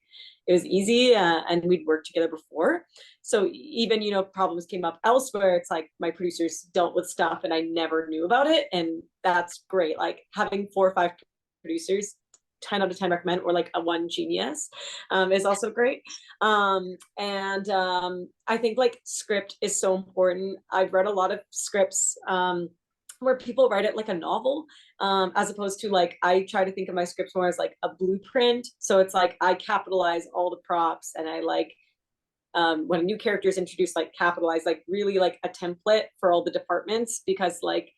it was easy, and we'd worked together before. So even, problems came up elsewhere, it's like my producers dealt with stuff and I never knew about it. And that's great. Like having 4 or 5 producers, 10 out of 10 recommend, or like a 1 genius is also great. And I think like script is so important. I've read a lot of scripts where people write it like a novel, as opposed to like, I try to think of my scripts more as like a blueprint. So it's like, I capitalize all the props, and I like, when a new character is introduced, like capitalize, like really like a template for all the departments, because like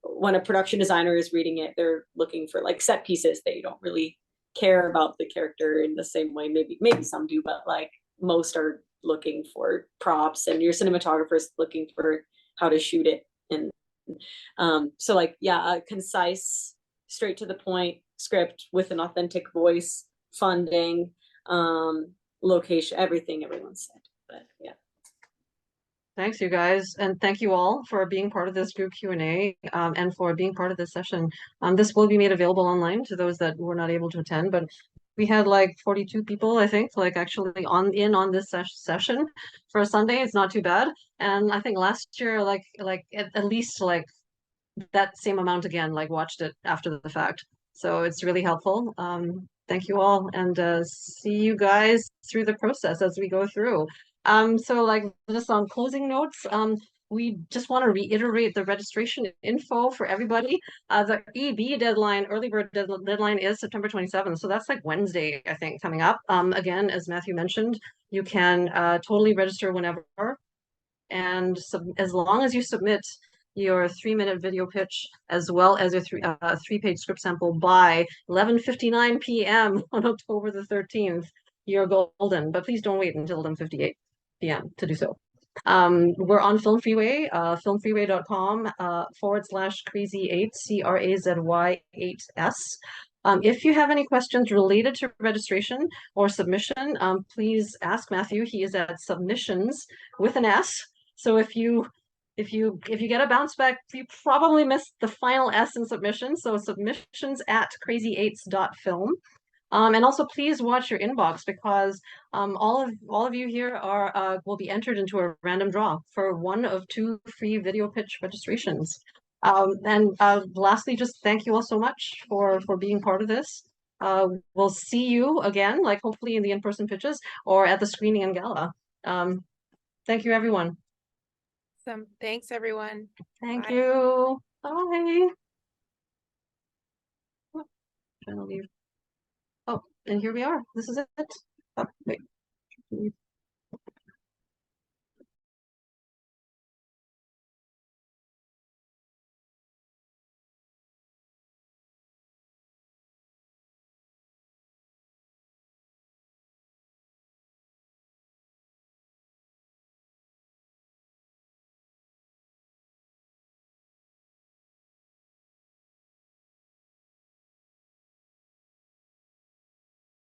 when a production designer is reading it, they're looking for like set pieces. They don't really care about the character in the same way. Maybe some do, but like most are looking for props, and your cinematographer is looking for how to shoot it. And so like, yeah, a concise, straight to the point script with an authentic voice, funding, location, everything everyone said. But yeah. Thanks, you guys, and thank you all for being part of this group Q&A and for being part of this session. This will be made available online to those that were not able to attend, but we had like 42 people, I think, like actually on this session for a Sunday. It's not too bad, and I think last year, like at least like that same amount again, like watched it after the fact. So it's really helpful. Thank you all, and see you guys through the process as we go through. So like just on closing notes, we just want to reiterate the registration info for everybody. The EB deadline, early bird deadline is September 27th. So that's like Wednesday, I think, coming up. Again, as Matthew mentioned, you can totally register whenever. And as long as you submit your 3-minute video pitch as well as a three-page script sample by 11:59 p.m. on October the 13th, you're golden. But please don't wait until 11:58 p.m. to do so. We're on Film Freeway, filmfreeway.com /Crazy8s, Crazy8s. If you have any questions related to registration or submission, please ask Matthew. He is at submissions with an S. So if you get a bounce back, you probably missed the final S in submission. So submissions at crazy8s.film. And also please watch your inbox because all of you here will be entered into a random draw for one of 2 free video pitch registrations. And lastly, just thank you all so much for being part of this. We'll see you again, like hopefully in the in-person pitches or at the screening and gala. Thank you, everyone. Awesome. Thanks, everyone. Thank Bye. you. Bye. Oh, trying to leave. Oh, and here we are. This is it.